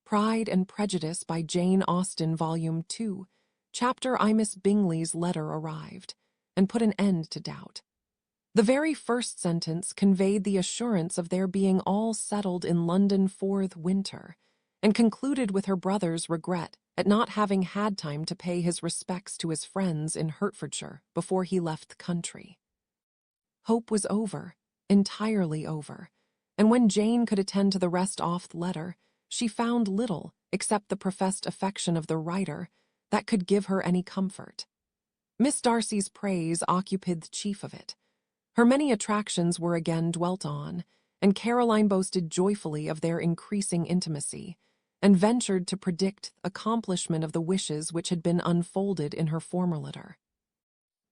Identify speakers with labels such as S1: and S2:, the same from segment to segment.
S1: Pride and Prejudice by Jane Austen, Volume 2, chapter I Miss Bingley's letter arrived, and put an end to doubt. The very first sentence conveyed the assurance of their being all settled in London for the winter, and concluded with her brother's regret at not having had time to pay his respects to his friends in Hertfordshire before he left the country. Hope was over, entirely over, and when Jane could attend to the rest off the letter, she found little, except the professed affection of the writer, that could give her any comfort. Miss Darcy's praise occupied the chief of it. Her many attractions were again dwelt on, and Caroline boasted joyfully of their increasing intimacy, and ventured to predict accomplishment of the wishes which had been unfolded in her former letter.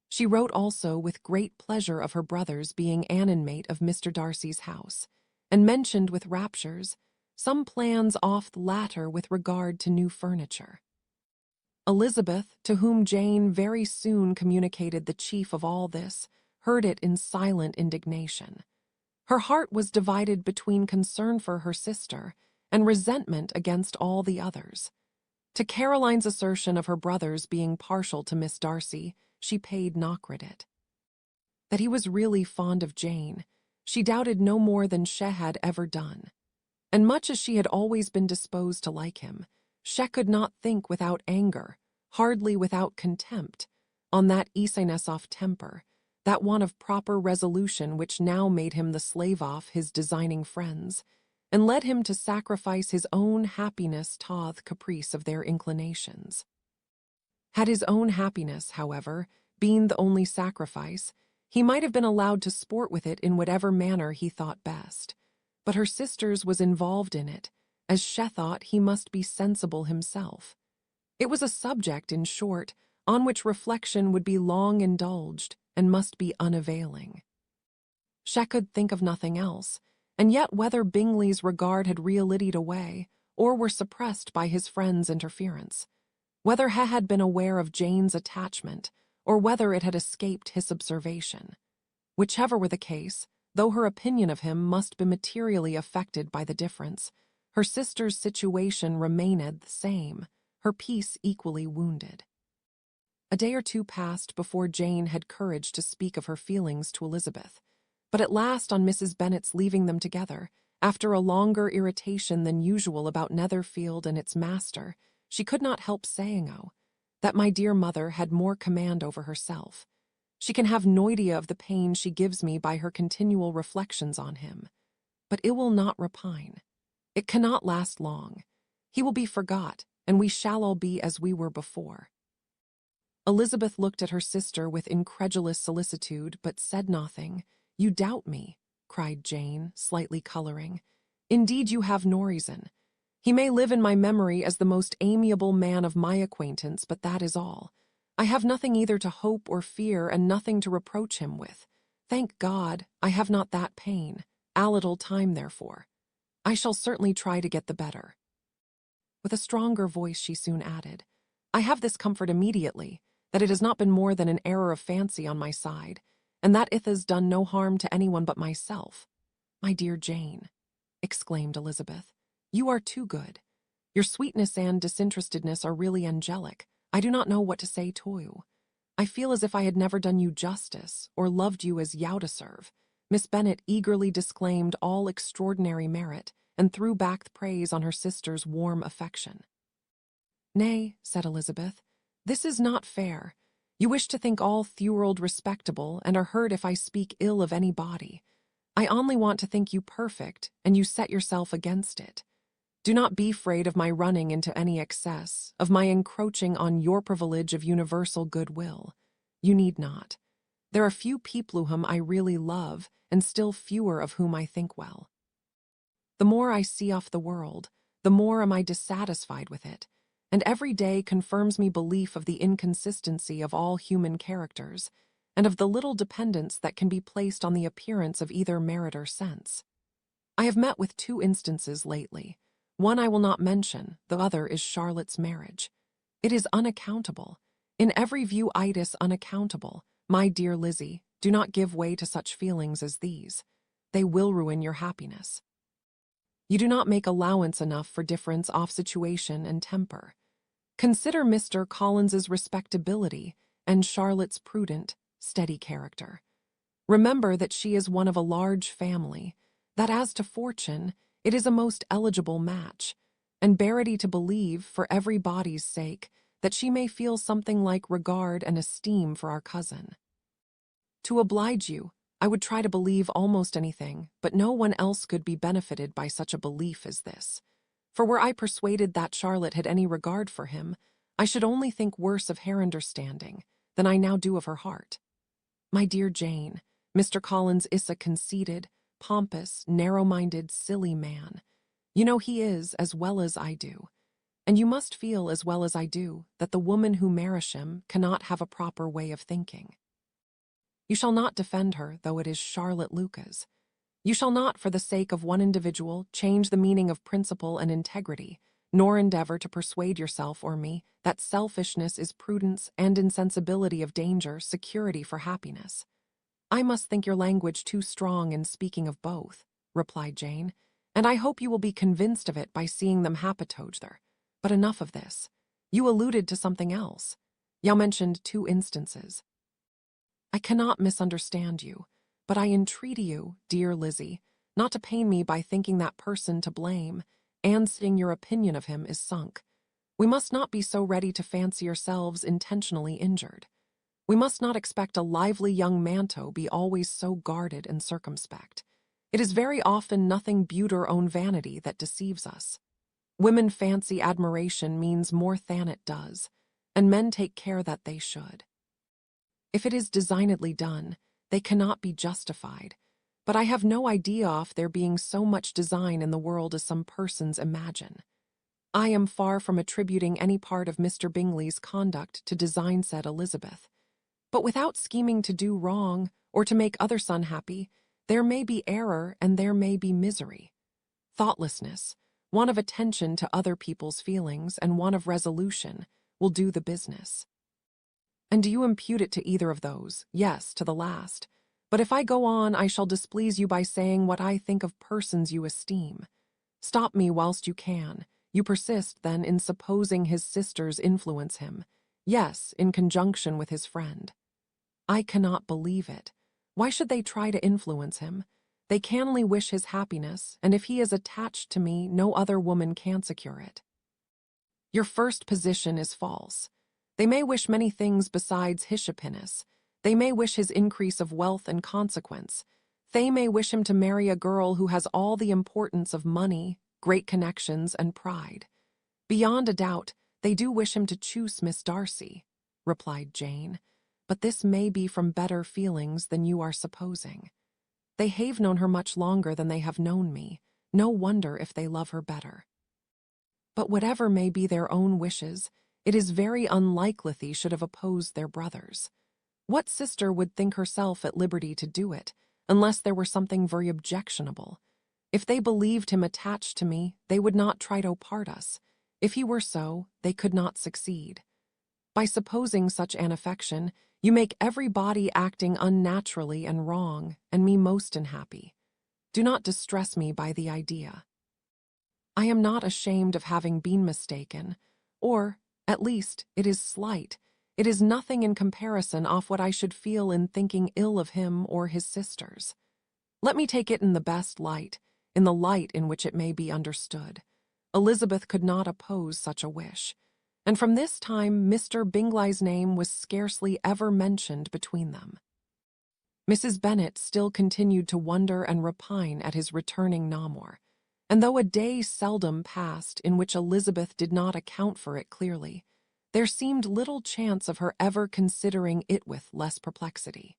S1: She wrote also with great pleasure of her brother's being an inmate of Mr. Darcy's house, and mentioned with raptures some plans off the latter with regard to new furniture. Elizabeth, to whom Jane very soon communicated the chief of all this, heard it in silent indignation. Her heart was divided between concern for her sister and resentment against all the others. To Caroline's assertion of her brother's being partial to Miss Darcy, she paid no credit. That he was really fond of Jane, she doubted no more than she had ever done. And much as she had always been disposed to like him, she could not think without anger, hardly without contempt, on that easiness of temper, that want of proper resolution which now made him the slave of his designing friends, and led him to sacrifice his own happiness to the caprice of their inclinations. Had his own happiness, however, been the only sacrifice, he might have been allowed to sport with it in whatever manner he thought best, but her sister's was involved in it, as she thought he must be sensible himself. It was a subject, in short, on which reflection would be long indulged, and must be unavailing. She could think of nothing else, and yet whether Bingley's regard had realityed away, or were suppressed by his friend's interference, whether he had been aware of Jane's attachment, or whether it had escaped his observation. Whichever were the case, though her opinion of him must be materially affected by the difference, her sister's situation remained the same, her peace equally wounded. A day or two passed before Jane had courage to speak of her feelings to Elizabeth, but at last on Mrs. Bennet's leaving them together, after a longer irritation than usual about Netherfield and its master, she could not help saying, that my dear mother had more command over herself. She can have no idea of the pain she gives me by her continual reflections on him. But it will not repine. It cannot last long. He will be forgot, and we shall all be as we were before. Elizabeth looked at her sister with incredulous solicitude, but said nothing. "You doubt me," cried Jane, slightly coloring. "Indeed you have no reason. He may live in my memory as the most amiable man of my acquaintance, but that is all. I have nothing either to hope or fear, and nothing to reproach him with. Thank God, I have not that pain. A little time, therefore. I shall certainly try to get the better." With a stronger voice she soon added, "I have this comfort immediately, that it has not been more than an error of fancy on my side, and that it has done no harm to anyone but myself." "My dear Jane," exclaimed Elizabeth, "you are too good. Your sweetness and disinterestedness are really angelic. I do not know what to say to you. I feel as if I had never done you justice, or loved you as you deserve." Miss Bennet eagerly disclaimed all extraordinary merit, and threw back the praise on her sister's warm affection. "Nay," said Elizabeth, "this is not fair. You wish to think all the world respectable, and are hurt if I speak ill of any body. I only want to think you perfect, and you set yourself against it. Do not be afraid of my running into any excess, of my encroaching on your privilege of universal goodwill. You need not. There are few people whom I really love, and still fewer of whom I think well. The more I see of the world, the more am I dissatisfied with it, and every day confirms me belief of the inconsistency of all human characters, and of the little dependence that can be placed on the appearance of either merit or sense. I have met with 2 instances lately. One I will not mention, the other is Charlotte's marriage. It is unaccountable. In every view it is unaccountable. My dear Lizzie, do not give way to such feelings as these. They will ruin your happiness. You do not make allowance enough for difference of situation and temper. Consider Mr. Collins's respectability and Charlotte's prudent, steady character. Remember that she is one of a large family, that as to fortune, it is a most eligible match, and bear it to believe, for everybody's sake, that she may feel something like regard and esteem for our cousin. To oblige you, I would try to believe almost anything, but no one else could be benefited by such a belief as this. For were I persuaded that Charlotte had any regard for him, I should only think worse of her understanding than I now do of her heart. My dear Jane, Mr. Collins is a conceited, pompous, narrow-minded, silly man. You know he is as well as I do. And you must feel as well as I do that the woman who marries him cannot have a proper way of thinking. You shall not defend her, though it is Charlotte Lucas. You shall not, for the sake of one individual, change the meaning of principle and integrity, nor endeavor to persuade yourself or me that selfishness is prudence and insensibility of danger security for happiness. I must think your language too strong in speaking of both, replied Jane, and I hope you will be convinced of it by seeing them happen together. But enough of this. You alluded to something else. You mentioned 2 instances. I cannot misunderstand you, but I entreat you, dear Lizzie, not to pain me by thinking that person to blame, and seeing your opinion of him is sunk. We must not be so ready to fancy ourselves intentionally injured. We must not expect a lively young manto be always so guarded and circumspect. It is very often nothing but our own vanity that deceives us. Women fancy admiration means more than it does, and men take care that they should. If it is designedly done, they cannot be justified, but I have no idea of there being so much design in the world as some persons imagine. I am far from attributing any part of Mr. Bingley's conduct to design, said Elizabeth. But without scheming to do wrong or to make others unhappy, there may be error and there may be misery. Thoughtlessness, want of attention to other people's feelings, and want of resolution will do the business. And do you impute it to either of those? Yes, to the last. But if I go on, I shall displease you by saying what I think of persons you esteem. Stop me whilst you can. You persist, then, in supposing his sisters influence him. Yes, in conjunction with his friend. I cannot believe it. Why should they try to influence him? They can only wish his happiness, and if he is attached to me, no other woman can secure it. Your first position is false. They may wish many things besides his happiness. They may wish his increase of wealth and consequence. They may wish him to marry a girl who has all the importance of money, great connections, and pride. Beyond a doubt, they do wish him to choose Miss Darcy, replied Jane, but this may be from better feelings than you are supposing. They have known her much longer than they have known me. No wonder if they love her better. But whatever may be their own wishes, it is very unlikely they should have opposed their brothers. What sister would think herself at liberty to do it, unless there were something very objectionable? If they believed him attached to me, they would not try to part us. If he were so, they could not succeed. By supposing such an affection, you make everybody acting unnaturally and wrong, and me most unhappy. Do not distress me by the idea. I am not ashamed of having been mistaken, or, at least, it is slight. It is nothing in comparison of what I should feel in thinking ill of him or his sisters. Let me take it in the best light, in the light in which it may be understood. Elizabeth could not oppose such a wish, and from this time Mr. Bingley's name was scarcely ever mentioned between them. Mrs. Bennet still continued to wonder and repine at his returning no more, and though a day seldom passed in which Elizabeth did not account for it clearly, there seemed little chance of her ever considering it with less perplexity.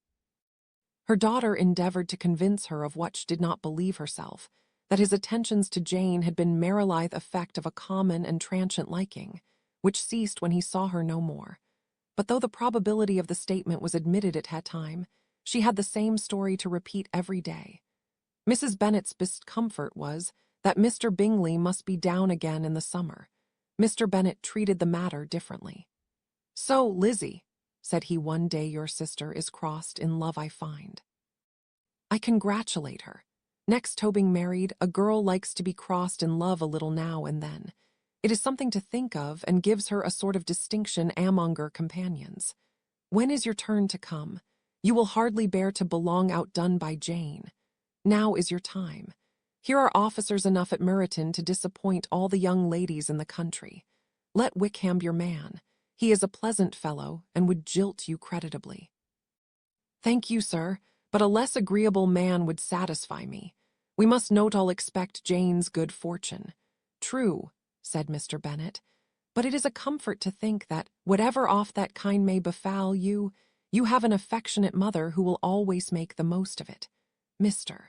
S1: Her daughter endeavored to convince her of what she did not believe herself, that his attentions to Jane had been merely the effect of a common and transient liking, which ceased when he saw her no more. But though the probability of the statement was admitted at that time, she had the same story to repeat every day. Mrs. Bennet's best comfort was that Mr. Bingley must be down again in the summer. Mr. Bennet treated the matter differently. "So, Lizzie," said he one day, "your sister is crossed in love, I find. I congratulate her. Next to being married, a girl likes to be crossed in love a little now and then. It is something to think of and gives her a sort of distinction among her companions. When is your turn to come? You will hardly bear to belong outdone by Jane. Now is your time. Here are officers enough at Meryton to disappoint all the young ladies in the country. Let Wickham your man. He is a pleasant fellow and would jilt you creditably. Thank you, sir, but a less agreeable man would satisfy me. We must not all expect Jane's good fortune. True, said Mr. Bennet, but it is a comfort to think that, whatever off that kind may befall you, you have an affectionate mother who will always make the most of it. Mr.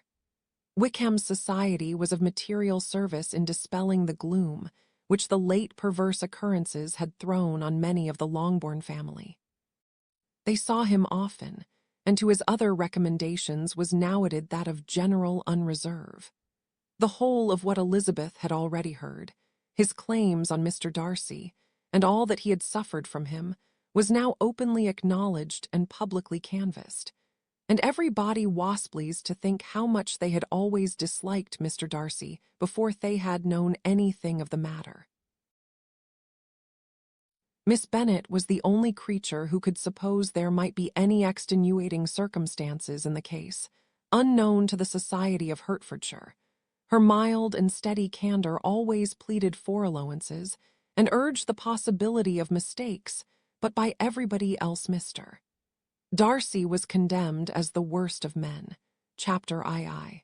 S1: Wickham's society was of material service in dispelling the gloom which the late perverse occurrences had thrown on many of the Longbourn family. They saw him often, and to his other recommendations was now added that of general unreserve. The whole of what Elizabeth had already heard, his claims on Mr. Darcy, and all that he had suffered from him, was now openly acknowledged and publicly canvassed, and everybody was pleased to think how much they had always disliked Mr. Darcy before they had known anything of the matter. Miss Bennet was the only creature who could suppose there might be any extenuating circumstances in the case, unknown to the society of Hertfordshire. Her mild and steady candour always pleaded for allowances, and urged the possibility of mistakes, but by everybody else Mr. Darcy was condemned as the worst of men. Chapter II.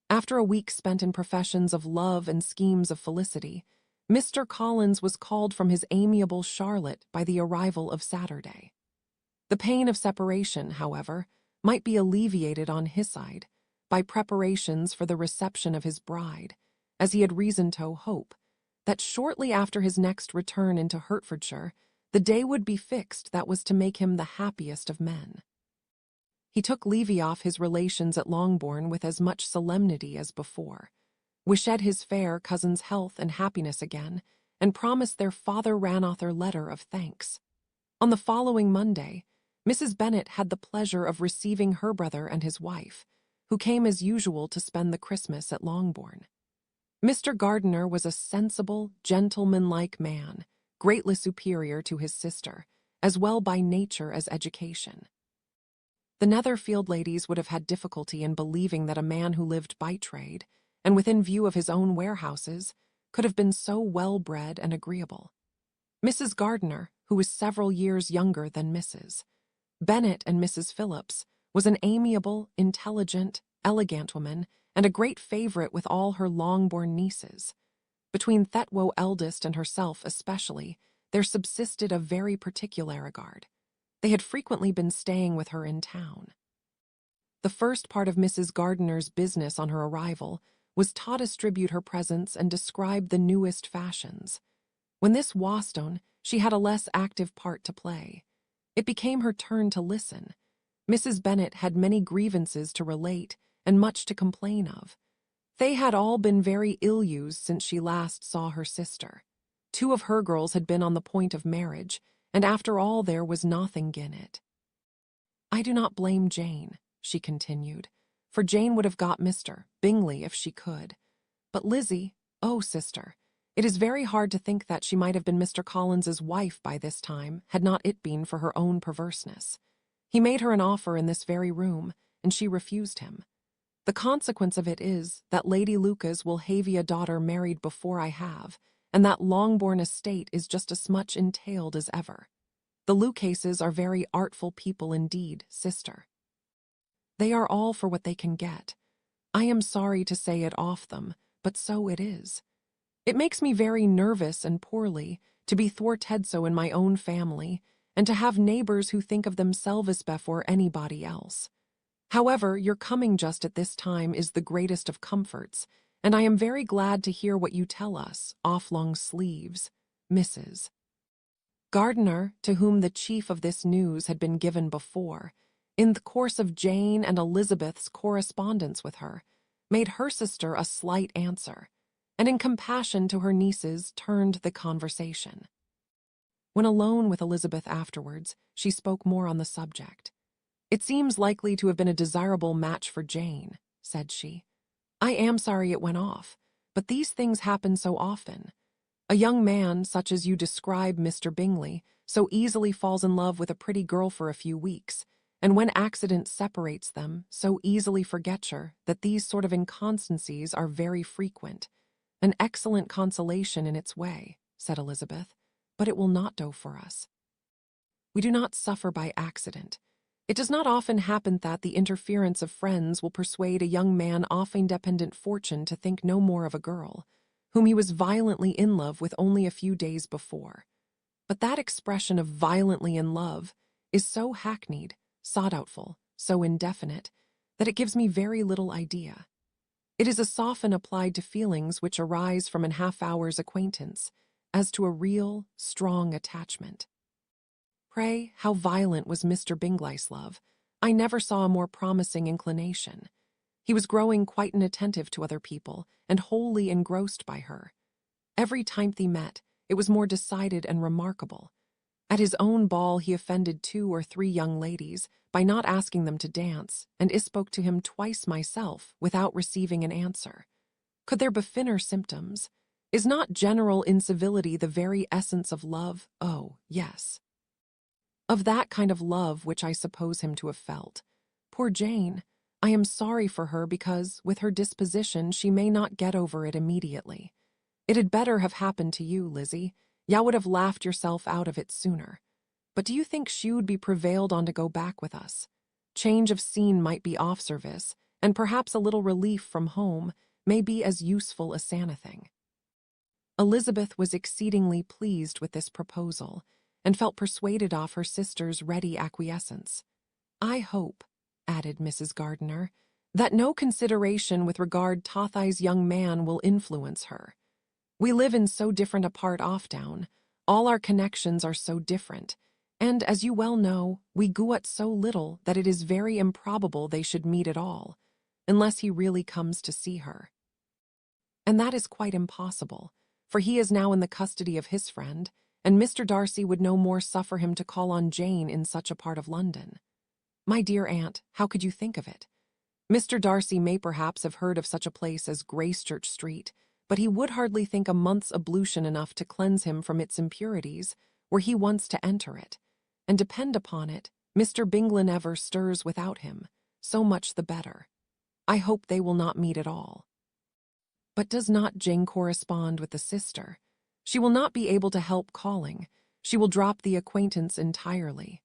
S1: After a week spent in professions of love and schemes of felicity, Mr. Collins was called from his amiable Charlotte by the arrival of Saturday. The pain of separation, however, might be alleviated on his side by preparations for the reception of his bride, as he had reason to hope that shortly after his next return into Hertfordshire, the day would be fixed that was to make him the happiest of men. He took leave of his relations at Longbourn with as much solemnity as before, wished his fair cousin's health and happiness again, and promised their father Ranulph a letter of thanks. On the following Monday, Mrs. Bennet had the pleasure of receiving her brother and his wife, who came as usual to spend the Christmas at Longbourn. Mr. Gardiner was a sensible, gentlemanlike man, greatly superior to his sister, as well by nature as education. The Netherfield ladies would have had difficulty in believing that a man who lived by trade, and within view of his own warehouses, could have been so well-bred and agreeable. Mrs. Gardiner, who was several years younger than Mrs. Bennet and Mrs. Phillips, was an amiable, intelligent, elegant woman, and a great favourite with all her Longbourn nieces. Between Thetwo eldest and herself especially, there subsisted a very particular regard. They had frequently been staying with her in town. The first part of Mrs. Gardiner's business on her arrival was to distribute her presents and describe the newest fashions. When this was done, she had a less active part to play. It became her turn to listen. Mrs. Bennet had many grievances to relate and much to complain of. They had all been very ill-used since she last saw her sister. 2 of her girls had been on the point of marriage, and after all there was nothing in it. I do not blame Jane, she continued, for Jane would have got Mr. Bingley if she could. But Lizzie, oh, sister, it is very hard to think that she might have been Mr. Collins's wife by this time, had not it been for her own perverseness. He made her an offer in this very room, and she refused him. The consequence of it is that Lady Lucas will have a daughter married before I have, and that Longbourn estate is just as much entailed as ever. The Lucases are very artful people indeed, sister. They are all for what they can get. I am sorry to say it off them, but so it is. It makes me very nervous and poorly to be thwarted so in my own family, and to have neighbours who think of themselves before anybody else. However, your coming just at this time is the greatest of comforts, and I am very glad to hear what you tell us, off long sleeves, Mrs. Gardiner, to whom the chief of this news had been given before, in the course of Jane and Elizabeth's correspondence with her, made her sister a slight answer, and in compassion to her nieces turned the conversation. When alone with Elizabeth afterwards, she spoke more on the subject. It seems likely to have been a desirable match for Jane, said she. "I am sorry it went off, but these things happen so often. A young man, such as you describe Mr. Bingley, so easily falls in love with a pretty girl for a few weeks, and when accident separates them, so easily forgets her, that these sort of inconstancies are very frequent. An excellent consolation in its way," said Elizabeth, "but it will not do for us. We do not suffer by accident. It does not often happen that the interference of friends will persuade a young man of independent fortune to think no more of a girl, whom he was violently in love with only a few days before. But that expression of violently in love is so hackneyed, so doubtful, so indefinite, that it gives me very little idea. It is a sophism applied to feelings which arise from an half-hour's acquaintance, as to a real, strong attachment. Pray, how violent was Mr. Bingley's love? I never saw a more promising inclination. He was growing quite inattentive to other people, and wholly engrossed by her. Every time they met, it was more decided and remarkable. At his own ball he offended 2 or 3 young ladies by not asking them to dance, and I spoke to him twice myself without receiving an answer. Could there be finer symptoms? Is not general incivility the very essence of love? Oh, yes. Of that kind of love which I suppose him to have felt. Poor Jane! I am sorry for her because, with her disposition, she may not get over it immediately. It had better have happened to you, Lizzie. You would have laughed yourself out of it sooner. But do you think she would be prevailed on to go back with us? Change of scene might be off service, and perhaps a little relief from home may be as useful as anything." Elizabeth was exceedingly pleased with this proposal, and felt persuaded of her sister's ready acquiescence. "I hope," added Mrs. Gardiner, "that no consideration with regard to Tothi's young man will influence her. We live in so different a part of town, all our connections are so different, and, as you well know, we go at so little that it is very improbable they should meet at all, unless he really comes to see her. And that is quite impossible, for he is now in the custody of his friend, and Mr. Darcy would no more suffer him to call on Jane in such a part of London. My dear aunt, how could you think of it? Mr. Darcy may perhaps have heard of such a place as Gracechurch Street, but he would hardly think a month's ablution enough to cleanse him from its impurities, were he once to enter it. And depend upon it, Mr. Bingley never stirs without him, so much the better. I hope they will not meet at all. But does not Jane correspond with the sister? She will not be able to help calling. She will drop the acquaintance entirely.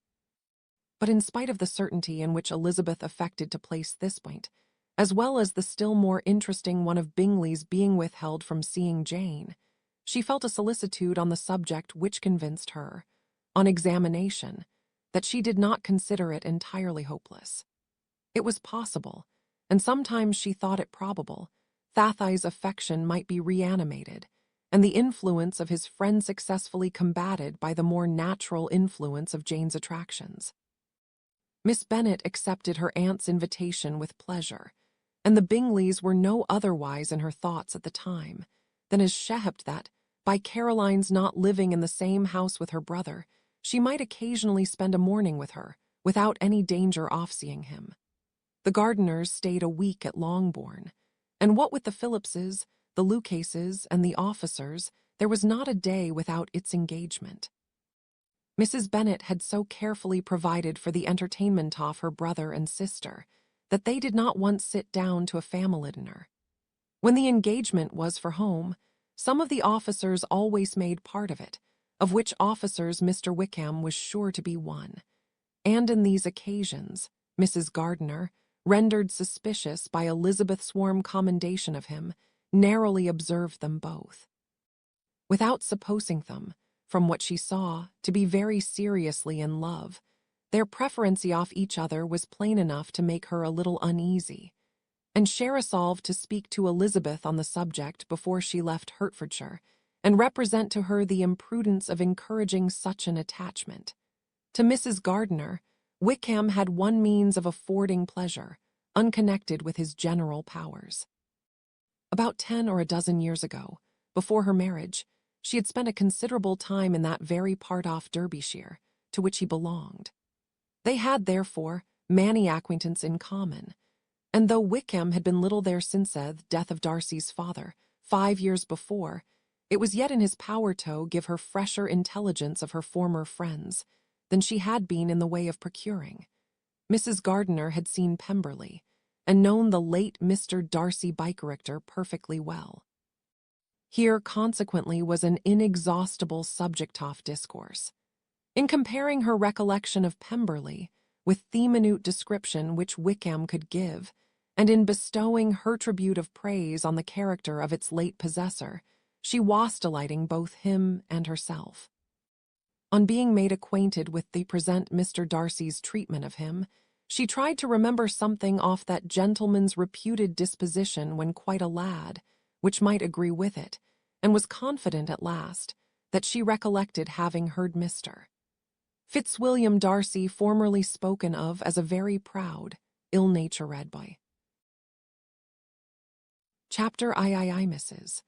S1: But in spite of the certainty in which Elizabeth affected to place this point, as well as the still more interesting one of Bingley's being withheld from seeing Jane, she felt a solicitude on the subject which convinced her, on examination, that she did not consider it entirely hopeless. It was possible, and sometimes she thought it probable, Tothi's affection might be reanimated, and the influence of his friend successfully combated by the more natural influence of Jane's attractions. Miss Bennet accepted her aunt's invitation with pleasure, and the Bingleys were no otherwise in her thoughts at the time than as she hoped that, by Caroline's not living in the same house with her brother, she might occasionally spend a morning with her, without any danger of seeing him. The Gardiners stayed a week at Longbourn, and what with the Phillipses, the Lucases, and the officers, there was not a day without its engagement. Mrs. Bennet had so carefully provided for the entertainment of her brother and sister that they did not once sit down to a family dinner. When the engagement was for home, some of the officers always made part of it, of which officers Mr. Wickham was sure to be one. And in these occasions, Mrs. Gardiner, rendered suspicious by Elizabeth's warm commendation of him, narrowly observed them both. Without supposing them, from what she saw, to be very seriously in love, their preference of each other was plain enough to make her a little uneasy, and she resolved to speak to Elizabeth on the subject before she left Hertfordshire, and represent to her the imprudence of encouraging such an attachment. To Mrs. Gardiner, Wickham had one means of affording pleasure, unconnected with his general powers. About 10 or a dozen years ago, before her marriage, she had spent a considerable time in that very part of Derbyshire to which he belonged. They had, therefore, many acquaintance in common, and though Wickham had been little there since the death of Darcy's father, 5 years before, it was yet in his power to give her fresher intelligence of her former friends than she had been in the way of procuring. Mrs. Gardiner had seen Pemberley, and known the late Mr. Darcy Bickerictor perfectly well. Here, consequently, was an inexhaustible subject of discourse. In comparing her recollection of Pemberley with the minute description which Wickham could give, and in bestowing her tribute of praise on the character of its late possessor, she was delighting both him and herself. On being made acquainted with the present Mr. Darcy's treatment of him, she tried to remember something off that gentleman's reputed disposition when quite a lad, which might agree with it, and was confident at last that she recollected having heard Mr. Fitzwilliam Darcy formerly spoken of as a very proud, ill-natured boy. Chapter I, Mrs.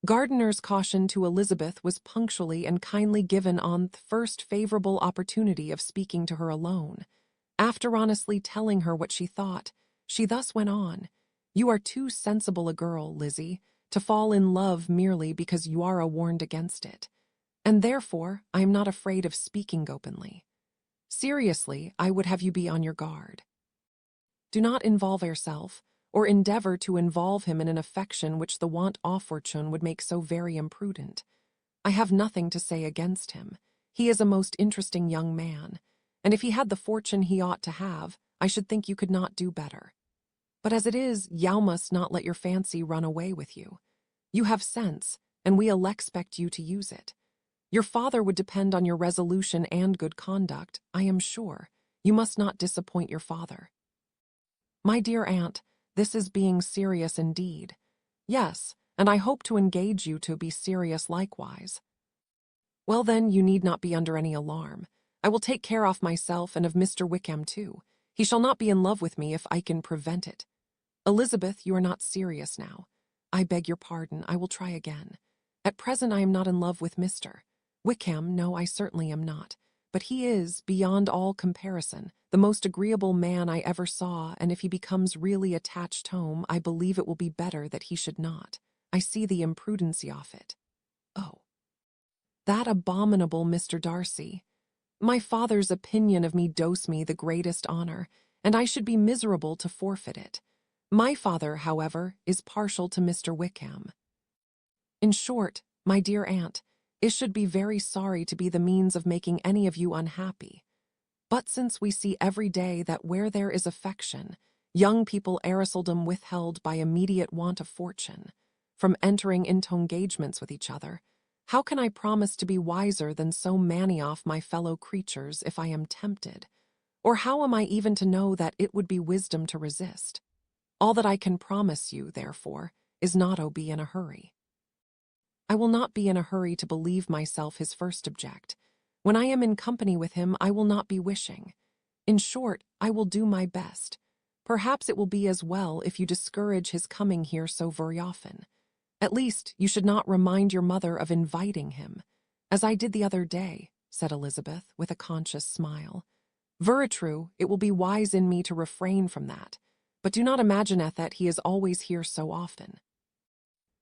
S1: Gardiner's caution to Elizabeth was punctually and kindly given on the first favourable opportunity of speaking to her alone. After honestly telling her what she thought, she thus went on, "You are too sensible a girl, Lizzie, to fall in love merely because you are warned against it, and therefore I am not afraid of speaking openly. Seriously, I would have you be on your guard. Do not involve yourself, or endeavour to involve him in an affection which the want of fortune would make so very imprudent. I have nothing to say against him. He is a most interesting young man, and if he had the fortune he ought to have, I should think you could not do better. But as it is, you must not let your fancy run away with you. You have sense, and we'll expect you to use it. Your father would depend on your resolution and good conduct, I am sure. You must not disappoint your father." "My dear aunt, this is being serious indeed." "Yes, and I hope to engage you to be serious likewise." "Well then, you need not be under any alarm. I will take care of myself and of Mr. Wickham too. He shall not be in love with me if I can prevent it. Elizabeth, you are not serious now. I beg your pardon, I will try again. At present I am not in love with Mr. Wickham, no, I certainly am not. But he is, beyond all comparison, the most agreeable man I ever saw, and if he becomes really attached home, I believe it will be better that he should not. I see the imprudency of it. Oh, that abominable Mr. Darcy. My father's opinion of me does me the greatest honour, and I should be miserable to forfeit it. My father, however, is partial to Mr. Wickham. In short, my dear aunt, I should be very sorry to be the means of making any of you unhappy. But since we see every day that where there is affection, young people are seldom withheld by immediate want of fortune from entering into engagements with each other, how can I promise to be wiser than so many of my fellow creatures if I am tempted? Or how am I even to know that it would be wisdom to resist? All that I can promise you, therefore, is not to be in a hurry. I will not be in a hurry to believe myself his first object. When I am in company with him, I will not be wishing. In short, I will do my best. Perhaps it will be as well if you discourage his coming here so very often. At least, you should not remind your mother of inviting him, as I did the other day, said Elizabeth, with a conscious smile. Very true, it will be wise in me to refrain from that, but do not imagine that he is always here so often.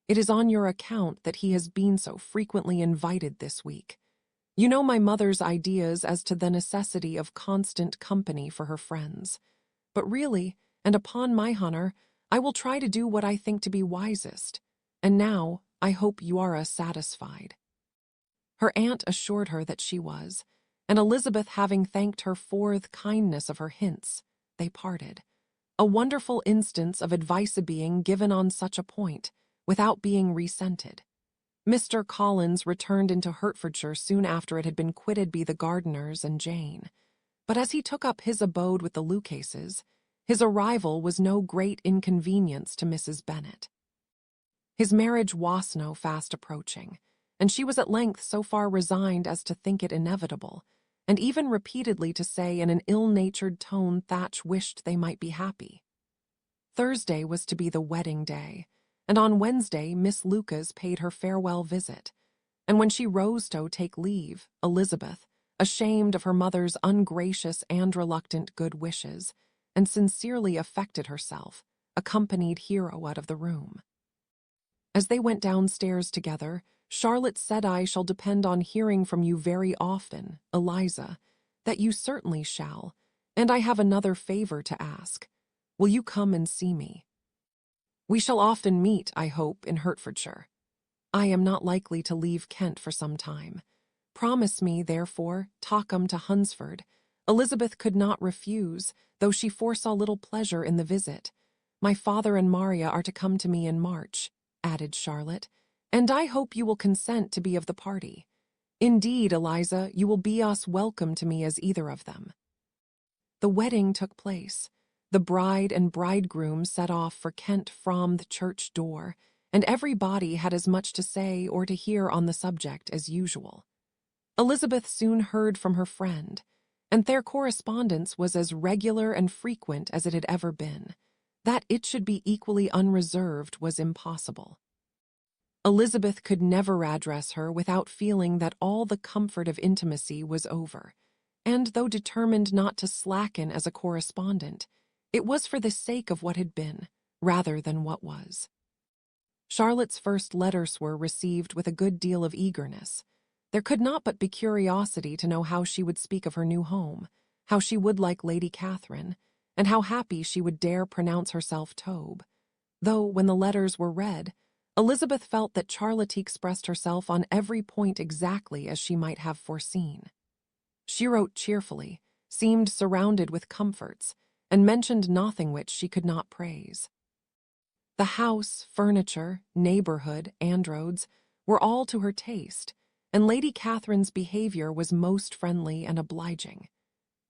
S1: It is on your account that he has been so frequently invited this week. You know my mother's ideas as to the necessity of constant company for her friends. But really, and upon my honour, I will try to do what I think to be wisest. And now, I hope you are satisfied. Her aunt assured her that she was, and Elizabeth having thanked her for the kindness of her hints, they parted. A wonderful instance of advice being given on such a point, without being resented. Mr. Collins returned into Hertfordshire soon after it had been quitted by the Gardiners and Jane, but as he took up his abode with the Lucases, his arrival was no great inconvenience to Mrs. Bennet. His marriage was now fast approaching, and she was at length so far resigned as to think it inevitable, and even repeatedly to say in an ill-natured tone Thatch wished they might be happy. Thursday was to be the wedding day, and on Wednesday Miss Lucas paid her farewell visit, and when she rose to take leave, Elizabeth, ashamed of her mother's ungracious and reluctant good wishes, and sincerely affected herself, accompanied hero out of the room. As they went downstairs together, Charlotte said, "I shall depend on hearing from you very often, Eliza, that you certainly shall, and I have another favor to ask. Will you come and see me? We shall often meet, I hope, in Hertfordshire. I am not likely to leave Kent for some time. Promise me, therefore, to come to Hunsford." Elizabeth could not refuse, though she foresaw little pleasure in the visit. "My father and Maria are to come to me in March," added Charlotte, "and I hope you will consent to be of the party. Indeed, Eliza, you will be as welcome to me as either of them." The wedding took place. The bride and bridegroom set off for Kent from the church door, and everybody had as much to say or to hear on the subject as usual. Elizabeth soon heard from her friend, and their correspondence was as regular and frequent as it had ever been. That it should be equally unreserved was impossible. Elizabeth could never address her without feeling that all the comfort of intimacy was over, and though determined not to slacken as a correspondent, it was for the sake of what had been, rather than what was. Charlotte's first letters were received with a good deal of eagerness. There could not but be curiosity to know how she would speak of her new home, how she would like Lady Catherine, and how happy she would dare pronounce herself Tobe. Though, when the letters were read, Elizabeth felt that Charlotte expressed herself on every point exactly as she might have foreseen. She wrote cheerfully, seemed surrounded with comforts, and mentioned nothing which she could not praise. The house, furniture, neighborhood, and roads were all to her taste, and Lady Catherine's behavior was most friendly and obliging.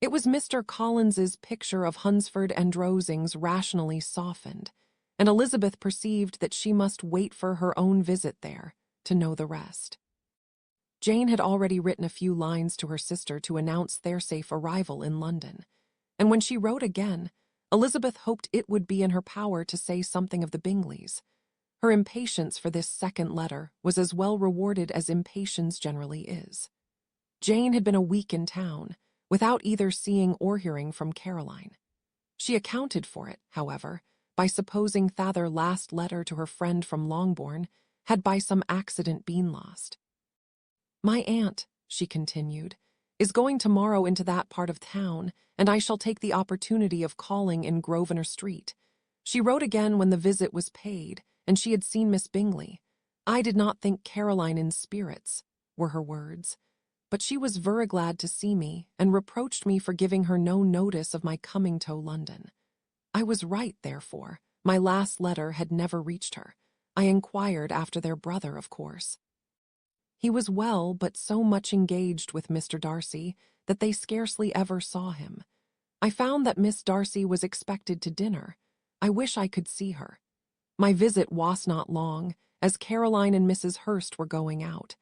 S1: It was Mr. Collins's picture of Hunsford and Rosings rationally softened, and Elizabeth perceived that she must wait for her own visit there to know the rest. Jane had already written a few lines to her sister to announce their safe arrival in London, and when she wrote again, Elizabeth hoped it would be in her power to say something of the Bingleys. Her impatience for this second letter was as well rewarded as impatience generally is. Jane had been a week in town, without either seeing or hearing from Caroline. She accounted for it, however, by supposing Thather's last letter to her friend from Longbourn had by some accident been lost. "My aunt," she continued, "is going tomorrow into that part of town, and I shall take the opportunity of calling in Grosvenor Street. She wrote again when the visit was paid, and she had seen Miss Bingley. I did not think Caroline in spirits," were her words, "but she was very glad to see me, and reproached me for giving her no notice of my coming to London. I was right, therefore. My last letter had never reached her. I inquired after their brother, of course. He was well, but so much engaged with Mr. Darcy that they scarcely ever saw him. I found that Miss Darcy was expected to dinner. I wish I could see her. My visit was not long, as Caroline and Mrs. Hurst were going out.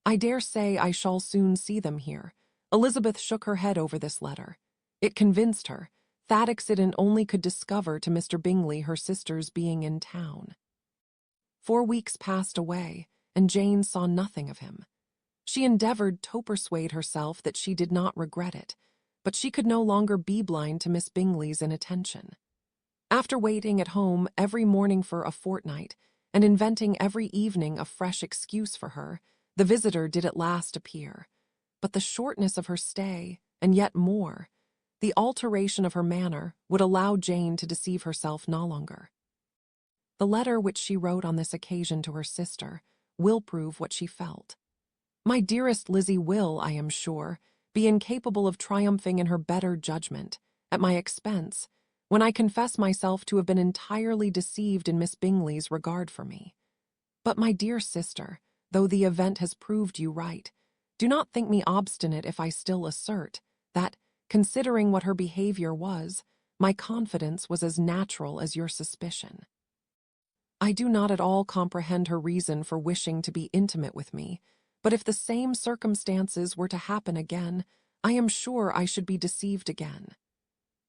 S1: I dare say I shall soon see them here." Elizabeth shook her head over this letter. It convinced her that accident only could discover to Mr. Bingley her sister's being in town. 4 weeks passed away, and Jane saw nothing of him. She endeavored to persuade herself that she did not regret it, but she could no longer be blind to Miss Bingley's inattention. After waiting at home every morning for a fortnight, and inventing every evening a fresh excuse for her, the visitor did at last appear. But the shortness of her stay, and yet more, the alteration of her manner, would allow Jane to deceive herself no longer. The letter which she wrote on this occasion to her sister will prove what she felt. "My dearest Lizzie will, I am sure, be incapable of triumphing in her better judgment, at my expense, when I confess myself to have been entirely deceived in Miss Bingley's regard for me. But, my dear sister, though the event has proved you right, do not think me obstinate if I still assert that, considering what her behavior was, my confidence was as natural as your suspicion. I do not at all comprehend her reason for wishing to be intimate with me, but if the same circumstances were to happen again, I am sure I should be deceived again.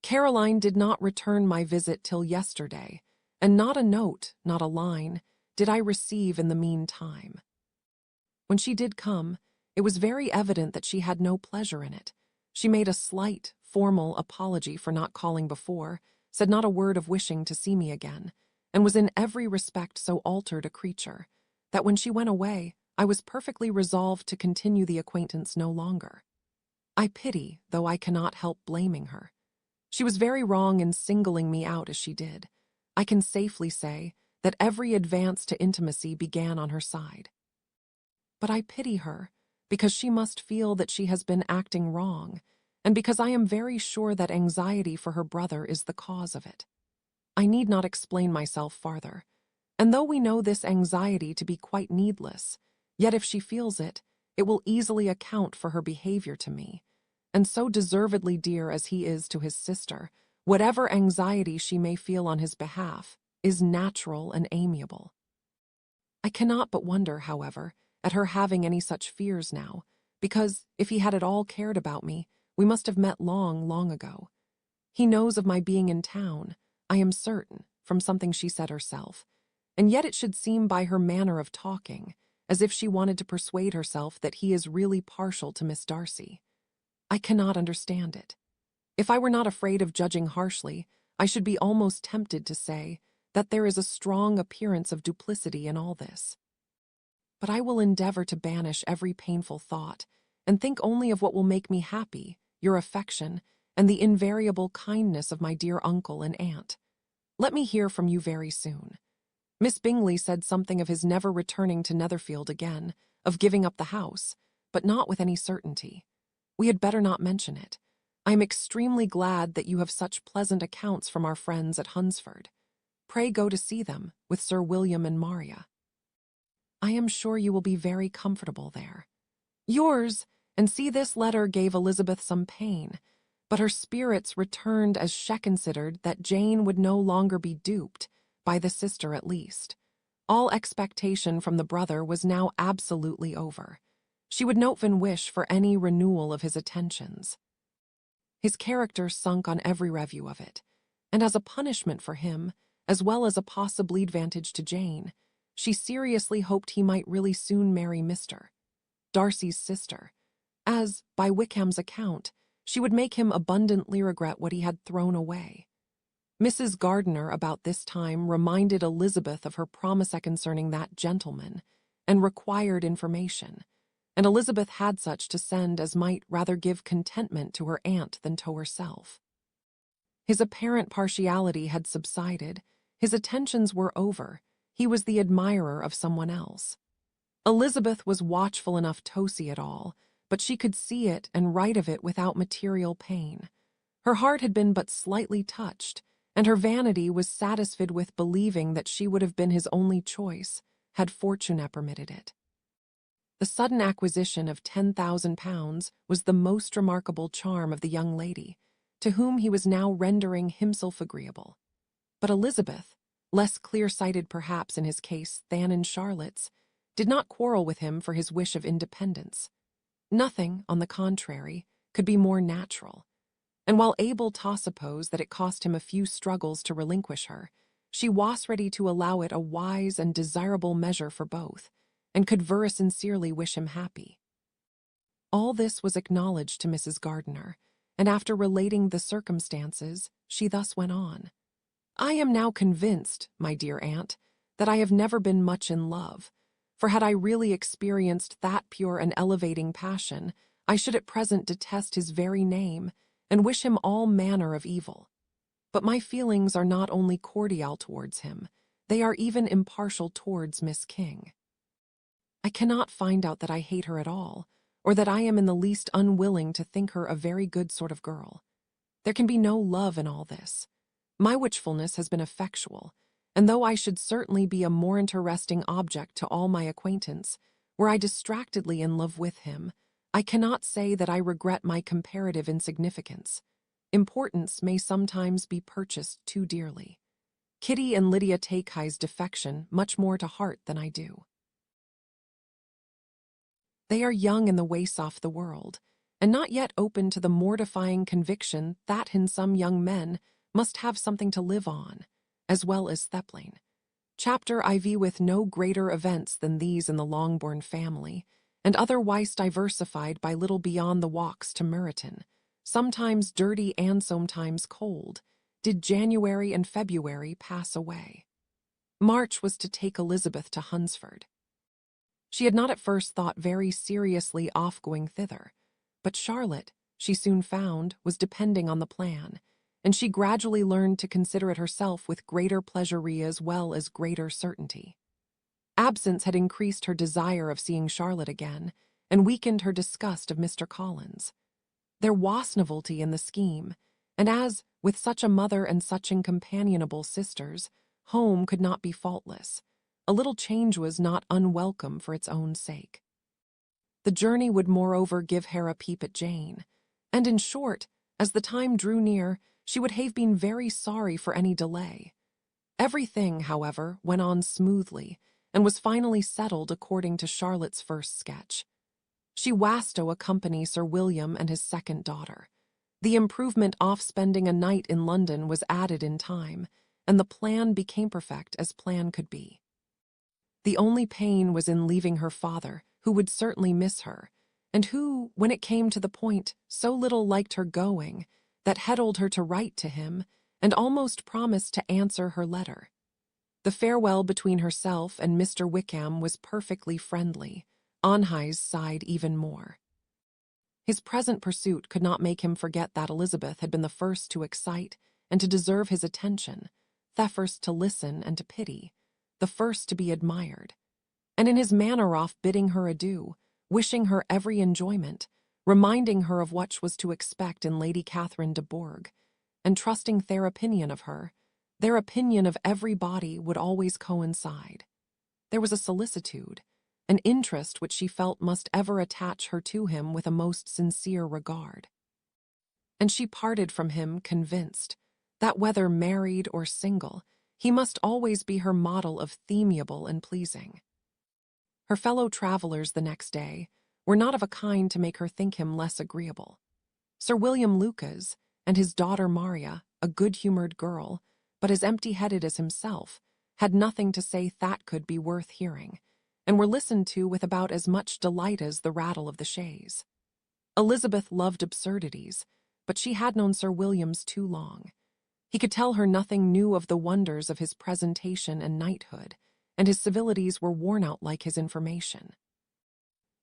S1: Caroline did not return my visit till yesterday, and not a note, not a line, did I receive in the meantime. When she did come, it was very evident that she had no pleasure in it. She made a slight, formal apology for not calling before, said not a word of wishing to see me again, and was in every respect so altered a creature, that when she went away, I was perfectly resolved to continue the acquaintance no longer. I pity, though I cannot help blaming her. She was very wrong in singling me out as she did. I can safely say that every advance to intimacy began on her side. But I pity her, because she must feel that she has been acting wrong, and because I am very sure that anxiety for her brother is the cause of it. I need not explain myself farther, and though we know this anxiety to be quite needless, yet if she feels it, it will easily account for her behavior to me, and so deservedly dear as he is to his sister, whatever anxiety she may feel on his behalf is natural and amiable. I cannot but wonder, however, at her having any such fears now, because, if he had at all cared about me, we must have met long, long ago. He knows of my being in town, I am certain, from something she said herself, and yet it should seem by her manner of talking, as if she wanted to persuade herself that he is really partial to Miss Darcy. I cannot understand it. If I were not afraid of judging harshly, I should be almost tempted to say that there is a strong appearance of duplicity in all this. But I will endeavor to banish every painful thought, and think only of what will make me happy, your affection, and the invariable kindness of my dear uncle and aunt. Let me hear from you very soon. Miss Bingley said something of his never returning to Netherfield again, of giving up the house, but not with any certainty. We had better not mention it. I am extremely glad that you have such pleasant accounts from our friends at Hunsford. Pray go to see them, with Sir William and Maria. I am sure you will be very comfortable there. Yours, and see this letter gave Elizabeth some pain, but her spirits returned as she considered that Jane would no longer be duped, by the sister at least. All expectation from the brother was now absolutely over. She would not even wish for any renewal of his attentions. His character sunk on every review of it, and as a punishment for him, as well as a possible advantage to Jane, she seriously hoped he might really soon marry Mr. Darcy's sister, as, by Wickham's account, she would make him abundantly regret what he had thrown away. Mrs. Gardiner about this time reminded Elizabeth of her promise concerning that gentleman, and required information, and Elizabeth had such to send as might rather give contentment to her aunt than to herself. His apparent partiality had subsided, his attentions were over, he was the admirer of someone else. Elizabeth was watchful enough to see it all, but she could see it and write of it without material pain. Her heart had been but slightly touched, and her vanity was satisfied with believing that she would have been his only choice, had fortune permitted it. The sudden acquisition of £10,000 was the most remarkable charm of the young lady, to whom he was now rendering himself agreeable. But Elizabeth, less clear-sighted perhaps in his case than in Charlotte's, did not quarrel with him for his wish of independence. Nothing, on the contrary, could be more natural. And while able to suppose that it cost him a few struggles to relinquish her, she was ready to allow it a wise and desirable measure for both, and could very sincerely wish him happy. All this was acknowledged to Mrs. Gardiner, and after relating the circumstances, she thus went on. I am now convinced, my dear aunt, that I have never been much in love, for had I really experienced that pure and elevating passion, I should at present detest his very name, and wish him all manner of evil. But my feelings are not only cordial towards him, they are even impartial towards Miss King. I cannot find out that I hate her at all, or that I am in the least unwilling to think her a very good sort of girl. There can be no love in all this. My watchfulness has been effectual, and though I should certainly be a more interesting object to all my acquaintance, were I distractedly in love with him, I cannot say that I regret my comparative insignificance. Importance may sometimes be purchased too dearly. Kitty and Lydia take his defection much more to heart than I do. They are young in the ways off the world, and not yet open to the mortifying conviction that in some young men must have something to live on, as well as Thepling. Chapter IV with no greater events than these in the Longbourn family, and otherwise diversified by little beyond the walks to Meryton, sometimes dirty and sometimes cold, did January and February pass away. March was to take Elizabeth to Hunsford. She had not at first thought very seriously off going thither, but Charlotte, she soon found, was depending on the plan, and she gradually learned to consider it herself with greater pleasure as well as greater certainty. Absence had increased her desire of seeing Charlotte again, and weakened her disgust of Mr. Collins. There was novelty in the scheme, and as, with such a mother and such incompanionable sisters, home could not be faultless, a little change was not unwelcome for its own sake. The journey would moreover give her a peep at Jane, and in short, as the time drew near, she would have been very sorry for any delay. Everything, however, went on smoothly, and was finally settled according to Charlotte's first sketch. She was to accompany Sir William and his second daughter. The improvement off spending a night in London was added in time, and the plan became perfect as plan could be. The only pain was in leaving her father, who would certainly miss her, and who, when it came to the point, so little liked her going, that hedled her to write to him, and almost promised to answer her letter. The farewell between herself and Mr. Wickham was perfectly friendly, on his side even more. His present pursuit could not make him forget that Elizabeth had been the first to excite and to deserve his attention, the first to listen and to pity, the first to be admired. And in his manner off bidding her adieu, wishing her every enjoyment, reminding her of what was to expect in Lady Catherine de Bourgh, and trusting their opinion of her, their opinion of everybody would always coincide. There was a solicitude, an interest which she felt must ever attach her to him with a most sincere regard. And she parted from him convinced that whether married or single, he must always be her model of amiable and pleasing. Her fellow travelers the next day were not of a kind to make her think him less agreeable. Sir William Lucas and his daughter Maria, a good-humored girl, but as empty-headed as himself, had nothing to say that could be worth hearing, and were listened to with about as much delight as the rattle of the chaise. Elizabeth loved absurdities, but she had known Sir William's too long. He could tell her nothing new of the wonders of his presentation and knighthood, and his civilities were worn out like his information.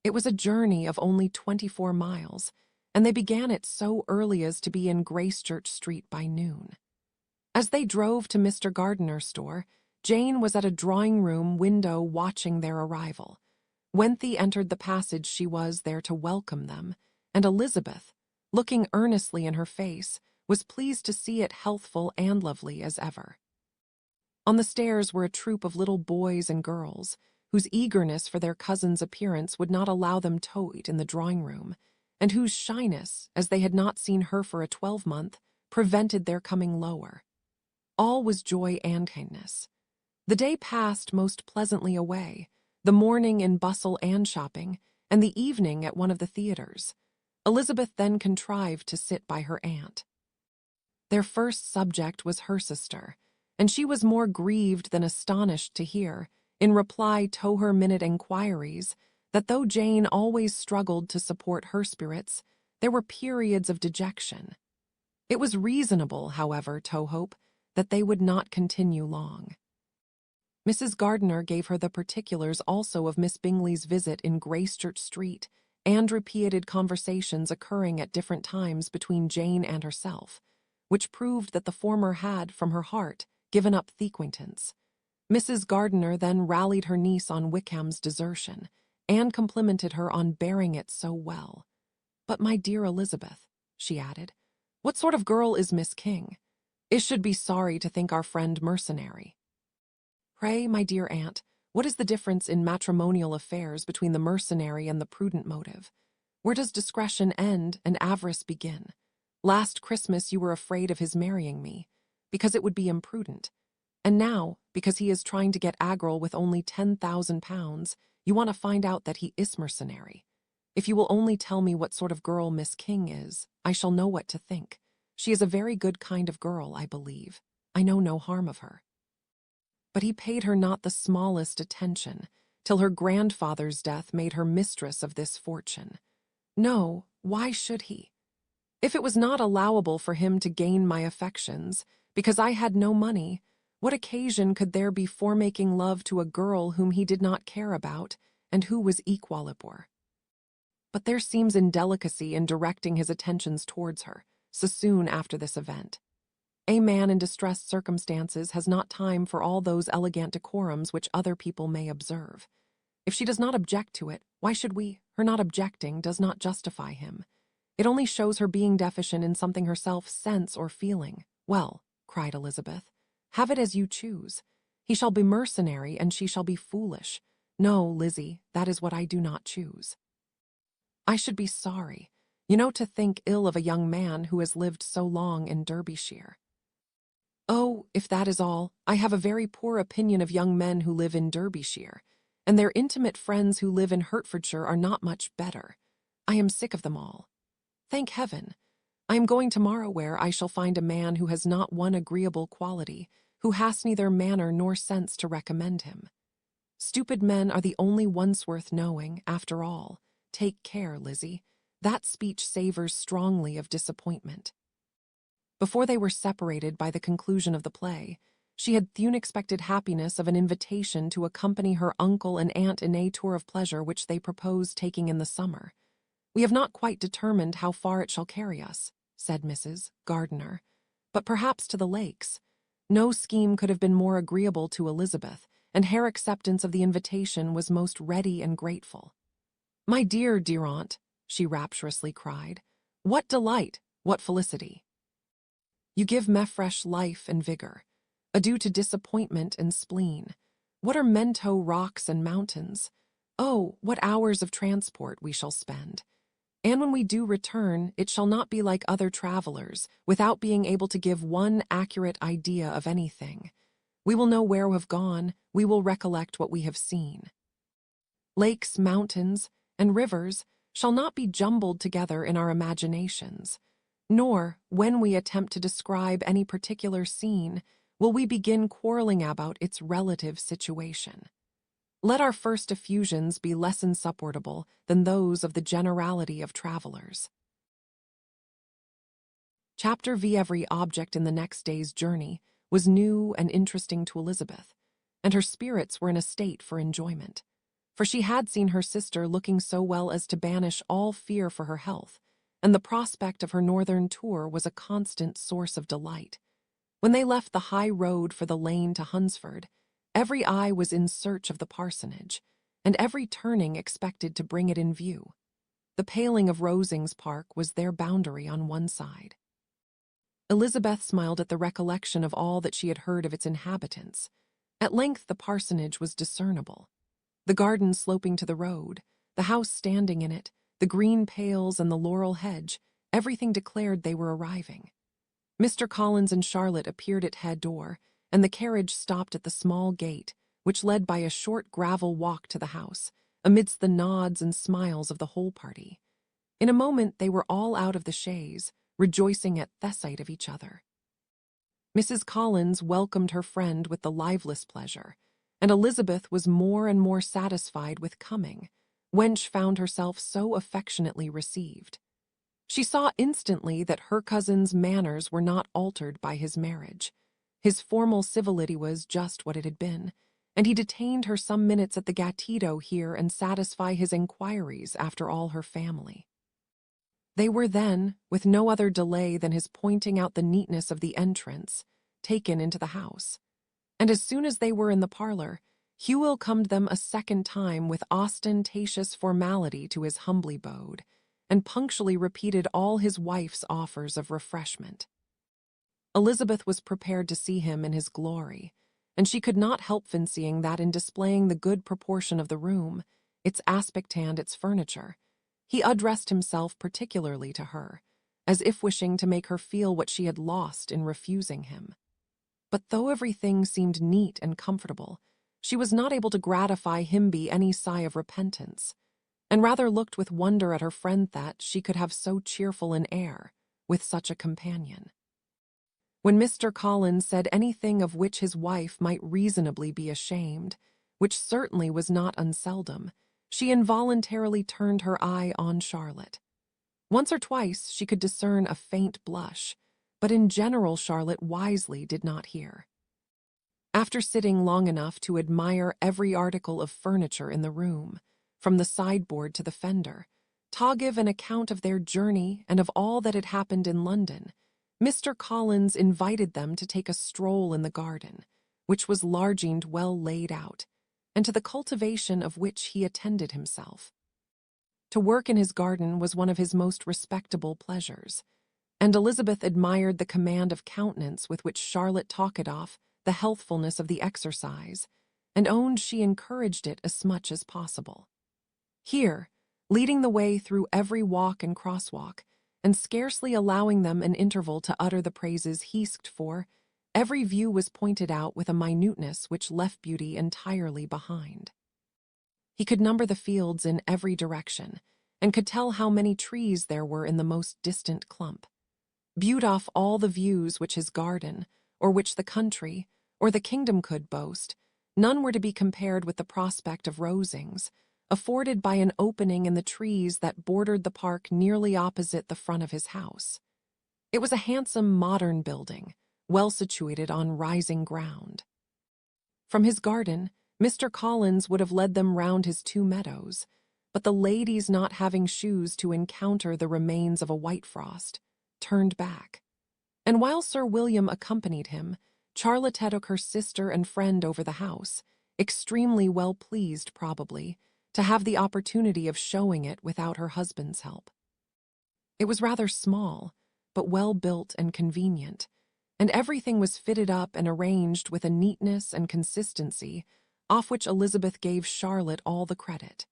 S1: It was a journey of only 24 miles, and they began it so early as to be in Gracechurch Street by noon. As they drove to Mr. Gardiner's store, Jane was at a drawing-room window watching their arrival. When they entered the passage, she was there to welcome them, and Elizabeth, looking earnestly in her face, was pleased to see it healthful and lovely as ever. On the stairs were a troop of little boys and girls, whose eagerness for their cousin's appearance would not allow them to eat in the drawing-room, and whose shyness, as they had not seen her for a 12-month, prevented their coming lower. All was joy and kindness. The day passed most pleasantly away, the morning in bustle and shopping, and the evening at one of the theatres. Elizabeth then contrived to sit by her aunt. Their first subject was her sister, and she was more grieved than astonished to hear, in reply to her minute inquiries, that though Jane always struggled to support her spirits, there were periods of dejection. It was reasonable, however, to hope that they would not continue long. Mrs. Gardiner gave her the particulars also of Miss Bingley's visit in Gracechurch Street, and repeated conversations occurring at different times between Jane and herself, which proved that the former had, from her heart, given up the acquaintance. Mrs. Gardiner then rallied her niece on Wickham's desertion, and complimented her on bearing it so well. "But, my dear Elizabeth," she added, "what sort of girl is Miss King? I should be sorry to think our friend mercenary." "Pray, my dear aunt, what is the difference in matrimonial affairs between the mercenary and the prudent motive? Where does discretion end and avarice begin? Last Christmas you were afraid of his marrying me, because it would be imprudent. And now, because he is trying to get Agril with only £10,000, you want to find out that he is mercenary. If you will only tell me what sort of girl Miss King is, I shall know what to think. She is a very good kind of girl, I believe. I know no harm of her." But he paid her not the smallest attention, till her grandfather's death made her mistress of this fortune. No, why should he? If it was not allowable for him to gain my affections, because I had no money, what occasion could there be for making love to a girl whom he did not care about, and who was equalibor? But there seems indelicacy in directing his attentions towards her, so soon after this event. A man in distressed circumstances has not time for all those elegant decorums which other people may observe. If she does not object to it, why should we? Her not objecting does not justify him. It only shows her being deficient in something herself sense or feeling. Well, cried Elizabeth, have it as you choose. He shall be mercenary and she shall be foolish. No, Lizzie, that is what I do not choose. I should be sorry, to think ill of a young man who has lived so long in Derbyshire. Oh, if that is all, I have a very poor opinion of young men who live in Derbyshire, and their intimate friends who live in Hertfordshire are not much better. I am sick of them all. Thank heaven. I am going tomorrow where I shall find a man who has not one agreeable quality, who has neither manner nor sense to recommend him. Stupid men are the only ones worth knowing, after all. Take care, Lizzie. That speech savors strongly of disappointment. Before they were separated by the conclusion of the play, she had the unexpected happiness of an invitation to accompany her uncle and aunt in a tour of pleasure which they proposed taking in the summer. We have not quite determined how far it shall carry us, said Mrs. Gardiner, but perhaps to the lakes. No scheme could have been more agreeable to Elizabeth, and her acceptance of the invitation was most ready and grateful. My dear aunt, she rapturously cried, what delight, what felicity! You give me fresh life and vigor. Adieu to disappointment and spleen. What are Mento rocks and mountains? Oh, what hours of transport we shall spend! And when we do return, it shall not be like other travelers, without being able to give one accurate idea of anything. We will know where we have gone, we will recollect what we have seen. Lakes, mountains, and rivers shall not be jumbled together in our imaginations, nor, when we attempt to describe any particular scene, will we begin quarreling about its relative situation. Let our first effusions be less insupportable than those of the generality of travelers. Chapter V. Every object in the next day's journey was new and interesting to Elizabeth, and her spirits were in a state for enjoyment. For she had seen her sister looking so well as to banish all fear for her health, and the prospect of her northern tour was a constant source of delight. When they left the high road for the lane to Hunsford, every eye was in search of the parsonage, and every turning expected to bring it in view. The paling of Rosings Park was their boundary on one side. Elizabeth smiled at the recollection of all that she had heard of its inhabitants. At length the parsonage was discernible. The garden sloping to the road, the house standing in it, the green pales and the laurel hedge, everything declared they were arriving. Mr. Collins and Charlotte appeared at head door, and the carriage stopped at the small gate, which led by a short gravel walk to the house, amidst the nods and smiles of the whole party. In a moment they were all out of the chaise, rejoicing at the sight of each other. Mrs. Collins welcomed her friend with the liveliest pleasure, and Elizabeth was more and more satisfied with coming, when she found herself so affectionately received. She saw instantly that her cousin's manners were not altered by his marriage. His formal civility was just what it had been, and he detained her some minutes at the Gatito here and satisfy his inquiries after all her family. They were then, with no other delay than his pointing out the neatness of the entrance, taken into the house. And as soon as they were in the parlor, Hugh welcomed them a second time with ostentatious formality to his humble abode, and punctually repeated all his wife's offers of refreshment. Elizabeth was prepared to see him in his glory, and she could not help fancying that in displaying the good proportion of the room, its aspect and its furniture, he addressed himself particularly to her, as if wishing to make her feel what she had lost in refusing him. But though everything seemed neat and comfortable, she was not able to gratify him by any sigh of repentance, and rather looked with wonder at her friend that she could have so cheerful an air with such a companion. When Mr. Collins said anything of which his wife might reasonably be ashamed, which certainly was not unseldom, she involuntarily turned her eye on Charlotte. Once or twice she could discern a faint blush, but in general Charlotte wisely did not hear. After sitting long enough to admire every article of furniture in the room, from the sideboard to the fender, to give an account of their journey and of all that had happened in London, Mr. Collins invited them to take a stroll in the garden, which was large and well laid out, and to the cultivation of which he attended himself. To work in his garden was one of his most respectable pleasures, and Elizabeth admired the command of countenance with which Charlotte talked of the healthfulness of the exercise, and owned she encouraged it as much as possible. Here, leading the way through every walk and crosswalk, and scarcely allowing them an interval to utter the praises he asked for, every view was pointed out with a minuteness which left beauty entirely behind. He could number the fields in every direction, and could tell how many trees there were in the most distant clump. Viewed off all the views which his garden, or which the country, or the kingdom could boast, none were to be compared with the prospect of Rosings, afforded by an opening in the trees that bordered the park nearly opposite the front of his house. It was a handsome modern building, well situated on rising ground. From his garden, Mr. Collins would have led them round his 2 meadows, but the ladies, not having shoes to encounter the remains of a white frost, turned back. And while Sir William accompanied him, Charlotte took her sister and friend over the house, extremely well pleased, probably, to have the opportunity of showing it without her husband's help. It was rather small, but well built and convenient, and everything was fitted up and arranged with a neatness and consistency off which Elizabeth gave Charlotte all the credit.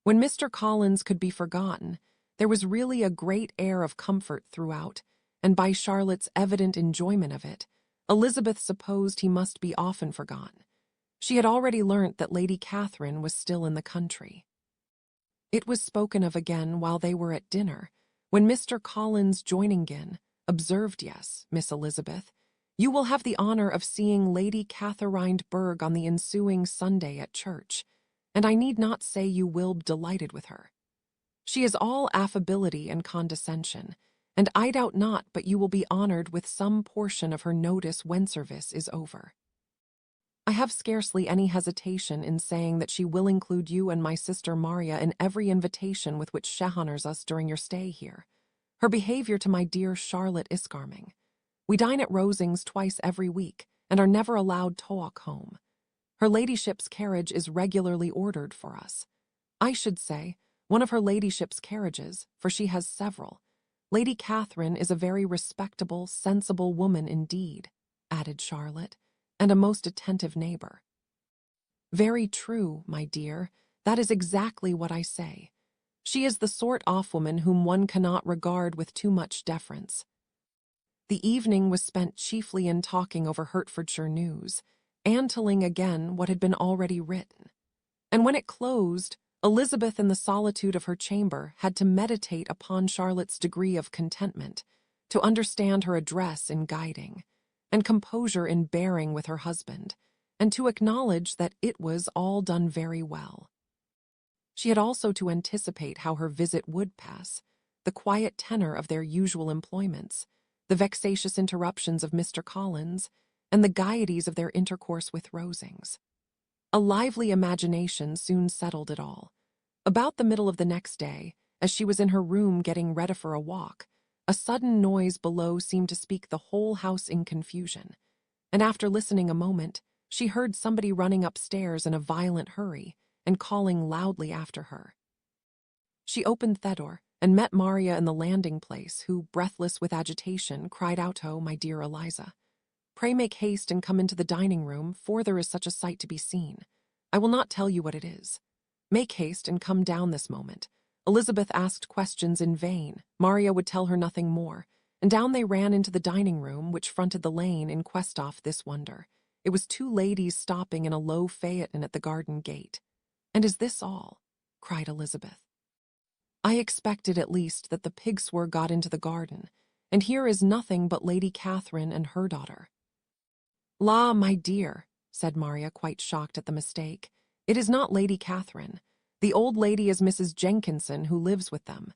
S1: When Mr. Collins could be forgotten, there was really a great air of comfort throughout, and by Charlotte's evident enjoyment of it, Elizabeth supposed he must be often forgotten. She had already learnt that Lady Catherine was still in the country. It was spoken of again while they were at dinner, when Mr. Collins, joining in, observed, "Yes, Miss Elizabeth, you will have the honour of seeing Lady Catherine Berg on the ensuing Sunday at church, and I need not say you will be delighted with her. She is all affability and condescension, and I doubt not but you will be honoured with some portion of her notice when service is over. I have scarcely any hesitation in saying that she will include you and my sister Maria in every invitation with which she honours us during your stay here. Her behaviour to my dear Charlotte is charming. We dine at Rosings twice every week, and are never allowed to walk home. Her ladyship's carriage is regularly ordered for us. I should say, one of her ladyship's carriages, for she has several. Lady Catherine is a very respectable, sensible woman indeed," added Charlotte, "and a most attentive neighbour." "Very true, my dear, that is exactly what I say. She is the sort of woman whom one cannot regard with too much deference." The evening was spent chiefly in talking over Hertfordshire news, and telling again what had been already written. And when it closed, Elizabeth, in the solitude of her chamber, had to meditate upon Charlotte's degree of contentment, to understand her address in guiding, and composure in bearing with her husband, and to acknowledge that it was all done very well. She had also to anticipate how her visit would pass, the quiet tenor of their usual employments, the vexatious interruptions of Mr. Collins, and the gaieties of their intercourse with Rosings. A lively imagination soon settled it all. About the middle of the next day, as she was in her room getting ready for a walk, a sudden noise below seemed to speak the whole house in confusion, and after listening a moment, she heard somebody running upstairs in a violent hurry and calling loudly after her. She opened the door and met Maria in the landing-place, who, breathless with agitation, cried out, "Oh, my dear Eliza, pray make haste and come into the dining-room, for there is such a sight to be seen. I will not tell you what it is. Make haste and come down this moment." Elizabeth asked questions in vain. Maria would tell her nothing more, and down they ran into the dining-room, which fronted the lane, in quest of this wonder. It was 2 ladies stopping in a low phaeton at the garden gate. "And is this all?" cried Elizabeth. "I expected at least that the pigs were got into the garden, and here is nothing but Lady Catherine and her daughter." "La, my dear," said Maria, quite shocked at the mistake, "it is not Lady Catherine. The old lady is Mrs. Jenkinson, who lives with them.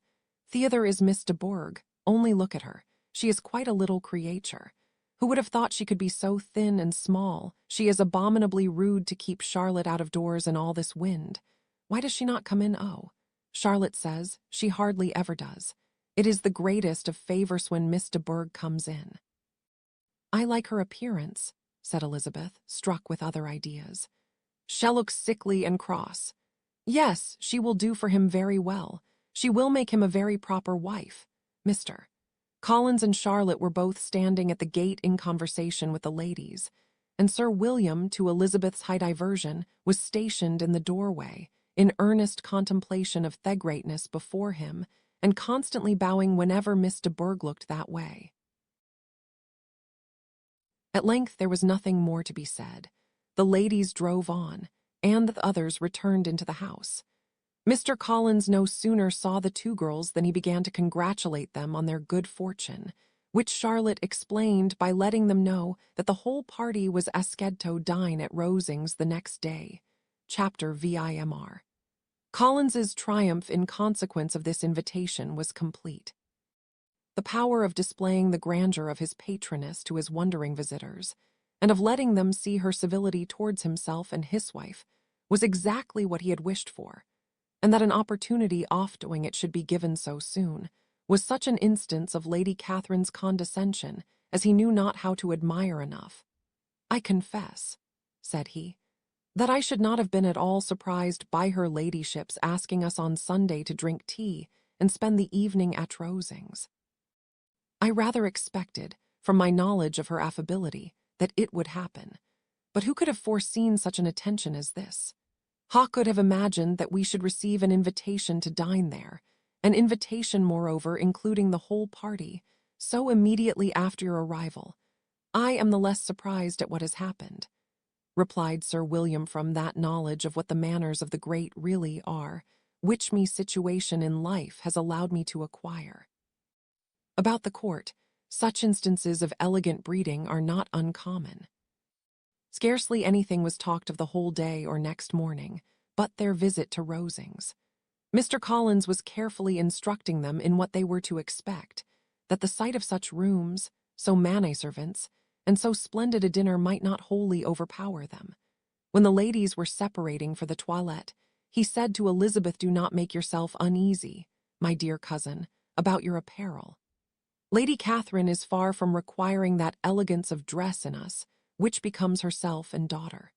S1: "Theodore is Miss de Bourgh. Only look at her. She is quite a little creature. Who would have thought she could be so thin and small? She is abominably rude to keep Charlotte out of doors in all this wind. Why does she not come in? Oh, Charlotte says she hardly ever does. It is the greatest of favors when Miss de Bourgh comes in." "I like her appearance," said Elizabeth, struck with other ideas. "She looks sickly and cross. Yes, she will do for him very well. She will make him a very proper wife. Mr. Collins and Charlotte were both standing at the gate in conversation with the ladies, and Sir William, to Elizabeth's high diversion, was stationed in the doorway, in earnest contemplation of the greatness before him, and constantly bowing whenever Miss de Bourgh looked that way. At length there was nothing more to be said. The ladies drove on, and the others returned into the house. Mr. Collins no sooner saw the two girls than he began to congratulate them on their good fortune, which Charlotte explained by letting them know that the whole party was asked to dine at Rosings the next day. Chapter VIMR. Collins's triumph in consequence of this invitation was complete. The power of displaying the grandeur of his patroness to his wondering visitors, and of letting them see her civility towards himself and his wife, was exactly what he had wished for, and that an opportunity off doing it should be given so soon, was such an instance of Lady Catherine's condescension as he knew not how to admire enough. "I confess," said he, "that I should not have been at all surprised by her ladyship's asking us on Sunday to drink tea and spend the evening at Rosings. I rather expected, from my knowledge of her affability, that it would happen. But who could have foreseen such an attention as this? How could have imagined that we should receive an invitation to dine there, an invitation, moreover, including the whole party, so immediately after your arrival? I am the less surprised at what has happened," replied Sir William, "from that knowledge of what the manners of the great really are, which me situation in life has allowed me to acquire. About the court, such instances of elegant breeding are not uncommon." Scarcely anything was talked of the whole day or next morning, but their visit to Rosings. Mr. Collins was carefully instructing them in what they were to expect, that the sight of such rooms, so many servants, and so splendid a dinner might not wholly overpower them. When the ladies were separating for the toilette, he said to Elizabeth, "Do not make yourself uneasy, my dear cousin, about your apparel. Lady Catherine is far from requiring that elegance of dress in us, which becomes herself and daughter.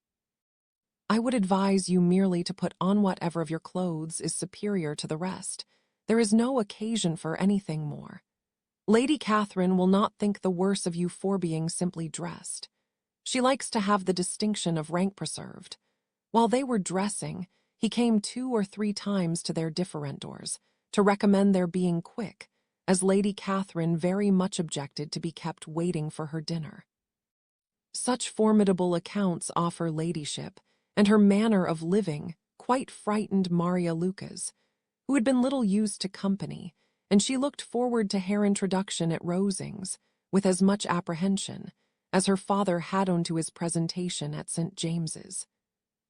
S1: I would advise you merely to put on whatever of your clothes is superior to the rest. There is no occasion for anything more. Lady Catherine will not think the worse of you for being simply dressed. She likes to have the distinction of rank preserved." While they were dressing, he came 2 or 3 times to their different doors, to recommend their being quick, as Lady Catherine very much objected to be kept waiting for her dinner. Such formidable accounts of her ladyship, and her manner of living, quite frightened Maria Lucas, who had been little used to company, and she looked forward to her introduction at Rosings with as much apprehension as her father had on to his presentation at St. James's.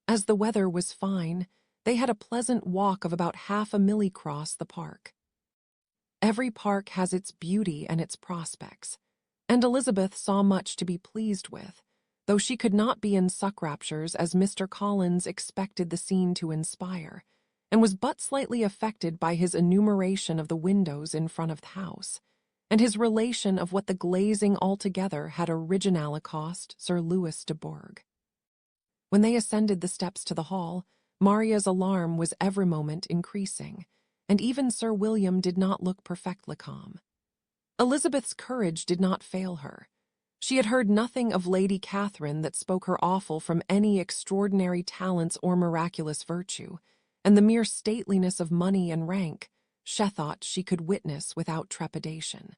S1: As the weather was fine, they had a pleasant walk of about half a mile across the park. Every park has its beauty and its prospects, and Elizabeth saw much to be pleased with, though she could not be in such raptures as Mr. Collins expected the scene to inspire, and was but slightly affected by his enumeration of the windows in front of the house, and his relation of what the glazing altogether had originally cost Sir Louis de Bourgh. When they ascended the steps to the hall, Maria's alarm was every moment increasing, and even Sir William did not look perfectly calm. Elizabeth's courage did not fail her. She had heard nothing of Lady Catherine that spoke her awful from any extraordinary talents or miraculous virtue, and the mere stateliness of money and rank she thought she could witness without trepidation.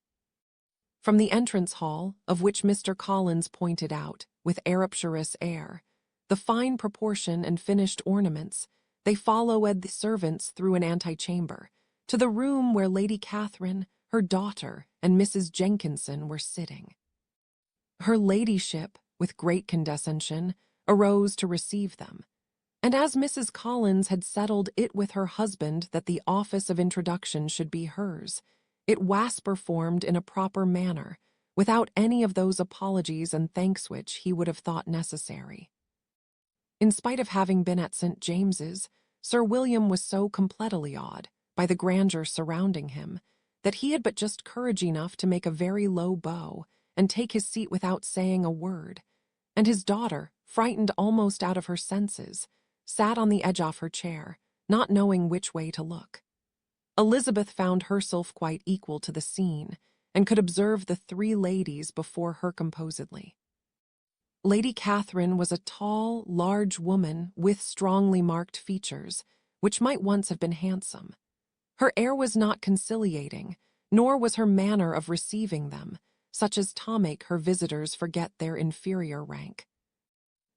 S1: From the entrance hall, of which Mr. Collins pointed out, with rapturous air, the fine proportion and finished ornaments, they followed the servants through an antechamber, to the room where Lady Catherine, her daughter, and Mrs. Jenkinson were sitting. Her ladyship, with great condescension, arose to receive them, And as Mrs. Collins had settled it with her husband that the office of introduction should be hers, it was performed in a proper manner, without any of those apologies and thanks which he would have thought necessary. In spite of having been at St. James's, Sir William was so completely awed by the grandeur surrounding him that he had but just courage enough to make a very low bow and take his seat without saying a word, and his daughter, frightened almost out of her senses, sat on the edge of her chair, not knowing which way to look. Elizabeth found herself quite equal to the scene, and could observe the three ladies before her composedly. Lady Catherine was a tall, large woman with strongly marked features, which might once have been handsome. Her air was not conciliating, nor was her manner of receiving them, such as to make her visitors forget their inferior rank.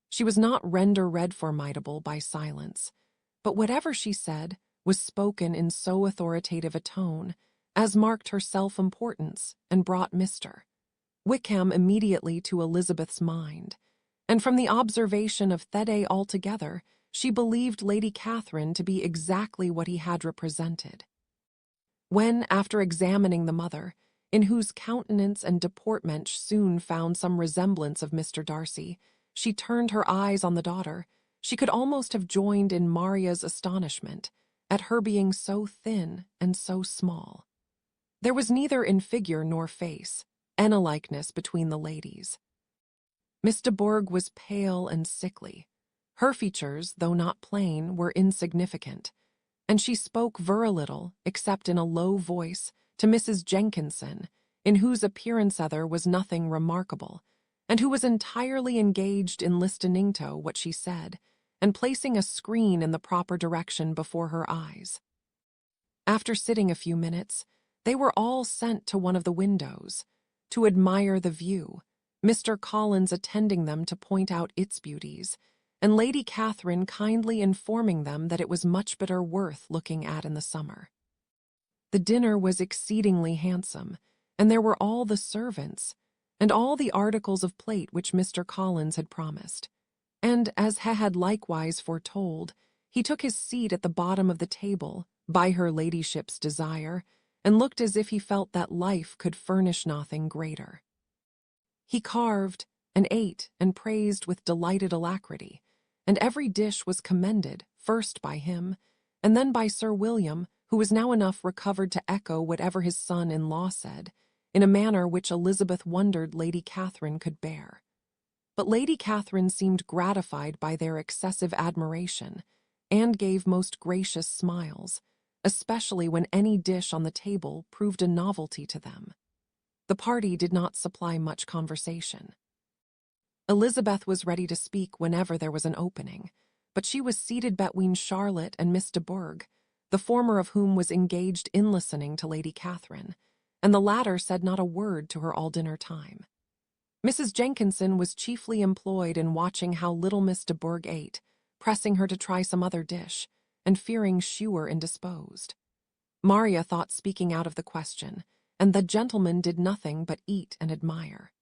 S1: She was not red formidable by silence, but whatever she said was spoken in so authoritative a tone as marked her self-importance and brought Mr. Wickham immediately to Elizabeth's mind, and from the observation of Thede altogether, she believed Lady Catherine to be exactly what he had represented. When, after examining the mother, in whose countenance and deportment soon found some resemblance of Mr. Darcy, she turned her eyes on the daughter, she could almost have joined in Maria's astonishment at her being so thin and so small. There was neither in figure nor face any likeness between the ladies. Miss de Bourgh was pale and sickly. Her features, though not plain, were insignificant, and she spoke very little, except in a low voice, to Mrs. Jenkinson, in whose appearance there was nothing remarkable, and who was entirely engaged in listening to what she said, and placing a screen in the proper direction before her eyes. After sitting a few minutes, they were all sent to one of the windows, to admire the view, Mr. Collins attending them to point out its beauties, and Lady Catherine kindly informing them that it was much better worth looking at in the summer. The dinner was exceedingly handsome, and there were all the servants, and all the articles of plate which Mr. Collins had promised. And, as he had likewise foretold, he took his seat at the bottom of the table, by her ladyship's desire, and looked as if he felt that life could furnish nothing greater. He carved, and ate, and praised with delighted alacrity, and every dish was commended, first by him, and then by Sir William, who was now enough recovered to echo whatever his son-in-law said, in a manner which Elizabeth wondered Lady Catherine could bear. But Lady Catherine seemed gratified by their excessive admiration, and gave most gracious smiles, especially when any dish on the table proved a novelty to them. The party did not supply much conversation. Elizabeth was ready to speak whenever there was an opening, but she was seated between Charlotte and Miss de Bourgh, the former of whom was engaged in listening to Lady Catherine, and the latter said not a word to her all dinner time. Mrs. Jenkinson was chiefly employed in watching how little Miss de Bourgh ate, pressing her to try some other dish, and fearing she were indisposed. Maria thought speaking out of the question, and the gentlemen did nothing but eat and admire.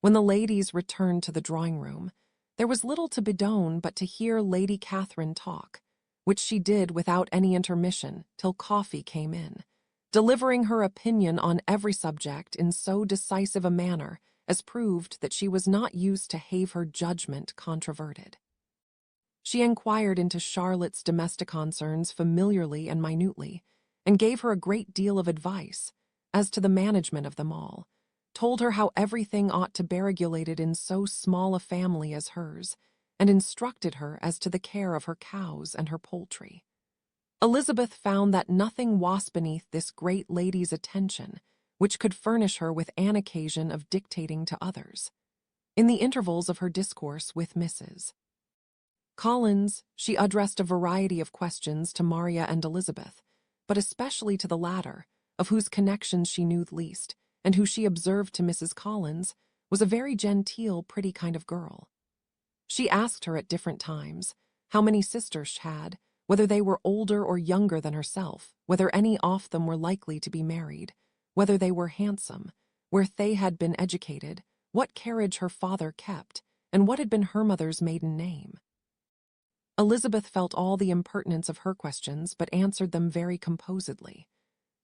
S1: When the ladies returned to the drawing-room, there was little to be done but to hear Lady Catherine talk, which she did without any intermission till coffee came in, delivering her opinion on every subject in so decisive a manner as proved that she was not used to have her judgment controverted. She inquired into Charlotte's domestic concerns familiarly and minutely, and gave her a great deal of advice as to the management of them all, told her how everything ought to be regulated in so small a family as hers, and instructed her as to the care of her cows and her poultry. Elizabeth found that nothing was beneath this great lady's attention which could furnish her with an occasion of dictating to others. In the intervals of her discourse with Mrs. Collins, she addressed a variety of questions to Maria and Elizabeth, but especially to the latter, of whose connections she knew least, and who she observed to Mrs. Collins was a very genteel, pretty kind of girl. She asked her at different times how many sisters she had, whether they were older or younger than herself, whether any of them were likely to be married, whether they were handsome, where they had been educated, what carriage her father kept, and what had been her mother's maiden name. Elizabeth felt all the impertinence of her questions, but answered them very composedly.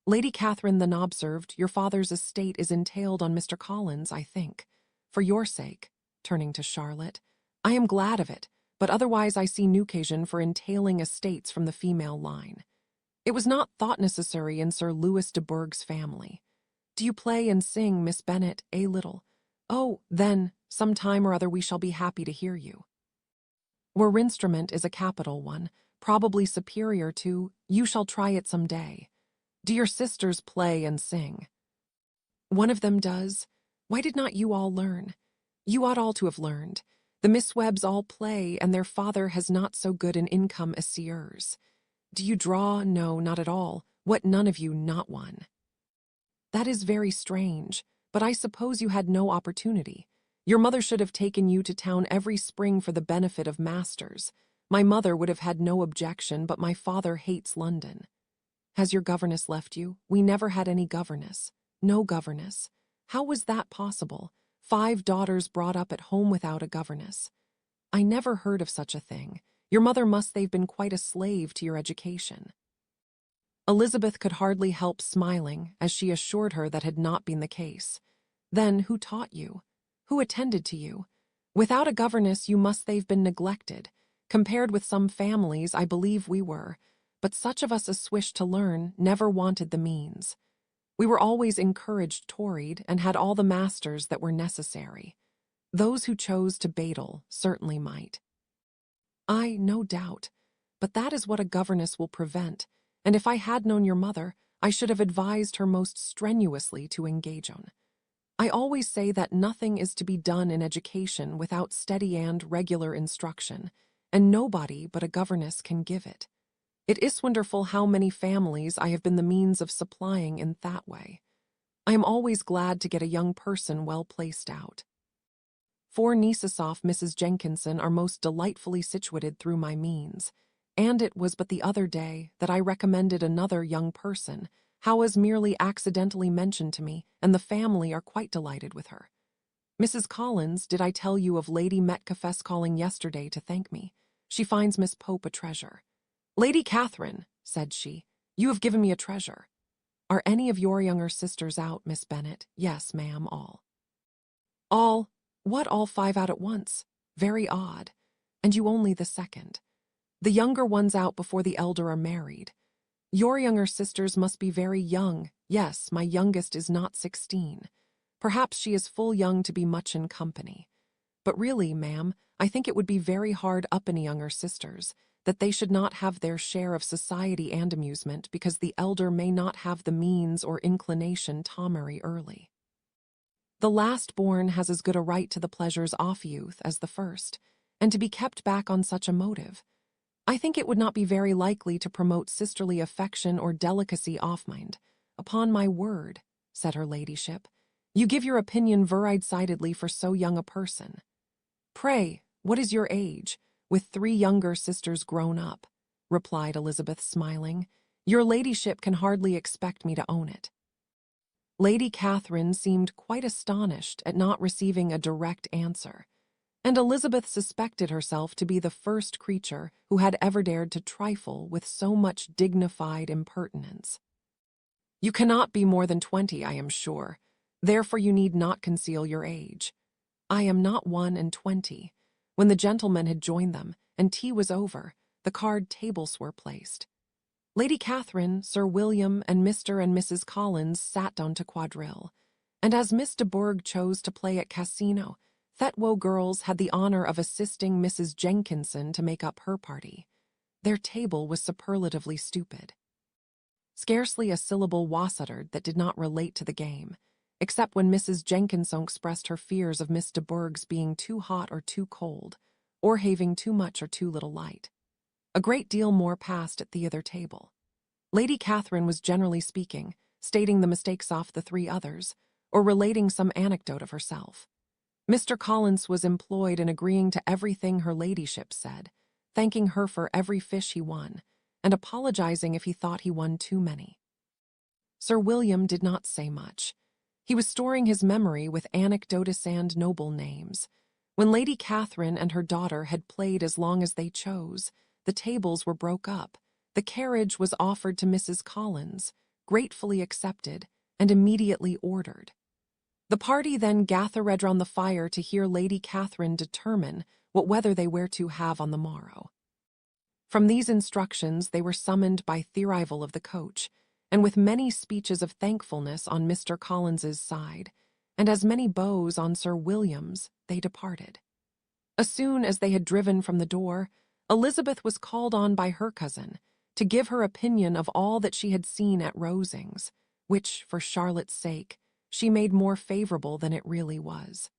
S1: Lady Catherine then observed, "Your father's estate is entailed on Mr. Collins, I think. For your sake," turning to Charlotte, "I am glad of it, but otherwise I see no occasion for entailing estates from the female line. It was not thought necessary in Sir Louis de Bourgh's family. Do you play and sing, Miss Bennet, a little? Oh, then, some time or other we shall be happy to hear you. Your instrument is a capital one, probably superior to, you shall try it some day. Do your sisters play and sing?" "One of them does. Why did not you all learn? You ought all to have learned. The Miss Webbs all play, and their father has not so good an income as yours. Do you draw? No, not at all. What, none of you, not one." "That is very strange, but I suppose you had no opportunity. Your mother should have taken you to town every spring for the benefit of masters. My mother would have had no objection, but my father hates London." "Has your governess left you?" "We never had any governess." "No governess? How was that possible? 5 daughters brought up at home without a governess." "I never heard of such a thing. Your mother must have been quite a slave to your education." Elizabeth could hardly help smiling as she assured her that had not been the case. "Then who taught you? Who attended to you? Without a governess you must have been neglected. Compared with some families, I believe we were, but such of us as wished to learn never wanted the means. We were always encouraged Toried and had all the masters that were necessary. Those who chose to badle certainly might." "I, no doubt, but that is what a governess will prevent, and if I had known your mother, I should have advised her most strenuously to engage on. I always say that nothing is to be done in education without steady and regular instruction, and nobody but a governess can give it. It is wonderful how many families I have been the means of supplying in that way. I am always glad to get a young person well placed out. 4 nieces of Mrs. Jenkinson are most delightfully situated through my means, and it was but the other day that I recommended another young person, how was merely accidentally mentioned to me, and the family are quite delighted with her. Mrs. Collins, did I tell you of Lady Metcalfe's calling yesterday to thank me? She finds Miss Pope a treasure. "Lady Catherine," said she, "you have given me a treasure. Are any of your younger sisters out, Miss Bennet?" "Yes, ma'am, all." "All? What, all 5 out at once? Very odd. And you only the second. The younger ones out before the elder are married. Your younger sisters must be very young. Yes, my youngest is not 16. Perhaps she is full young to be much in company. But really, ma'am, I think it would be very hard up in younger sisters, that they should not have their share of society and amusement because the elder may not have the means or inclination to marry early. The last born has as good a right to the pleasures of youth as the first, and to be kept back on such a motive, I think it would not be very likely to promote sisterly affection or delicacy of mind. Upon my word," said her ladyship, "you give your opinion very decidedly for so young a person. Pray, what is your age, with 3 younger sisters grown up?" replied Elizabeth, smiling. "Your ladyship can hardly expect me to own it." Lady Catherine seemed quite astonished at not receiving a direct answer, and Elizabeth suspected herself to be the first creature who had ever dared to trifle with so much dignified impertinence. "You cannot be more than 20, I am sure. Therefore you need not conceal your age." "I am not 21." When the gentlemen had joined them, and tea was over, the card tables were placed. Lady Catherine, Sir William, and Mr. and Mrs. Collins sat down to quadrille, and as Miss de Bourgh chose to play at casino, Thetwo girls had the honor of assisting Mrs. Jenkinson to make up her party. Their table was superlatively stupid. Scarcely a syllable was uttered that did not relate to the game, except when Mrs. Jenkinson expressed her fears of Miss de Bourgh's being too hot or too cold, or having too much or too little light. A great deal more passed at the other table. Lady Catherine was generally speaking, stating the mistakes of the 3 others, or relating some anecdote of herself. Mr. Collins was employed in agreeing to everything her ladyship said, thanking her for every fish he won, and apologizing if he thought he won too many. Sir William did not say much. He was storing his memory with anecdotes and noble names, When Lady Catherine and her daughter had played as long as they chose, the tables were broke up, the carriage was offered to Mrs. Collins, gratefully accepted, and immediately ordered. The party then gathered round the fire to hear Lady Catherine determine what weather they were to have on the morrow. From these instructions they were summoned by the arrival of the coach, and with many speeches of thankfulness on Mr. Collins's side, and as many bows on Sir William's, they departed. As soon as they had driven from the door, Elizabeth was called on by her cousin to give her opinion of all that she had seen at Rosings, which, for Charlotte's sake, she made more favourable than it really was.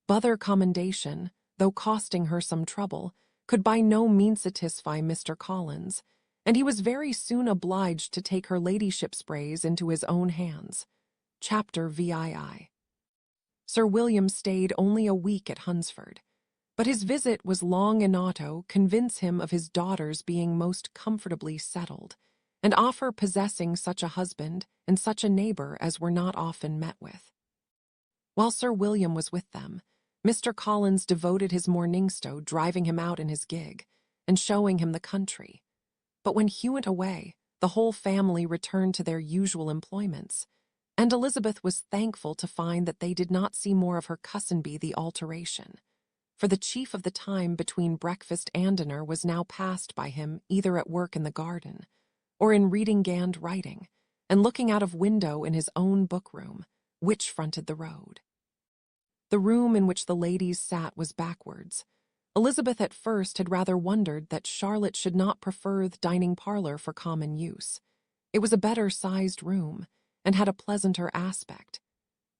S1: Other commendation, though costing her some trouble, could by no means satisfy Mr. Collins, and he was very soon obliged to take her ladyship's praise into his own hands. Chapter VII. Sir William stayed only a week at Hunsford, but his visit was long enough to convince him of his daughter's being most comfortably settled, and offer possessing such a husband and such a neighbour as were not often met with. While Sir William was with them, Mr. Collins devoted his mornings to driving him out in his gig, and showing him the country. But when he went away, the whole family returned to their usual employments, and Elizabeth was thankful to find that they did not see more of her cousin by the alteration, for the chief of the time between breakfast and dinner was now passed by him either at work in the garden, or in reading and writing, and looking out of window in his own book-room, which fronted the road. The room in which the ladies sat was backwards. Elizabeth at first had rather wondered that Charlotte should not prefer the dining parlour for common use. It was a better-sized room, and had a pleasanter aspect.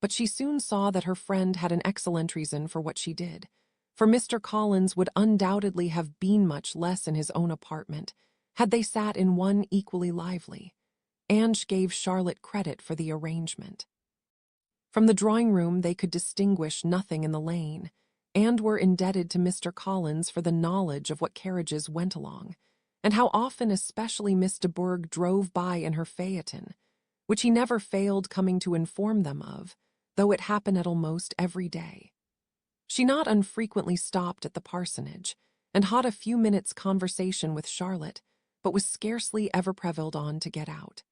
S1: But she soon saw that her friend had an excellent reason for what she did, for Mr. Collins would undoubtedly have been much less in his own apartment had they sat in one equally lively. Ange gave Charlotte credit for the arrangement. From the drawing-room they could distinguish nothing in the lane, and were indebted to Mr. Collins for the knowledge of what carriages went along, and how often especially Miss de Bourgh drove by in her phaeton, which he never failed coming to inform them of, though it happened at almost every day. She not unfrequently stopped at the parsonage, and had a few minutes' conversation with Charlotte, but was scarcely ever prevailed on to get out.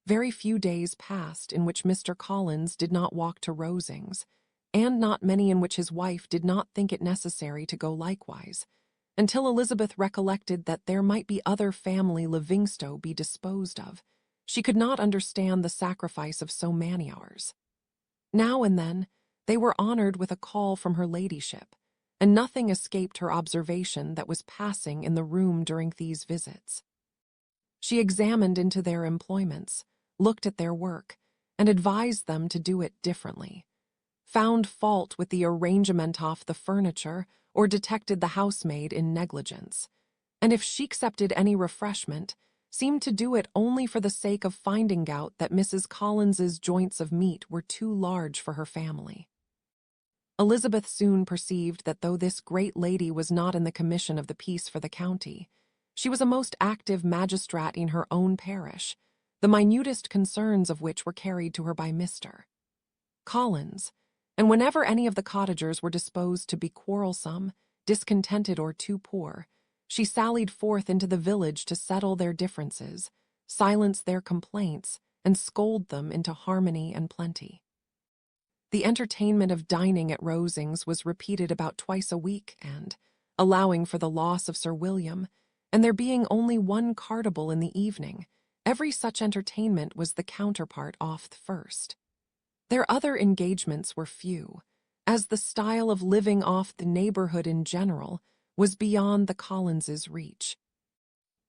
S1: Very few days passed in which Mr. Collins did not walk to Rosings, and not many in which his wife did not think it necessary to go likewise, until Elizabeth recollected that there might be other family Livingstone be disposed of. She could not understand the sacrifice of so many hours. Now and then they were honoured with a call from her ladyship, and nothing escaped her observation that was passing in the room during these visits. She examined into their employments, looked at their work, and advised them to do it differently, found fault with the arrangement of the furniture, or detected the housemaid in negligence, and if she accepted any refreshment, seemed to do it only for the sake of finding out that Mrs. Collins's joints of meat were too large for her family. Elizabeth soon perceived that though this great lady was not in the commission of the peace for the county, she was a most active magistrate in her own parish, the minutest concerns of which were carried to her by Mr. Collins, and whenever any of the cottagers were disposed to be quarrelsome, discontented, or too poor, she sallied forth into the village to settle their differences, silence their complaints, and scold them into harmony and plenty. The entertainment of dining at Rosings was repeated about twice a week, and, allowing for the loss of Sir William, and there being only one cartable in the evening, every such entertainment was the counterpart of the first. Their other engagements were few, as the style of living off the neighbourhood in general was beyond the Collinses' reach.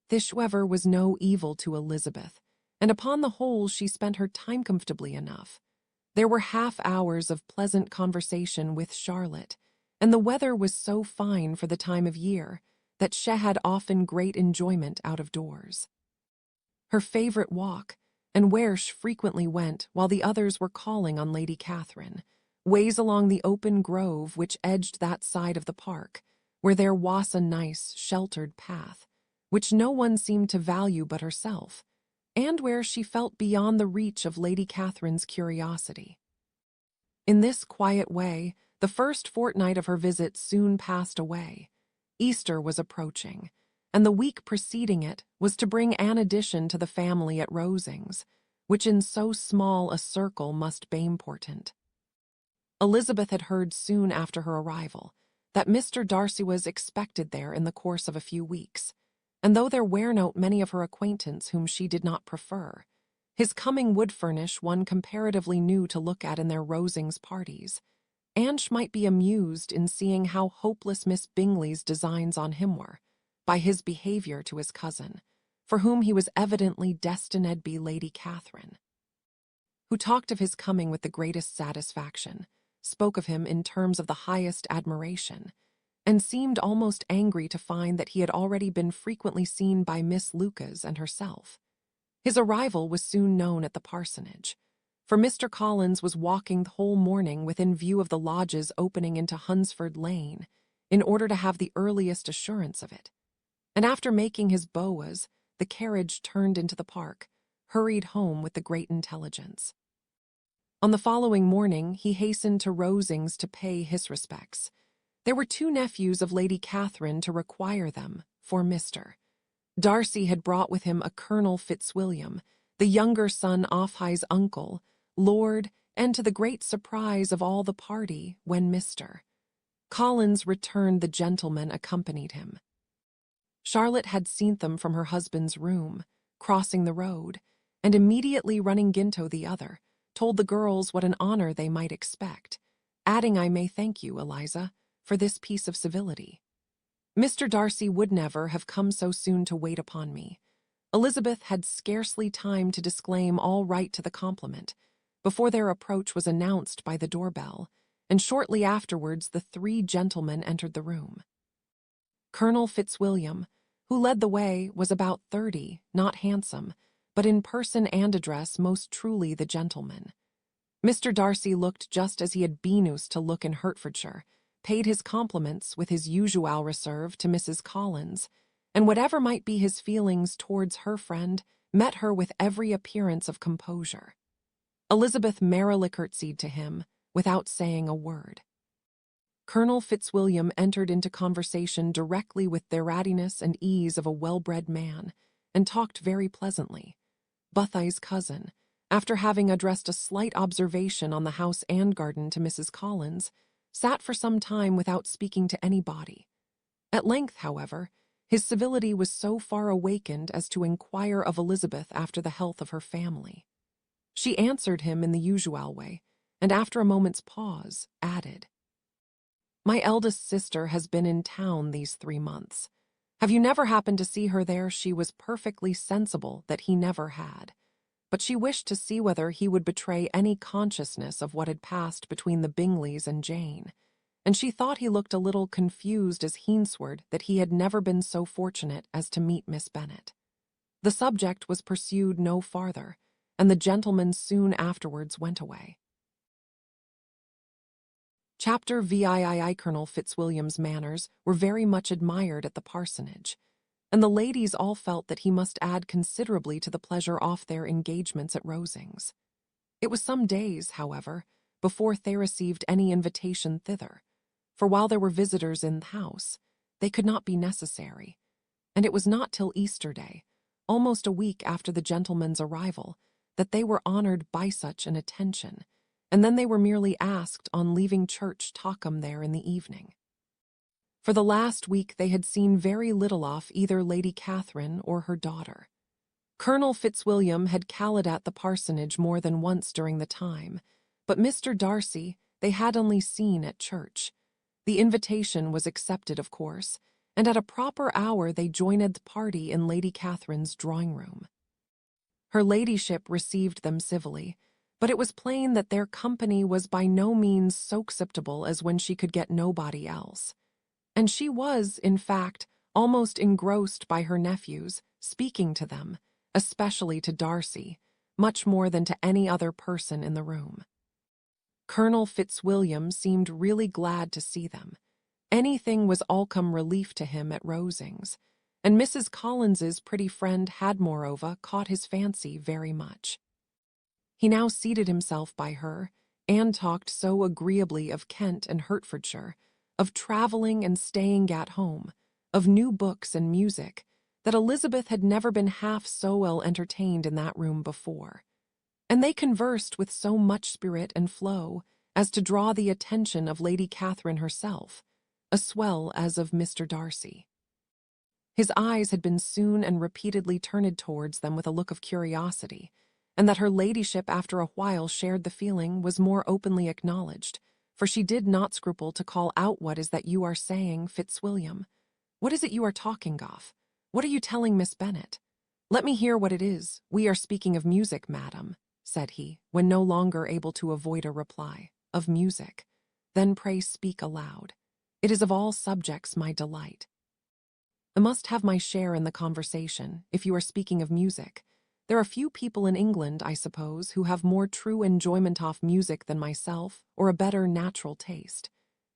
S1: This, however, was no evil to Elizabeth, and upon the whole she spent her time comfortably enough. There were half-hours of pleasant conversation with Charlotte, and the weather was so fine for the time of year that she had often great enjoyment out of doors. Her favourite walk, and where she frequently went while the others were calling on Lady Catherine, ways along the open grove which edged that side of the park, where there was a nice, sheltered path, which no one seemed to value but herself, and where she felt beyond the reach of Lady Catherine's curiosity. In this quiet way, the first fortnight of her visit soon passed away. Easter was approaching, and the week preceding it was to bring an addition to the family at Rosings, which in so small a circle must be important. Elizabeth had heard soon after her arrival that Mr. Darcy was expected there in the course of a few weeks, and though there were not many of her acquaintance whom she did not prefer, his coming would furnish one comparatively new to look at in their Rosings parties. Ange might be amused in seeing how hopeless Miss Bingley's designs on him were, by his behaviour to his cousin, for whom he was evidently destined to be Lady Catherine, who talked of his coming with the greatest satisfaction, spoke of him in terms of the highest admiration, and seemed almost angry to find that he had already been frequently seen by Miss Lucas and herself. His arrival was soon known at the parsonage, for Mr. Collins was walking the whole morning within view of the lodges opening into Hunsford Lane, in order to have the earliest assurance of it, and after making his boas, the carriage turned into the park, hurried home with the great intelligence. On the following morning he hastened to Rosings to pay his respects. There were 2 nephews of Lady Catherine to require them, for Mr. Darcy had brought with him a Colonel Fitzwilliam, the younger son of his uncle, Lord, and to the great surprise of all the party, when Mr. Collins returned, the gentlemen accompanied him. Charlotte had seen them from her husband's room, crossing the road, and immediately running into the other, told the girls what an honour they might expect, adding, "I may thank you, Eliza, for this piece of civility. Mr. Darcy would never have come so soon to wait upon me." Elizabeth had scarcely time to disclaim all right to the compliment, before their approach was announced by the doorbell, and shortly afterwards the 3 gentlemen entered the room. Colonel Fitzwilliam, who led the way, was about 30, not handsome, but in person and address most truly the gentleman. Mr. Darcy looked just as he had been used to look in Hertfordshire, paid his compliments with his usual reserve to Mrs. Collins, and whatever might be his feelings towards her friend, met her with every appearance of composure. Elizabeth merrily curtsied to him, without saying a word. Colonel Fitzwilliam entered into conversation directly with the readiness and ease of a well-bred man, and talked very pleasantly. Buthie's cousin, after having addressed a slight observation on the house and garden to Mrs. Collins, sat for some time without speaking to anybody. At length, however, his civility was so far awakened as to inquire of Elizabeth after the health of her family. She answered him in the usual way, and after a moment's pause, added, "My eldest sister has been in town these 3 months. Have you never happened to see her there? She was perfectly sensible that he never had, but she wished to see whether he would betray any consciousness of what had passed between the Bingleys and Jane, and she thought he looked a little confused as Hunsford that he had never been so fortunate as to meet Miss Bennet." The subject was pursued no farther, and the gentlemen soon afterwards went away. Chapter VII. Colonel Fitzwilliam's manners were very much admired at the parsonage, and the ladies all felt that he must add considerably to the pleasure of their engagements at Rosings. It was some days, however, before they received any invitation thither, for while there were visitors in the house, they could not be necessary, and it was not till Easter Day, almost a week after the gentlemen's arrival, that they were honoured by such an attention, and then they were merely asked on leaving church to come there in the evening. For the last week they had seen very little of either Lady Catherine or her daughter. Colonel Fitzwilliam had called at the parsonage more than once during the time, but Mr. Darcy they had only seen at church. The invitation was accepted, of course, and at a proper hour they joined the party in Lady Catherine's drawing-room. Her ladyship received them civilly, but it was plain that their company was by no means so acceptable as when she could get nobody else, and she was, in fact, almost engrossed by her nephews, speaking to them, especially to Darcy, much more than to any other person in the room. Colonel Fitzwilliam seemed really glad to see them. Anything was allcome relief to him at Rosings, and Mrs. Collins's pretty friend had, moreover, caught his fancy very much. He now seated himself by her, Anne talked so agreeably of Kent and Hertfordshire, of travelling and staying at home, of new books and music, that Elizabeth had never been half so well entertained in that room before. And they conversed with so much spirit and flow as to draw the attention of Lady Catherine herself, as well as of Mr. Darcy. His eyes had been soon and repeatedly turned towards them with a look of curiosity, and that her ladyship after a while shared the feeling was more openly acknowledged, for she did not scruple to call out, "What is that you are saying, Fitzwilliam? What is it you are talking of? What are you telling Miss Bennet? Let me hear what it is. We are speaking of music, madam," said he, when no longer able to avoid a reply. "Of music? Then pray speak aloud. It is of all subjects my delight. I must have my share in the conversation, if you are speaking of music. There are few people in England, I suppose, who have more true enjoyment of music than myself, or a better natural taste.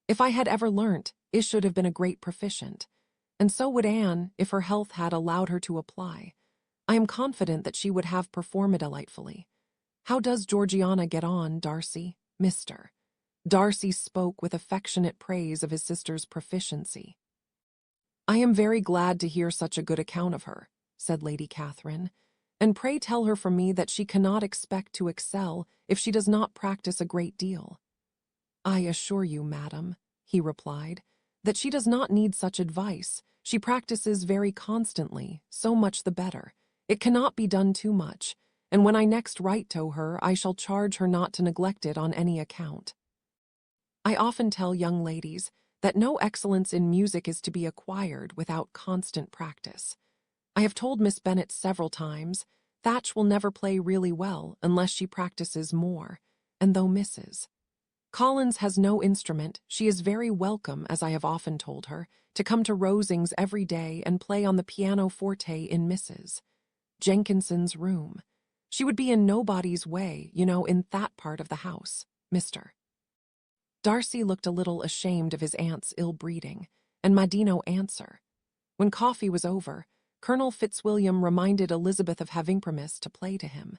S1: If I had ever learnt, I should have been a great proficient, and so would Anne, if her health had allowed her to apply. I am confident that she would have performed delightfully. How does Georgiana get on, Darcy, Mr.?" Darcy spoke with affectionate praise of his sister's proficiency. "I am very glad to hear such a good account of her," said Lady Catherine, "and pray tell her from me that she cannot expect to excel if she does not practice a great deal." "I assure you, madam," he replied, "that she does not need such advice. She practices very constantly, so much the better. It cannot be done too much, and when I next write to her, I shall charge her not to neglect it on any account. I often tell young ladies that no excellence in music is to be acquired without constant practice. I have told Miss Bennet several times, Thatch will never play really well unless she practices more, and though Mrs. Collins has no instrument, she is very welcome, as I have often told her, to come to Rosings every day and play on the pianoforte in Mrs. Jenkinson's room. She would be in nobody's way, in that part of the house, Mr. Darcy looked a little ashamed of his aunt's ill-breeding, and made no answer. When coffee was over, Colonel Fitzwilliam reminded Elizabeth of having promised to play to him,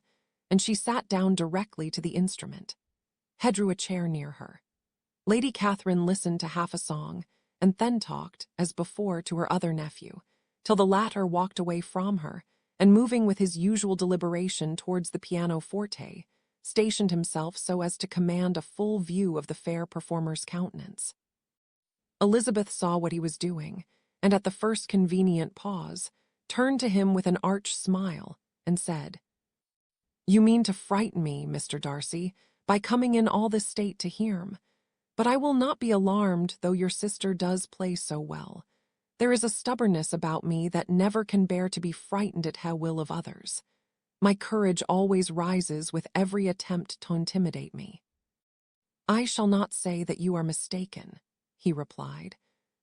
S1: and she sat down directly to the instrument. He drew a chair near her. Lady Catherine listened to half a song, and then talked, as before, to her other nephew, till the latter walked away from her, and moving with his usual deliberation towards the pianoforte, stationed himself so as to command a full view of the fair performer's countenance. Elizabeth saw what he was doing, and at the first convenient pause, turned to him with an arch smile, and said, "You mean to frighten me, Mr. Darcy, by coming in all this state to hear him. But I will not be alarmed, though your sister does play so well. There is a stubbornness about me that never can bear to be frightened at how will of others. My courage always rises with every attempt to intimidate me." "I shall not say that you are mistaken," he replied,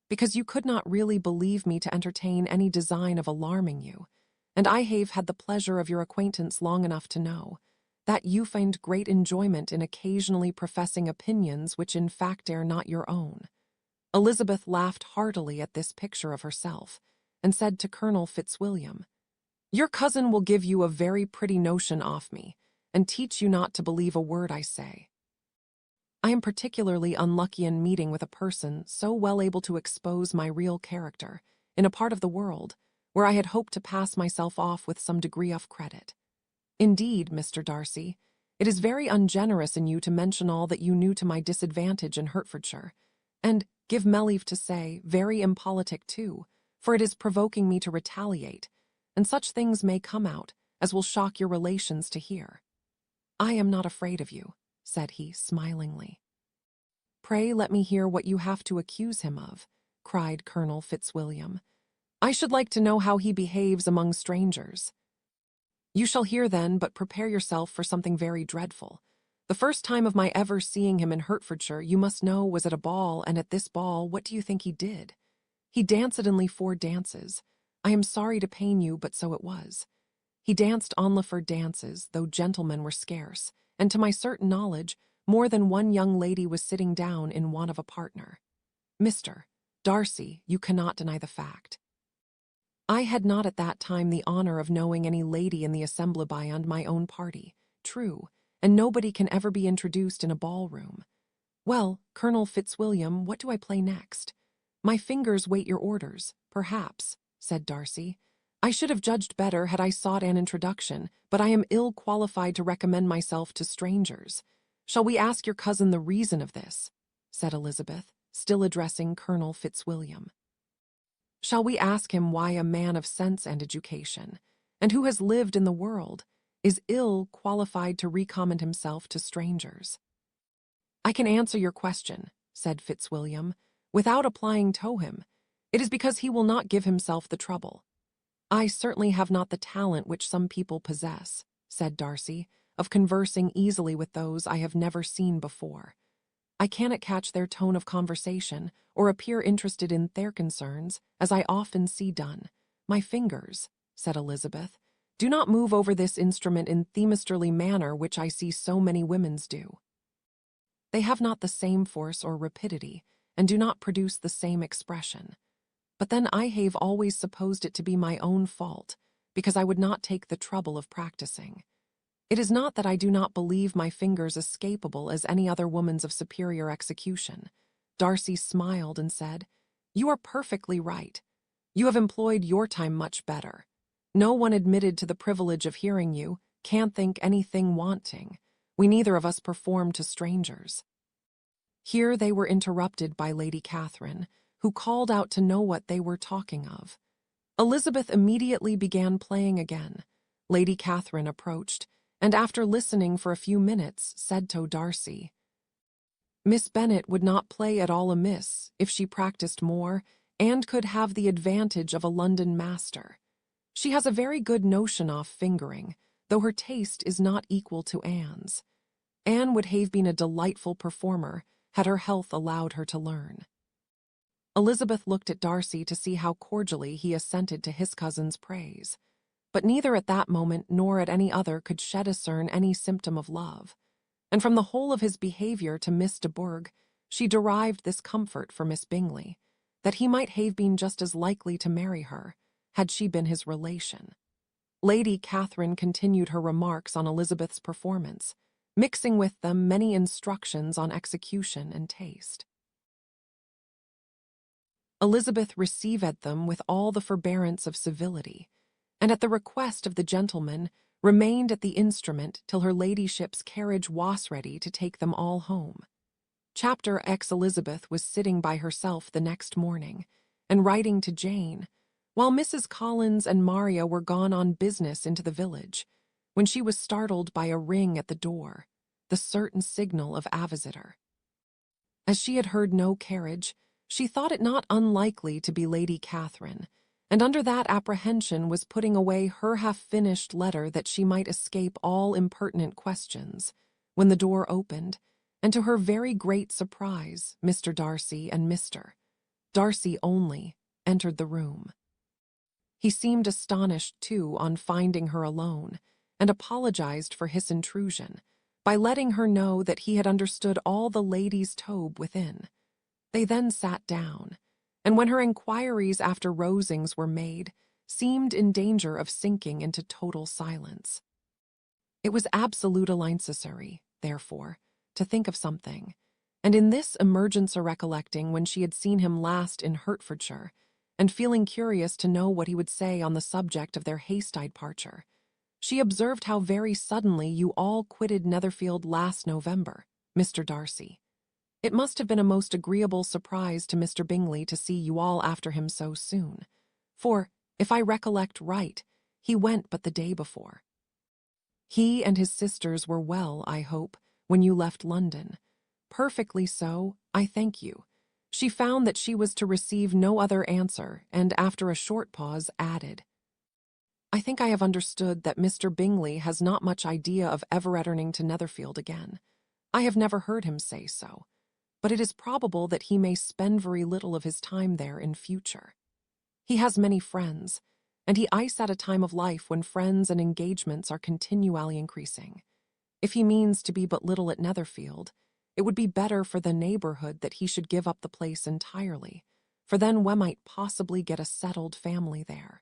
S1: "because you could not really believe me to entertain any design of alarming you, and I have had the pleasure of your acquaintance long enough to know that you find great enjoyment in occasionally professing opinions which in fact are not your own." Elizabeth laughed heartily at this picture of herself, and said to Colonel Fitzwilliam, "Your cousin will give you a very pretty notion of me, and teach you not to believe a word I say. I am particularly unlucky in meeting with a person so well able to expose my real character, in a part of the world where I had hoped to pass myself off with some degree of credit. Indeed, Mr. Darcy, it is very ungenerous in you to mention all that you knew to my disadvantage in Hertfordshire, and, give me leave to say, very impolitic too, for it is provoking me to retaliate, and such things may come out as will shock your relations to hear. I am not afraid of you," said he, smilingly. "Pray let me hear what you have to accuse him of," cried Colonel Fitzwilliam. "I should like to know how he behaves among strangers." "You shall hear then, but prepare yourself for something very dreadful. The first time of my ever seeing him in Hertfordshire, you must know, was at a ball, and at this ball, what do you think he did? He danced only 4 dances. I am sorry to pain you, but so it was. He danced Onliford dances, though gentlemen were scarce, and to my certain knowledge, more than one young lady was sitting down in want of a partner. Mr. Darcy, you cannot deny the fact. I had not at that time the honor of knowing any lady in the assembly beyond my own party, true, and nobody can ever be introduced in a ballroom. Well, Colonel Fitzwilliam, what do I play next? My fingers wait your orders, perhaps, said Darcy. I should have judged better had I sought an introduction, but I am ill qualified to recommend myself to strangers. Shall we ask your cousin the reason of this? Said Elizabeth, still addressing Colonel Fitzwilliam. Shall we ask him why a man of sense and education, and who has lived in the world, is ill qualified to recommend himself to strangers? I can answer your question, said Fitzwilliam, without applying to him. It is because he will not give himself the trouble. I certainly have not the talent which some people possess, said Darcy, of conversing easily with those I have never seen before. I cannot catch their tone of conversation or appear interested in their concerns, as I often see done. My fingers, said Elizabeth, do not move over this instrument in themisterly manner which I see so many women's do. They have not the same force or rapidity, and do not produce the same expression. But then I have always supposed it to be my own fault, because I would not take the trouble of practicing. It is not that I do not believe my fingers escapable as any other woman's of superior execution. Darcy smiled and said, You are perfectly right. You have employed your time much better. No one admitted to the privilege of hearing you can't think anything wanting. We neither of us perform to strangers. Here they were interrupted by Lady Catherine, who called out to know what they were talking of. Elizabeth immediately began playing again. Lady Catherine approached, and after listening for a few minutes, said to Darcy, Miss Bennet would not play at all amiss if she practiced more and could have the advantage of a London master. She has a very good notion of fingering, though her taste is not equal to Anne's. Anne would have been a delightful performer had her health allowed her to learn. Elizabeth looked at Darcy to see how cordially he assented to his cousin's praise, but neither at that moment nor at any other could she discern any symptom of love, and from the whole of his behaviour to Miss de Bourgh she derived this comfort for Miss Bingley, that he might have been just as likely to marry her, had she been his relation. Lady Catherine continued her remarks on Elizabeth's performance, mixing with them many instructions on execution and taste. Elizabeth received them with all the forbearance of civility, and at the request of the gentleman remained at the instrument till her ladyship's carriage was ready to take them all home. Chapter X. Elizabeth was sitting by herself the next morning, and writing to Jane, while Mrs. Collins and Maria were gone on business into the village, when she was startled by a ring at the door, the certain signal of a visitor. As she had heard no carriage, she thought it not unlikely to be Lady Catherine, and under that apprehension was putting away her half-finished letter that she might escape all impertinent questions, when the door opened, and to her very great surprise, Mr. Darcy and Mr. Darcy only entered the room. He seemed astonished, too, on finding her alone, and apologized for his intrusion, by letting her know that he had understood all the ladies' tobe within. They then sat down, and when her inquiries after Rosings were made, seemed in danger of sinking into total silence. It was absolutely necessary, therefore, to think of something, and in this emergency recollecting when she had seen him last in Hertfordshire, and feeling curious to know what he would say on the subject of their hasty departure, she observed how very suddenly you all quitted Netherfield last November, Mr. Darcy. It must have been a most agreeable surprise to Mr. Bingley to see you all after him so soon, for, if I recollect right, he went but the day before. He and his sisters were well, I hope, when you left London. Perfectly so, I thank you. She found that she was to receive no other answer, and after a short pause added, I think I have understood that Mr. Bingley has not much idea of ever returning to Netherfield again. I have never heard him say so, but it is probable that he may spend very little of his time there in future. He has many friends, and he is at a time of life when friends and engagements are continually increasing. If he means to be but little at Netherfield, it would be better for the neighbourhood that he should give up the place entirely, for then we might possibly get a settled family there.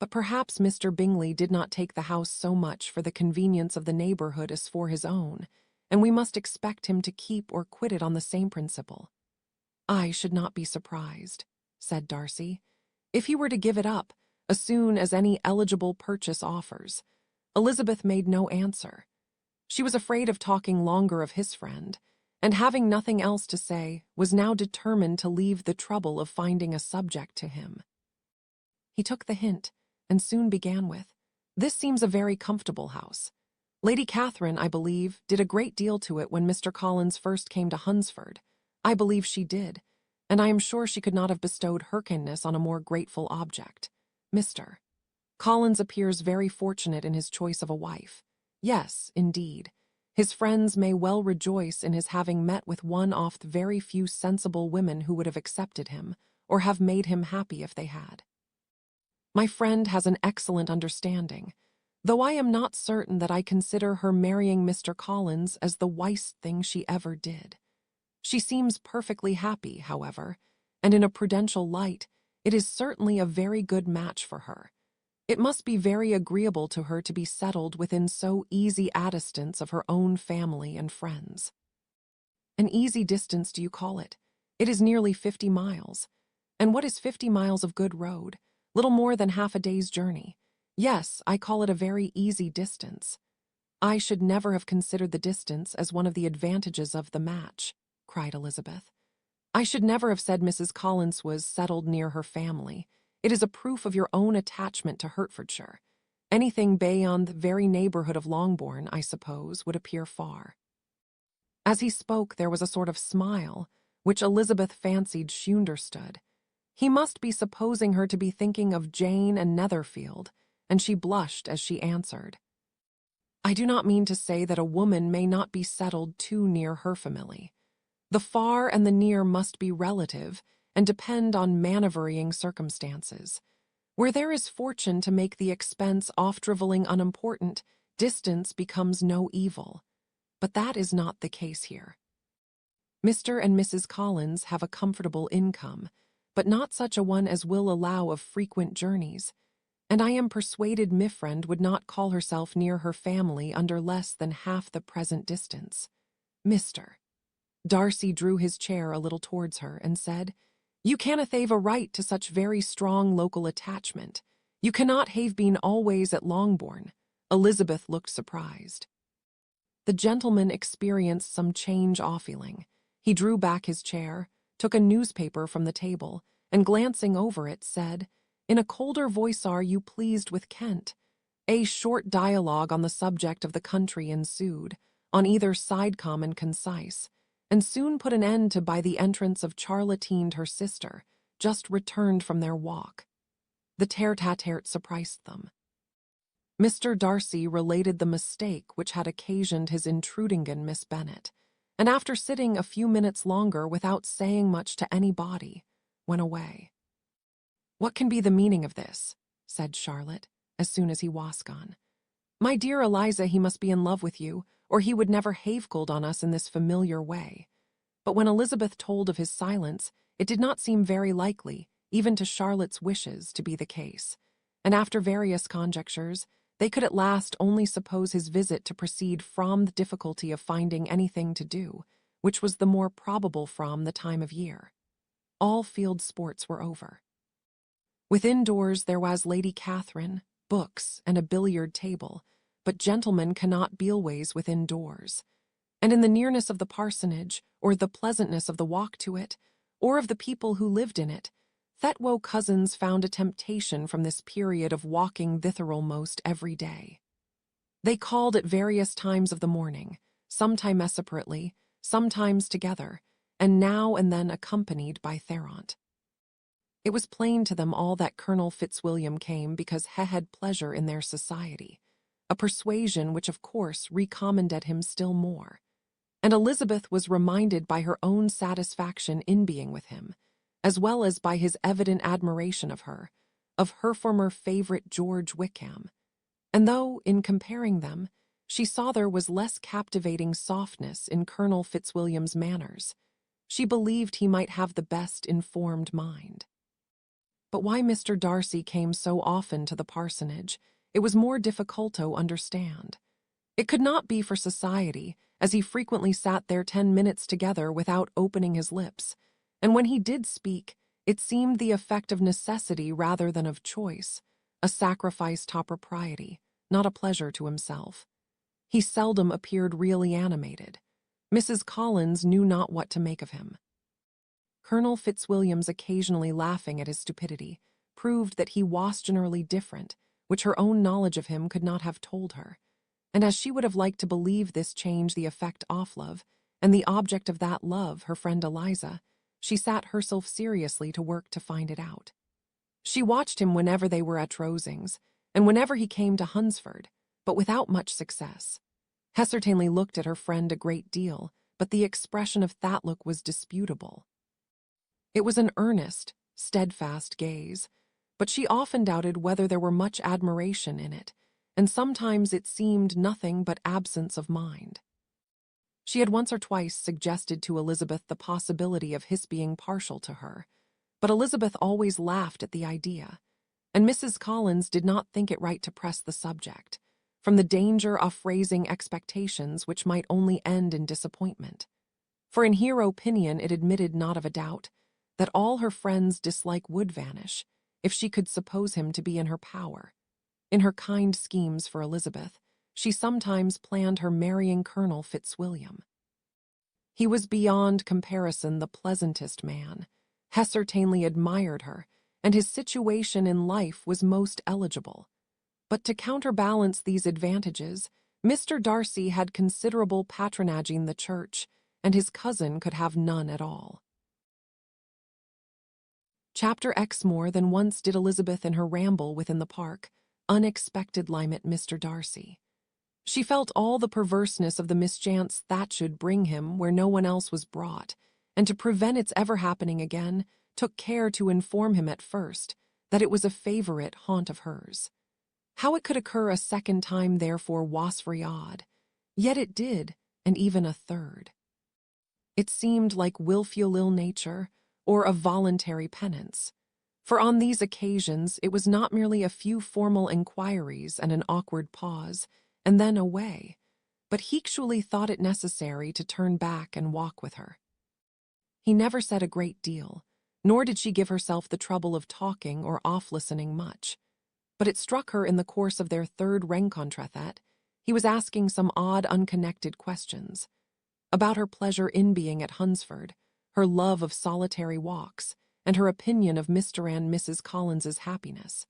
S1: But perhaps Mr. Bingley did not take the house so much for the convenience of the neighborhood as for his own, and we must expect him to keep or quit it on the same principle. I should not be surprised, said Darcy, if he were to give it up as soon as any eligible purchase offers. Elizabeth made no answer. She was afraid of talking longer of his friend, and having nothing else to say, was now determined to leave the trouble of finding a subject to him. He took the hint, and soon began with, "This seems a very comfortable house. Lady Catherine, I believe, did a great deal to it when Mr. Collins first came to Hunsford. I believe she did, and I am sure she could not have bestowed her kindness on a more grateful object. Mr. Collins appears very fortunate in his choice of a wife. Yes, indeed. His friends may well rejoice in his having met with one of the very few sensible women who would have accepted him, or have made him happy if they had. My friend has an excellent understanding, though I am not certain that I consider her marrying Mr. Collins as the wisest thing she ever did. She seems perfectly happy, however, and in a prudential light, it is certainly a very good match for her. It must be very agreeable to her to be settled within so easy a distance of her own family and friends." "An easy distance, do you call it? It is nearly 50 miles. And what is 50 miles of good road? Little more than half a day's journey. Yes, I call it a very easy distance." "I should never have considered the distance as one of the advantages of the match," cried Elizabeth. "I should never have said Mrs. Collins was settled near her family. It is a proof of your own attachment to Hertfordshire. Anything beyond the very neighborhood of Longbourn, I suppose, would appear far." As he spoke, there was a sort of smile, which Elizabeth fancied she understood. He must be supposing her to be thinking of Jane and Netherfield, and she blushed as she answered, "I do not mean to say that a woman may not be settled too near her family. The far and the near must be relative, and depend on manoeuvring circumstances. Where there is fortune to make the expense oft-drivelling unimportant, distance becomes no evil. But that is not the case here. Mr. and Mrs. Collins have a comfortable income, but not such a one as will allow of frequent journeys, and I am persuaded Miffriend would not call herself near her family under less than half the present distance. Mr. Darcy drew his chair a little towards her and said, "You cannot have a right to such very strong local attachment. You cannot have been always at Longbourn." Elizabeth looked surprised. The gentleman experienced some change of feeling. He drew back his chair, took a newspaper from the table, and glancing over it, said, in a colder voice, "Are you pleased with Kent?" A short dialogue on the subject of the country ensued, on either side calm and concise, and soon put an end to by the entrance of Charlottine, her sister, just returned from their walk. The tete-a-tete surprised them. Mr. Darcy related the mistake which had occasioned his intruding in Miss Bennet, and after sitting a few minutes longer without saying much to anybody, went away. "What can be the meaning of this?" said Charlotte, as soon as he was gone. "My dear Eliza, he must be in love with you, or he would never have called on us in this familiar way." But when Elizabeth told of his silence, it did not seem very likely, even to Charlotte's wishes, to be the case, and after various conjectures, they could at last only suppose his visit to proceed from the difficulty of finding anything to do, which was the more probable from the time of year. All field sports were over. Within doors there was Lady Catherine, books, and a billiard table, but gentlemen cannot be always within doors. And in the nearness of the parsonage, or the pleasantness of the walk to it, or of the people who lived in it, Thetwo cousins found a temptation from this period of walking thither almost every day. They called at various times of the morning, sometimes separately, sometimes together, and now and then accompanied by Theront. It was plain to them all that Colonel Fitzwilliam came because he had pleasure in their society, a persuasion which of course recommended him still more. And Elizabeth was reminded by her own satisfaction in being with him, as well as by his evident admiration of her former favorite George Wickham. And though, in comparing them, she saw there was less captivating softness in Colonel Fitzwilliam's manners, she believed he might have the best informed mind. But why Mr. Darcy came so often to the parsonage, it was more difficult to understand. It could not be for society, as he frequently sat there 10 minutes together without opening his lips, and when he did speak, it seemed the effect of necessity rather than of choice, a sacrifice to propriety, not a pleasure to himself. He seldom appeared really animated. Mrs. Collins knew not what to make of him. Colonel Fitzwilliam's occasionally laughing at his stupidity proved that he was generally different, which her own knowledge of him could not have told her. And as she would have liked to believe this change the effect of love, and the object of that love her friend Eliza, she sat herself seriously to work to find it out. She watched him whenever they were at Rosings, and whenever he came to Hunsford, but without much success. Hessertainly looked at her friend a great deal, but the expression of that look was disputable. It was an earnest, steadfast gaze, but she often doubted whether there were much admiration in it, and sometimes it seemed nothing but absence of mind. She had once or twice suggested to Elizabeth the possibility of his being partial to her, but Elizabeth always laughed at the idea, and Mrs. Collins did not think it right to press the subject, from the danger of phrasing expectations which might only end in disappointment. For in her opinion it admitted not of a doubt that all her friend's dislike would vanish if she could suppose him to be in her power. In her kind schemes for Elizabeth, she sometimes planned her marrying Colonel Fitzwilliam. He was beyond comparison the pleasantest man. Hessertainly admired her, and his situation in life was most eligible. But to counterbalance these advantages, Mr. Darcy had considerable patronaging the church, and his cousin could have none at all. Chapter X. More than once did Elizabeth in her ramble within the park unexpectedly met Mr. Darcy. She felt all the perverseness of the mischance that should bring him where no one else was brought, and to prevent its ever happening again, took care to inform him at first that it was a favorite haunt of hers. How it could occur a second time therefore was very odd, yet it did, and even a third. It seemed like wilful ill nature, or a voluntary penance, for on these occasions it was not merely a few formal inquiries and an awkward pause, and then away, but he actually thought it necessary to turn back and walk with her. He never said a great deal, nor did she give herself the trouble of talking or off-listening much, but it struck her in the course of their third rencontre that he was asking some odd, unconnected questions about her pleasure in being at Hunsford, her love of solitary walks, and her opinion of Mr. and Mrs. Collins's happiness,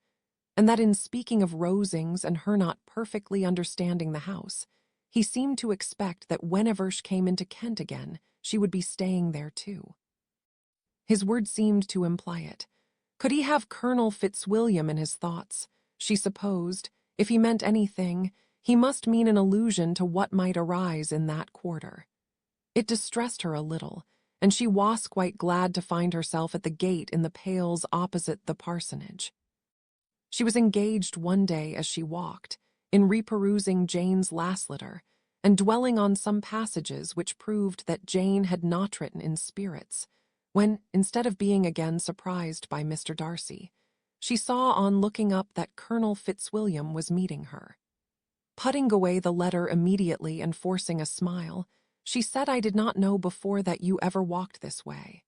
S1: and that in speaking of Rosings and her not perfectly understanding the house, he seemed to expect that whenever she came into Kent again, she would be staying there too. His words seemed to imply it. Could he have Colonel Fitzwilliam in his thoughts? She supposed, if he meant anything, he must mean an allusion to what might arise in that quarter. It distressed her a little, and she was quite glad to find herself at the gate in the pales opposite the parsonage. She was engaged one day as she walked, in reperusing Jane's last letter, and dwelling on some passages which proved that Jane had not written in spirits, when, instead of being again surprised by Mr. Darcy, she saw on looking up that Colonel Fitzwilliam was meeting her. Putting away the letter immediately and forcing a smile, she said, "I did not know before that you ever walked this way."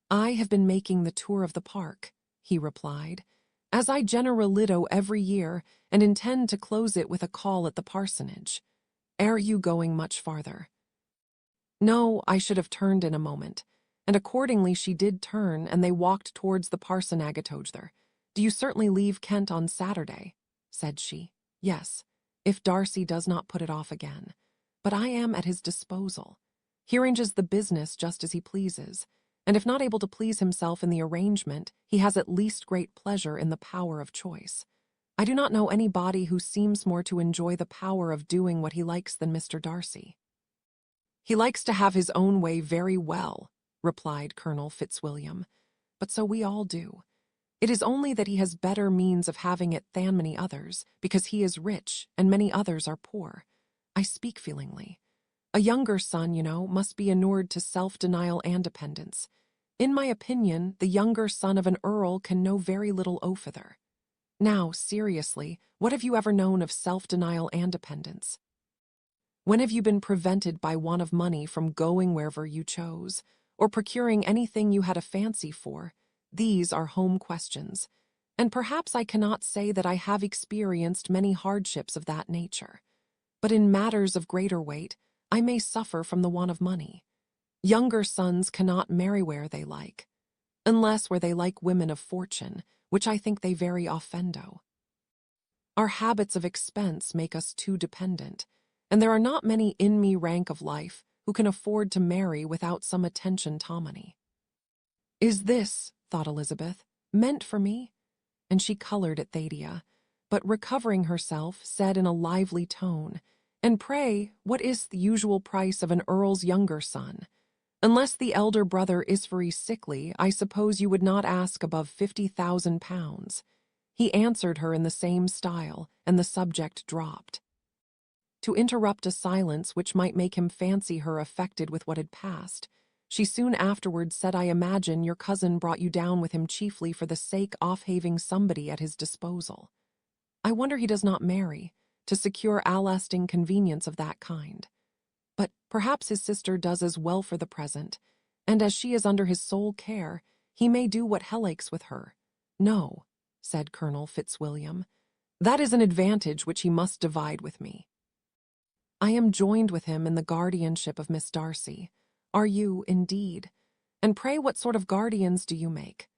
S1: "I have been making the tour of the park," he replied, "as I generally do every year, and intend to close it with a call at the parsonage. Are you going much farther?" "No, I should have turned in a moment," and accordingly she did turn, and they walked towards the parsonage together. "Do you certainly leave Kent on Saturday?" said she. "Yes, if Darcy does not put it off again. But I am at his disposal. He arranges the business just as he pleases, and if not able to please himself in the arrangement, he has at least great pleasure in the power of choice. I do not know anybody who seems more to enjoy the power of doing what he likes than Mr. Darcy." "He likes to have his own way very well," replied Colonel Fitzwilliam, "but so we all do. It is only that he has better means of having it than many others, because he is rich and many others are poor. I speak feelingly. A younger son, must be inured to self-denial and dependence. In my opinion, the younger son of an earl can know very little o further. Now, seriously, what have you ever known of self-denial and dependence? When have you been prevented by want of money from going wherever you chose, or procuring anything you had a fancy for? These are home questions, and perhaps I cannot say that I have experienced many hardships of that nature. But in matters of greater weight, I may suffer from the want of money. Younger sons cannot marry where they like, unless where they like women of fortune, which I think they very offendo. Our habits of expense make us too dependent, and there are not many in me rank of life who can afford to marry without some attention tomony. Is this, thought Elizabeth, meant for me? And she colored at Thadia, but recovering herself, said in a lively tone, And pray, what is the usual price of an earl's younger son? Unless the elder brother is very sickly, I suppose you would not ask above 50,000 pounds. He answered her in the same style, and the subject dropped. To interrupt a silence which might make him fancy her affected with what had passed, she soon afterwards said, I imagine your cousin brought you down with him chiefly for the sake of having somebody at his disposal. I wonder he does not marry, to secure a lasting convenience of that kind. But perhaps his sister does as well for the present, and as she is under his sole care, he may do what hellaches with her. No, said Colonel Fitzwilliam, that is an advantage which he must divide with me. I am joined with him in the guardianship of Miss Darcy. Are you, indeed? And pray what sort of guardians do you make?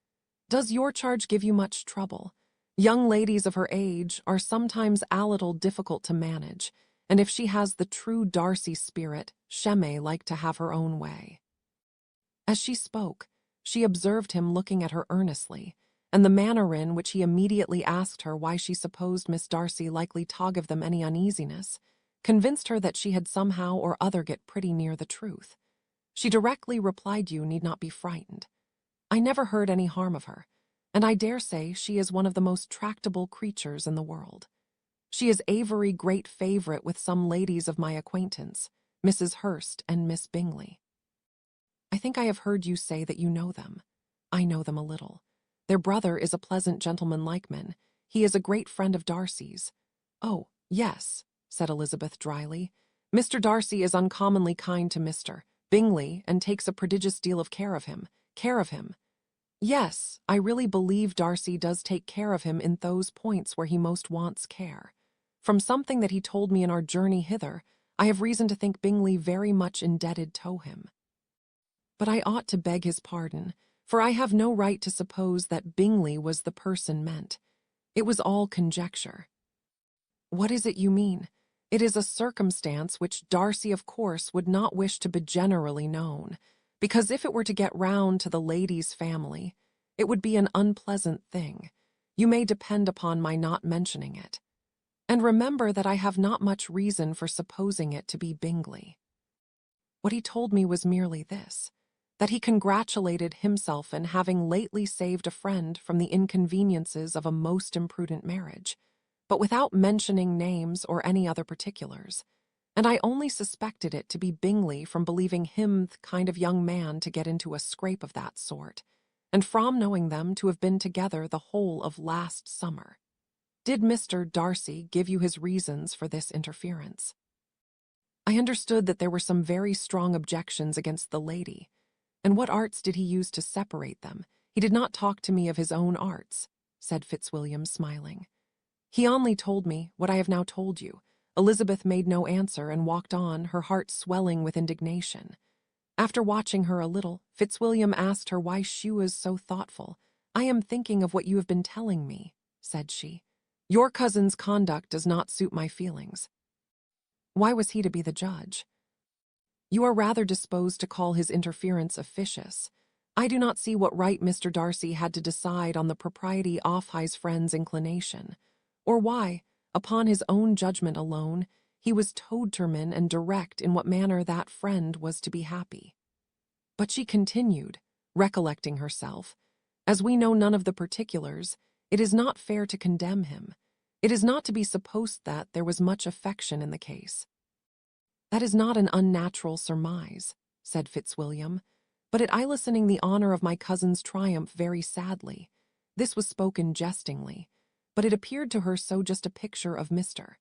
S1: Does your charge give you much trouble? Young ladies of her age are sometimes a little difficult to manage, and if she has the true Darcy spirit, she may like to have her own way. As she spoke, she observed him looking at her earnestly, and the manner in which he immediately asked her why she supposed Miss Darcy likely to give them any uneasiness, convinced her that she had somehow or other get pretty near the truth. She directly replied, You need not be frightened. I never heard any harm of her, and I dare say she is one of the most tractable creatures in the world. She is a very great favorite with some ladies of my acquaintance, Mrs. Hurst and Miss Bingley. I think I have heard you say that you know them. I know them a little. Their brother is a pleasant gentleman like man. He is a great friend of Darcy's. Oh, yes, said Elizabeth dryly. Mr. Darcy is uncommonly kind to Mr. Bingley and takes a prodigious deal of care of him. Yes, I really believe Darcy does take care of him in those points where he most wants care. From something that he told me in our journey hither, I have reason to think Bingley very much indebted to him. But I ought to beg his pardon, for I have no right to suppose that Bingley was the person meant. It was all conjecture. What is it you mean? It is a circumstance which Darcy, of course, would not wish to be generally known, because if it were to get round to the lady's family, it would be an unpleasant thing. You may depend upon my not mentioning it. And remember that I have not much reason for supposing it to be Bingley. What he told me was merely this, that he congratulated himself in having lately saved a friend from the inconveniences of a most imprudent marriage, but without mentioning names or any other particulars, and I only suspected it to be Bingley from believing him the kind of young man to get into a scrape of that sort, and from knowing them to have been together the whole of last summer. Did Mr. Darcy give you his reasons for this interference? I understood that there were some very strong objections against the lady. And what arts did he use to separate them? He did not talk to me of his own arts, said Fitzwilliam, smiling. He only told me what I have now told you. Elizabeth made no answer and walked on, her heart swelling with indignation. After watching her a little, Fitzwilliam asked her why she was so thoughtful. I am thinking of what you have been telling me, said she. Your cousin's conduct does not suit my feelings. Why was he to be the judge? You are rather disposed to call his interference officious. I do not see what right Mr. Darcy had to decide on the propriety of his friend's inclination, or why, upon his own judgment alone, he was todetermined and direct in what manner that friend was to be happy. But she continued, recollecting herself, as we know none of the particulars, it is not fair to condemn him. It is not to be supposed that there was much affection in the case. That is not an unnatural surmise, said Fitzwilliam, but at I listening the honor of my cousin's triumph very sadly. This was spoken jestingly, but it appeared to her so just a picture of Mr.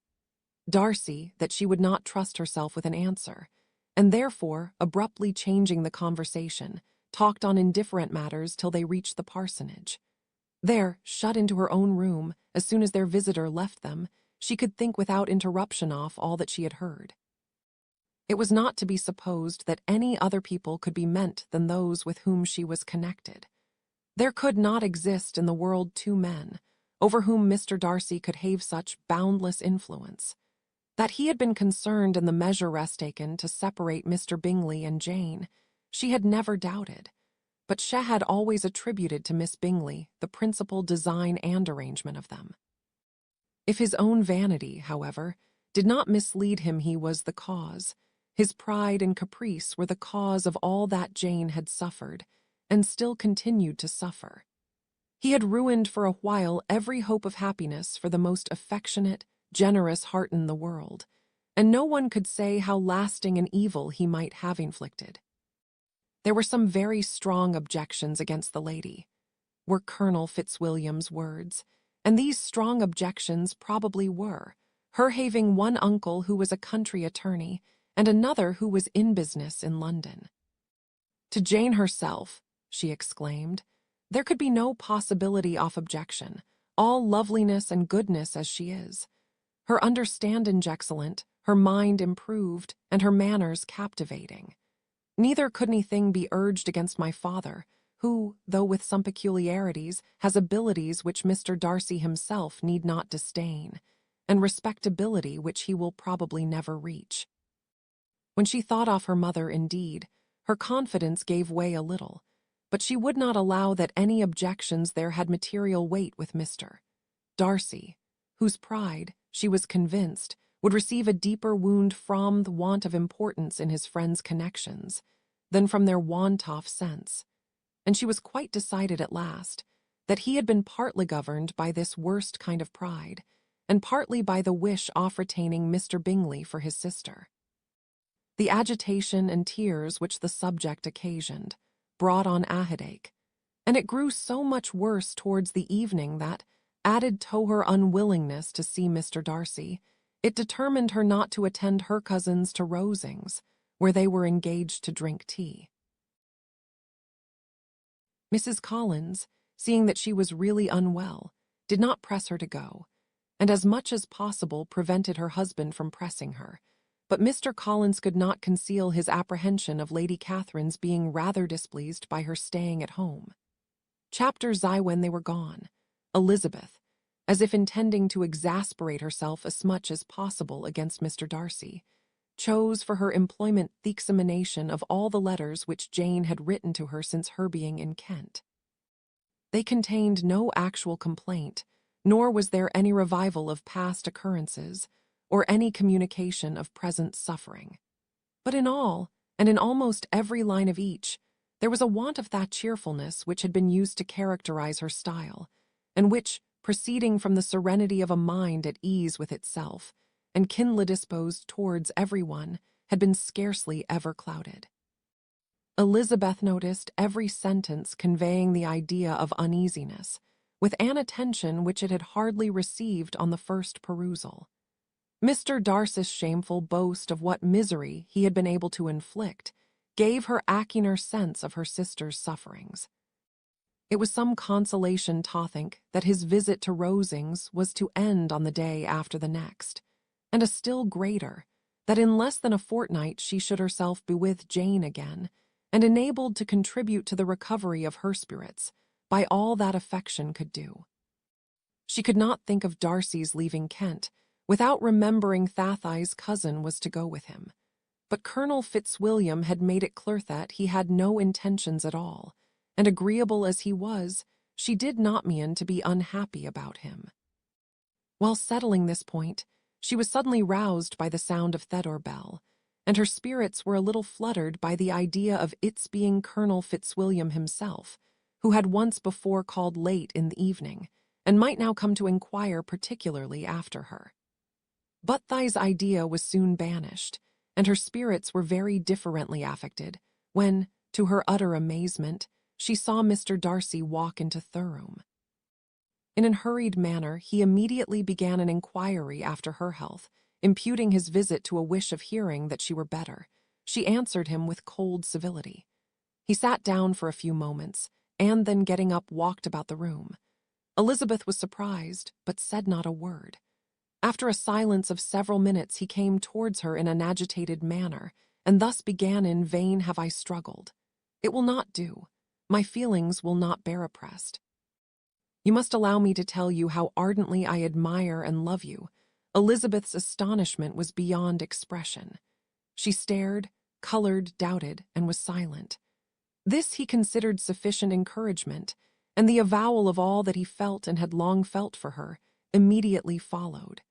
S1: Darcy that she would not trust herself with an answer, and therefore, abruptly changing the conversation, talked on indifferent matters till they reached the parsonage. There, shut into her own room, as soon as their visitor left them, she could think without interruption off all that she had heard. It was not to be supposed that any other people could be meant than those with whom she was connected. There could not exist in the world two men, over whom Mr. Darcy could have such boundless influence. That he had been concerned in the measures taken to separate Mr. Bingley and Jane, she had never doubted, but she had always attributed to Miss Bingley the principal design and arrangement of them. If his own vanity, however, did not mislead him, he was the cause. His pride and caprice were the cause of all that Jane had suffered, and still continued to suffer. He had ruined for a while every hope of happiness for the most affectionate, generous heart in the world, and no one could say how lasting an evil he might have inflicted. There were some very strong objections against the lady, were Colonel Fitzwilliam's words, and these strong objections probably were her having one uncle who was a country attorney and another who was in business in London. To Jane herself, she exclaimed, there could be no possibility of objection, all loveliness and goodness as she is. Her understanding excellent, her mind improved, and her manners captivating. Neither could anything be urged against my father, who, though with some peculiarities, has abilities which Mr. Darcy himself need not disdain, and respectability which he will probably never reach. When she thought of her mother, indeed, her confidence gave way a little, but she would not allow that any objections there had material weight with Mr. Darcy, whose pride, she was convinced, would receive a deeper wound from the want of importance in his friends' connections than from their want of sense, and she was quite decided at last that he had been partly governed by this worst kind of pride, and partly by the wish of retaining Mr. Bingley for his sister. The agitation and tears which the subject occasioned brought on a headache, and it grew so much worse towards the evening that, added to her unwillingness to see Mr. Darcy, it determined her not to attend her cousins to Rosings, where they were engaged to drink tea. Mrs. Collins, seeing that she was really unwell, did not press her to go, and as much as possible prevented her husband from pressing her. But Mr. Collins could not conceal his apprehension of Lady Catherine's being rather displeased by her staying at home. Chapters I when they were gone, Elizabeth, as if intending to exasperate herself as much as possible against Mr. Darcy, chose for her employment the examination of all the letters which Jane had written to her since her being in Kent. They contained no actual complaint, nor was there any revival of past occurrences, or any communication of present suffering. But in all, and in almost every line of each, there was a want of that cheerfulness which had been used to characterize her style, and which, proceeding from the serenity of a mind at ease with itself, and kindly disposed towards everyone, had been scarcely ever clouded. Elizabeth noticed every sentence conveying the idea of uneasiness, with an attention which it had hardly received on the first perusal. Mr. Darcy's shameful boast of what misery he had been able to inflict gave her a keener sense of her sister's sufferings. It was some consolation to think that his visit to Rosings was to end on the day after the next, and a still greater, that in less than a fortnight she should herself be with Jane again, and enabled to contribute to the recovery of her spirits by all that affection could do. She could not think of Darcy's leaving Kent without remembering Thathai's cousin was to go with him, but Colonel Fitzwilliam had made it clear that he had no intentions at all, and agreeable as he was, she did not mean to be unhappy about him. While settling this point, she was suddenly roused by the sound of Theodore bell, and her spirits were a little fluttered by the idea of its being Colonel Fitzwilliam himself, who had once before called late in the evening, and might now come to inquire particularly after her. But Thy's idea was soon banished, and her spirits were very differently affected, when, To her utter amazement, she saw Mr. Darcy walk into the room. In an hurried manner, he immediately began an inquiry after her health, imputing his visit to a wish of hearing that she were better. She answered him with cold civility. He sat down for a few moments, and then getting up walked about the room. Elizabeth was surprised, but said not a word. After a silence of several minutes, he came towards her in an agitated manner, and thus began. In vain have I struggled. It will not do. My feelings will not bear oppressed. You must allow me to tell you how ardently I admire and love you. Elizabeth's astonishment was beyond expression. She stared, colored, doubted, and was silent. This he considered sufficient encouragement, and the avowal of all that he felt and had long felt for her immediately followed.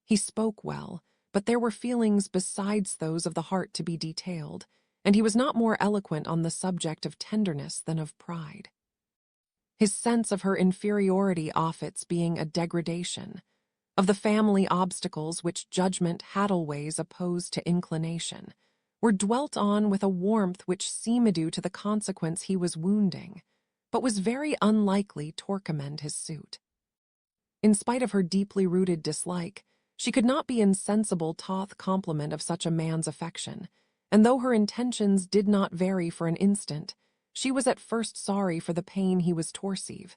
S1: He spoke well, but there were feelings besides those of the heart to be detailed, and he was not more eloquent on the subject of tenderness than of pride. His sense of her inferiority of its being a degradation, of the family obstacles which judgment had always opposed to inclination, were dwelt on with a warmth which seemed due to the consequence he was wounding, but was very unlikely to recommend his suit. In spite of her deeply rooted dislike, she could not be insensible to the compliment of such a man's affection, and though her intentions did not vary for an instant, she was at first sorry for the pain he was to receive,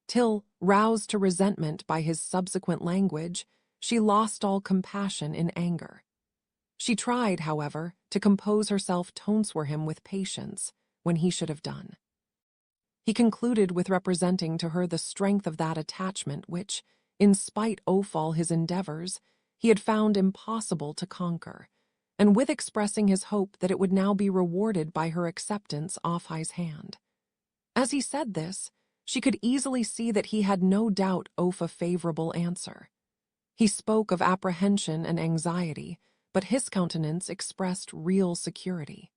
S1: till, roused to resentment by his subsequent language, she lost all compassion in anger. She tried, however, to compose herself toward him with patience, when he should have done. He concluded with representing to her the strength of that attachment which, in spite of all his endeavors, he had found impossible to conquer, and with expressing his hope that it would now be rewarded by her acceptance of his hand. As he said this, she could easily see that he had no doubt of a favorable answer. He spoke of apprehension and anxiety, but his countenance expressed real security.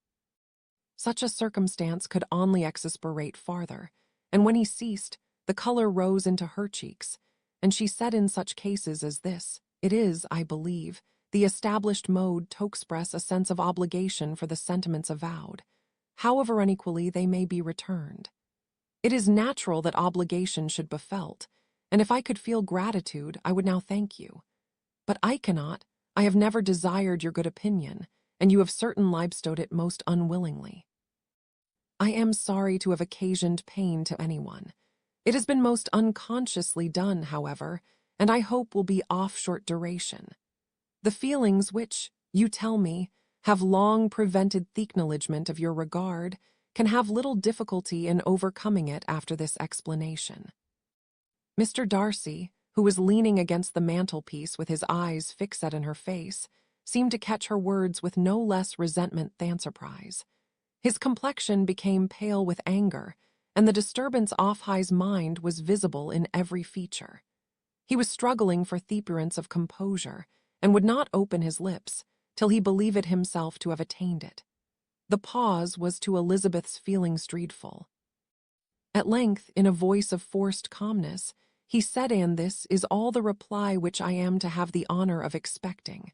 S1: Such a circumstance could only exasperate farther, and when he ceased, the color rose into her cheeks, and she said in such cases as this, "It is, I believe, the established mode to express a sense of obligation for the sentiments avowed, however unequally they may be returned. It is natural that obligation should be felt, and if I could feel gratitude, I would now thank you. But I cannot, I have never desired your good opinion, and you have certainly bestowed it most unwillingly. I am sorry to have occasioned pain to anyone. It has been most unconsciously done, however, and I hope will be of short duration. The feelings which, you tell me, have long prevented the acknowledgment of your regard can have little difficulty in overcoming it after this explanation." Mr. Darcy, who was leaning against the mantelpiece with his eyes fixed in her face, seemed to catch her words with no less resentment than surprise. His complexion became pale with anger, and the disturbance of his mind was visible in every feature. He was struggling for the appearance of composure, and would not open his lips till he believed it himself to have attained it. The pause was to Elizabeth's feelings dreadful. At length, in a voice of forced calmness, he said, "And this is all the reply which I am to have the honor of expecting.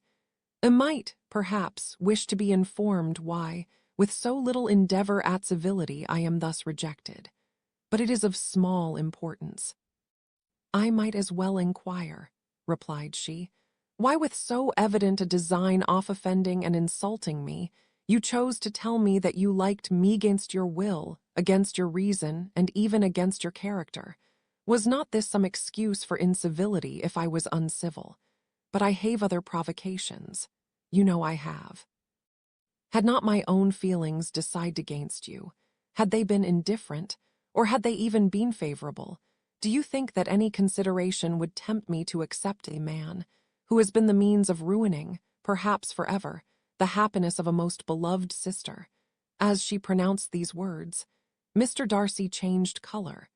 S1: I might, perhaps, wish to be informed why, with so little endeavor at civility, I am thus rejected, but it is of small importance." "I might as well inquire," replied she, "why with so evident a design of offending and insulting me, you chose to tell me that you liked me against your will, against your reason, and even against your character. Was not this some excuse for incivility if I was uncivil? But I have other provocations. You know I have. Had not my own feelings decided against you, had they been indifferent, or had they even been favorable, do you think that any consideration would tempt me to accept a man who has been the means of ruining, perhaps forever, the happiness of a most beloved sister?" As she pronounced these words, Mr. Darcy changed color,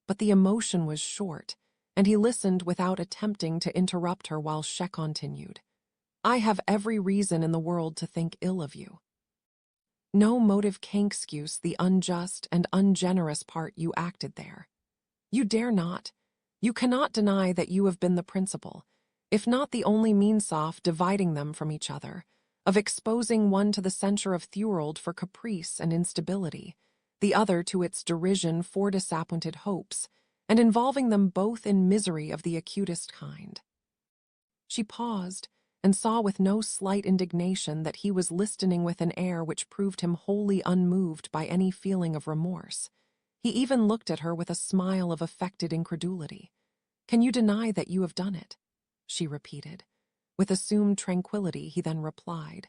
S1: but the emotion was short, and he listened without attempting to interrupt her while she continued, "I have every reason in the world to think ill of you. No motive can excuse the unjust and ungenerous part you acted there. You dare not, you cannot deny that you have been the principal, if not the only means of dividing them from each other, of exposing one to the censure of Thorold for caprice and instability, the other to its derision for disappointed hopes, and involving them both in misery of the acutest kind. She paused, and saw with no slight indignation that he was listening with an air which proved him wholly unmoved by any feeling of remorse. He even looked at her with a smile of affected incredulity. "Can you deny that you have done it?" she repeated. With assumed tranquillity, he then replied,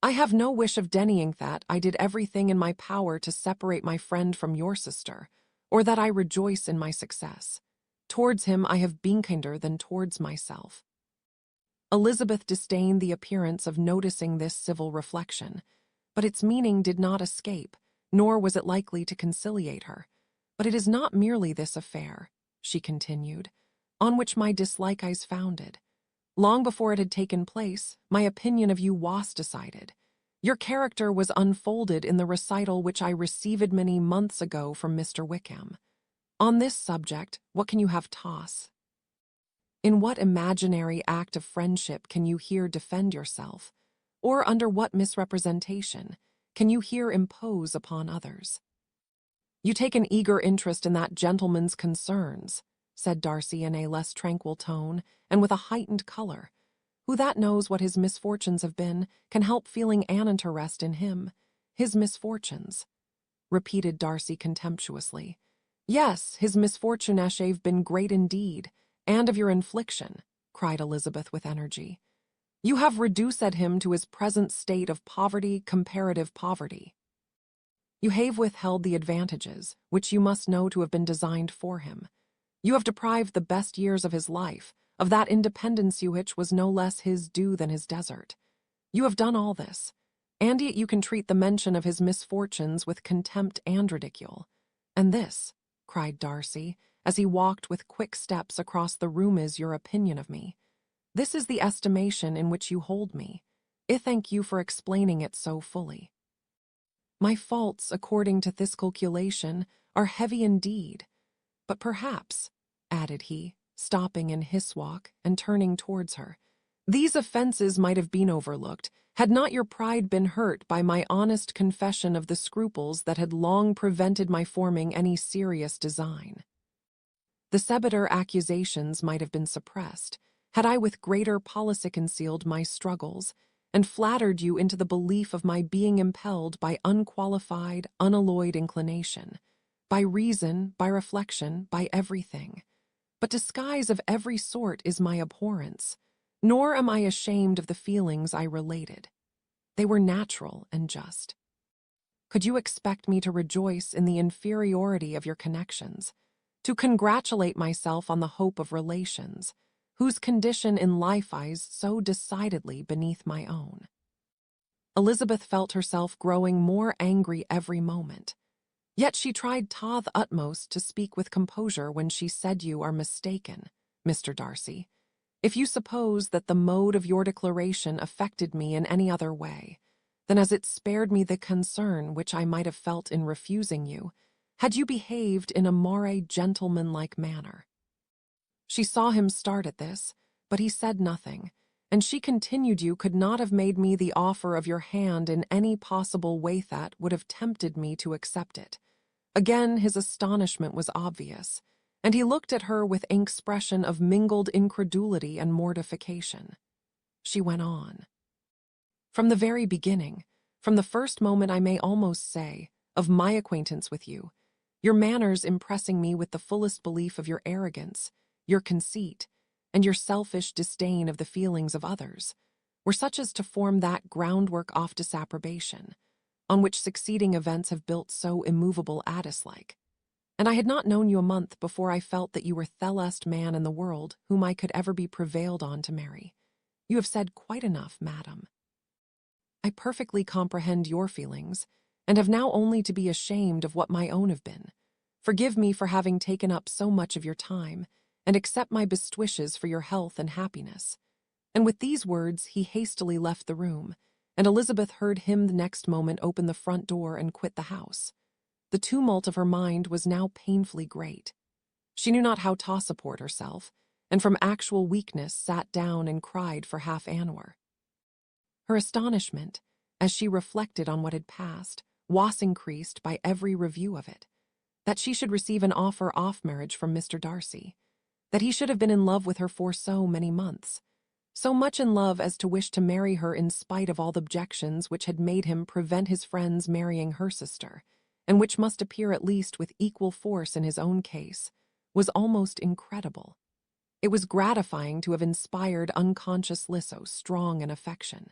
S1: "I have no wish of denying that I did everything in my power to separate my friend from your sister, or that I rejoice in my success. Towards him I have been kinder than towards myself." Elizabeth disdained the appearance of noticing this civil reflection, but its meaning did not escape, nor was it likely to conciliate her. "But it is not merely this affair," she continued, "on which my dislike is founded. Long before it had taken place, my opinion of you was decided. Your character was unfolded in the recital which I received many months ago from Mr. Wickham. On this subject, what can you have toss? In what imaginary act of friendship can you here defend yourself, or under what misrepresentation can you here impose upon others?" "You take an eager interest in that gentleman's concerns," said Darcy in a less tranquil tone and with a heightened color. "Who that knows what his misfortunes have been can help feeling an interest in him. His misfortunes," repeated Darcy contemptuously. "Yes, his misfortunes have been great indeed, and of your infliction," cried Elizabeth with energy. "You have reduced him to his present state of poverty, comparative poverty. You have withheld the advantages, which you must know to have been designed for him. You have deprived the best years of his life of that independence which was no less his due than his desert. You have done all this, and yet you can treat the mention of his misfortunes with contempt and ridicule. And this," cried Darcy, as he walked with quick steps across the room, "is your opinion of me. This is the estimation in which you hold me. I thank you for explaining it so fully. My faults, according to this calculation, are heavy indeed. But perhaps," added he, stopping in his walk and turning towards her, "these offenses might have been overlooked, had not your pride been hurt by my honest confession of the scruples that had long prevented my forming any serious design. The sebiter accusations might have been suppressed, had I with greater policy concealed my struggles, and flattered you into the belief of my being impelled by unqualified, unalloyed inclination, by reason, by reflection, by everything. But disguise of every sort is my abhorrence, nor am I ashamed of the feelings I related. They were natural and just. Could you expect me to rejoice in the inferiority of your connections, to congratulate myself on the hope of relations, whose condition in life lies so decidedly beneath my own?" Elizabeth felt herself growing more angry every moment. Yet she tried the utmost to speak with composure when she said, "You are mistaken, Mr. Darcy, if you suppose that the mode of your declaration affected me in any other way than as it spared me the concern which I might have felt in refusing you, had you behaved in a more gentlemanlike manner." She saw him start at this, but he said nothing, and she continued, "You could not have made me the offer of your hand in any possible way that would have tempted me to accept it." Again his astonishment was obvious, and he looked at her with an expression of mingled incredulity and mortification. She went on. "From the very beginning, from the first moment, I may almost say, of my acquaintance with you, your manners impressing me with the fullest belief of your arrogance, your conceit, and your selfish disdain of the feelings of others, were such as to form that groundwork of disapprobation, on which succeeding events have built so immovable a dislike. And I had not known you a month before I felt that you were the last man in the world whom I could ever be prevailed on to marry. You have said quite enough, madam. I perfectly comprehend your feelings, and have now only to be ashamed of what my own have been. Forgive me for having taken up so much of your time, and accept my best wishes for your health and happiness." And with these words he hastily left the room, and Elizabeth heard him the next moment open the front door and quit the house. The tumult of her mind was now painfully great. She knew not how to support herself, and from actual weakness sat down and cried for half an hour. Her astonishment, as she reflected on what had passed, was increased by every review of it. That she should receive an offer off marriage from Mr. Darcy. That he should have been in love with her for so many months. So much in love as to wish to marry her in spite of all the objections which had made him prevent his friends marrying her sister, and which must appear at least with equal force in his own case, was almost incredible. It was gratifying to have inspired unconsciously so strong an affection.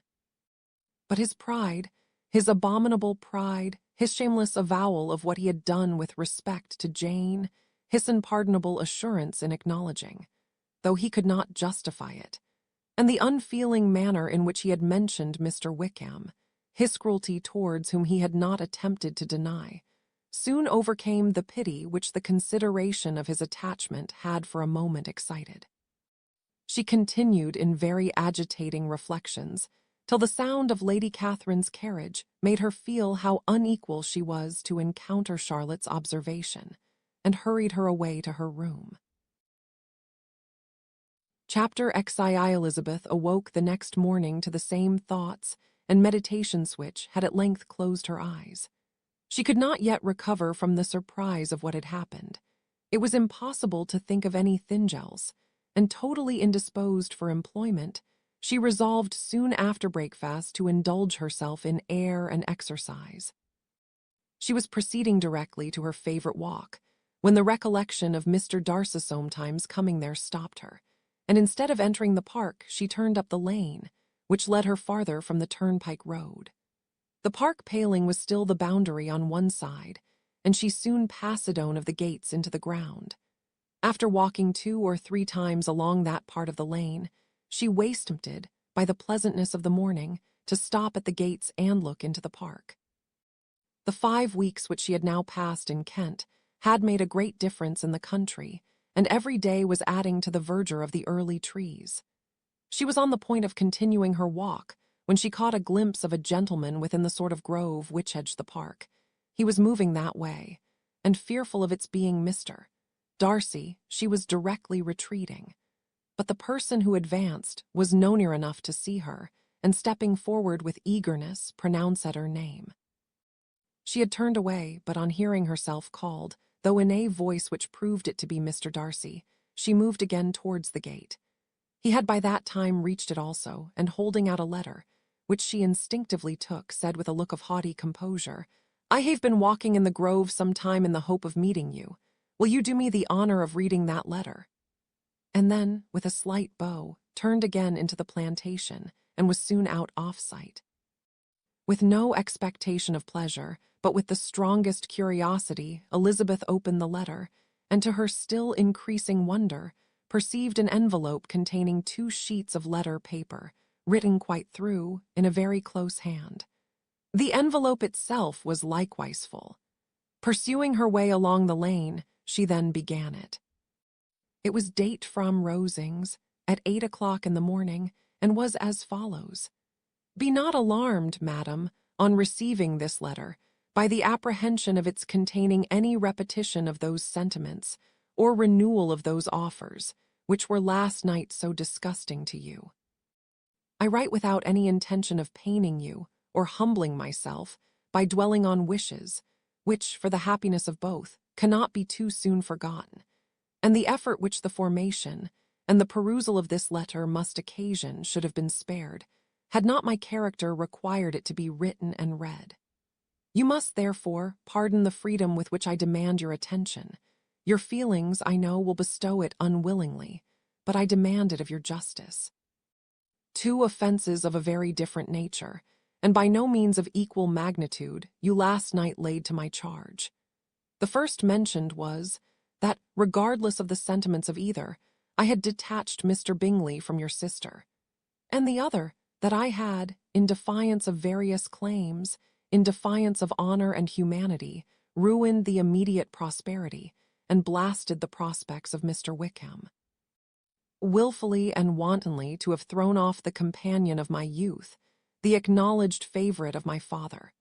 S1: But his pride, his abominable pride, his shameless avowal of what he had done with respect to Jane, his unpardonable assurance in acknowledging, though he could not justify it, and the unfeeling manner in which he had mentioned Mr. Wickham, his cruelty towards whom he had not attempted to deny, soon overcame the pity which the consideration of his attachment had for a moment excited. She continued in very agitating reflections, till the sound of Lady Catherine's carriage made her feel how unequal she was to encounter Charlotte's observation, and hurried her away to her room. Chapter XII. Elizabeth awoke the next morning to the same thoughts and meditations which had at length closed her eyes. She could not yet recover from the surprise of what had happened. It was impossible to think of anything else, and totally indisposed for employment, she resolved soon after breakfast to indulge herself in air and exercise. She was proceeding directly to her favorite walk, when the recollection of Mr. Darcy sometimes coming there stopped her, and instead of entering the park, she turned up the lane, which led her farther from the turnpike road. The park paling was still the boundary on one side, and she soon passed one of the gates into the ground. After walking 2 or 3 times along that part of the lane, she wasted, by the pleasantness of the morning, to stop at the gates and look into the park. The 5 weeks which she had now passed in Kent had made a great difference in the country, and every day was adding to the verdure of the early trees. She was on the point of continuing her walk, when she caught a glimpse of a gentleman within the sort of grove which edged the park. He was moving that way, and fearful of its being Mr. Darcy, she was directly retreating. But the person who advanced was no near enough to see her, and stepping forward with eagerness, pronounced her name. She had turned away, but on hearing herself called, though in a voice which proved it to be Mr. Darcy, she moved again towards the gate. He had by that time reached it also, and holding out a letter, which she instinctively took, said with a look of haughty composure, "I have been walking in the grove some time in the hope of meeting you. Will you do me the honor of reading that letter?" And then, with a slight bow, turned again into the plantation, and was soon out off sight. With no expectation of pleasure, but with the strongest curiosity, Elizabeth opened the letter, and to her still increasing wonder, perceived an envelope containing 2 sheets of letter paper, written quite through, in a very close hand. The envelope itself was likewise full. Pursuing her way along the lane, she then began it. It was date from Rosings, at 8 o'clock in the morning, and was as follows. "Be not alarmed, madam, on receiving this letter, by the apprehension of its containing any repetition of those sentiments, or renewal of those offers, which were last night so disgusting to you. I write without any intention of paining you, or humbling myself, by dwelling on wishes, which, for the happiness of both, cannot be too soon forgotten, and the effort which the formation and the perusal of this letter must occasion should have been spared, had not my character required it to be written and read. You must, therefore, pardon the freedom with which I demand your attention. Your feelings, I know, will bestow it unwillingly, but I demand it of your justice. 2 offenses of a very different nature, and by no means of equal magnitude, you last night laid to my charge. The first mentioned was, that, regardless of the sentiments of either, I had detached Mr. Bingley from your sister, and the other, that I had, in defiance of various claims, in defiance of honor and humanity, ruined the immediate prosperity, and blasted the prospects of Mr. Wickham. Willfully and wantonly to have thrown off the companion of my youth, the acknowledged favorite of my father,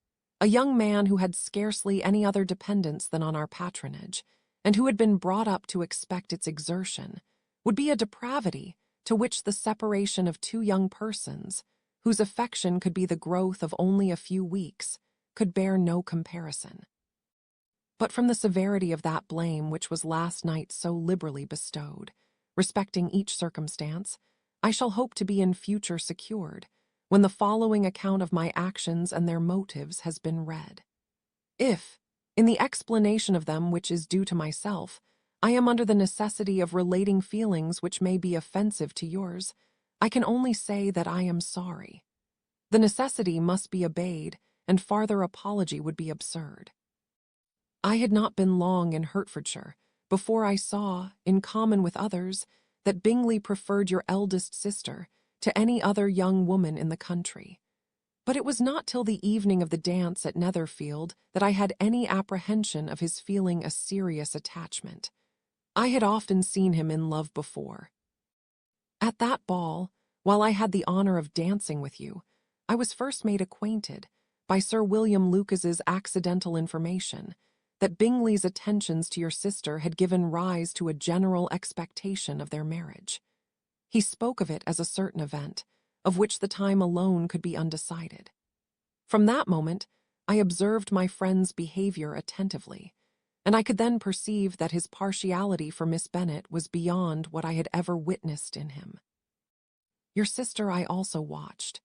S1: a young man who had scarcely any other dependence than on our patronage, and who had been brought up to expect its exertion, would be a depravity to which the separation of 2 young persons, whose affection could be the growth of only a few weeks, could bear no comparison. But from the severity of that blame which was last night so liberally bestowed, respecting each circumstance, I shall hope to be in future secured, when the following account of my actions and their motives has been read. If, in the explanation of them which is due to myself, I am under the necessity of relating feelings which may be offensive to yours, I can only say that I am sorry. The necessity must be obeyed, and farther apology would be absurd. I had not been long in Hertfordshire before I saw, in common with others, that Bingley preferred your eldest sister to any other young woman in the country. But it was not till the evening of the dance at Netherfield that I had any apprehension of his feeling a serious attachment. I had often seen him in love before. At that ball, while I had the honour of dancing with you, I was first made acquainted, by Sir William Lucas's accidental information, that Bingley's attentions to your sister had given rise to a general expectation of their marriage. He spoke of it as a certain event, of which the time alone could be undecided. From that moment, I observed my friend's behaviour attentively, and I could then perceive that his partiality for Miss Bennet was beyond what I had ever witnessed in him. Your sister I also watched.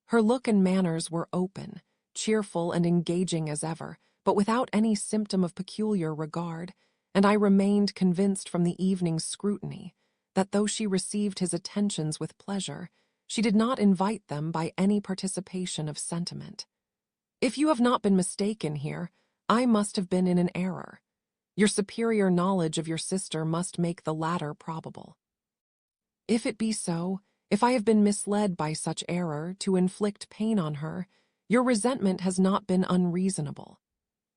S1: Her look and manners were open, cheerful and engaging as ever, but without any symptom of peculiar regard, and I remained convinced from the evening's scrutiny that though she received his attentions with pleasure, she did not invite them by any participation of sentiment. If you have not been mistaken here, I must have been in an error. Your superior knowledge of your sister must make the latter probable. If it be so, if I have been misled by such error to inflict pain on her, your resentment has not been unreasonable.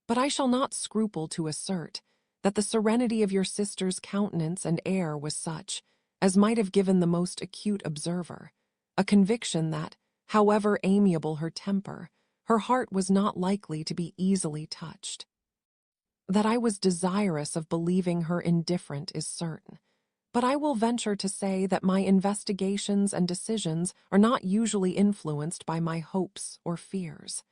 S1: But I shall not scruple to assert that the serenity of your sister's countenance and air was such as might have given the most acute observer a conviction that, however amiable her temper, her heart was not likely to be easily touched. That I was desirous of believing her indifferent is certain, but I will venture to say that my investigations and decisions are not usually influenced by my hopes or fears.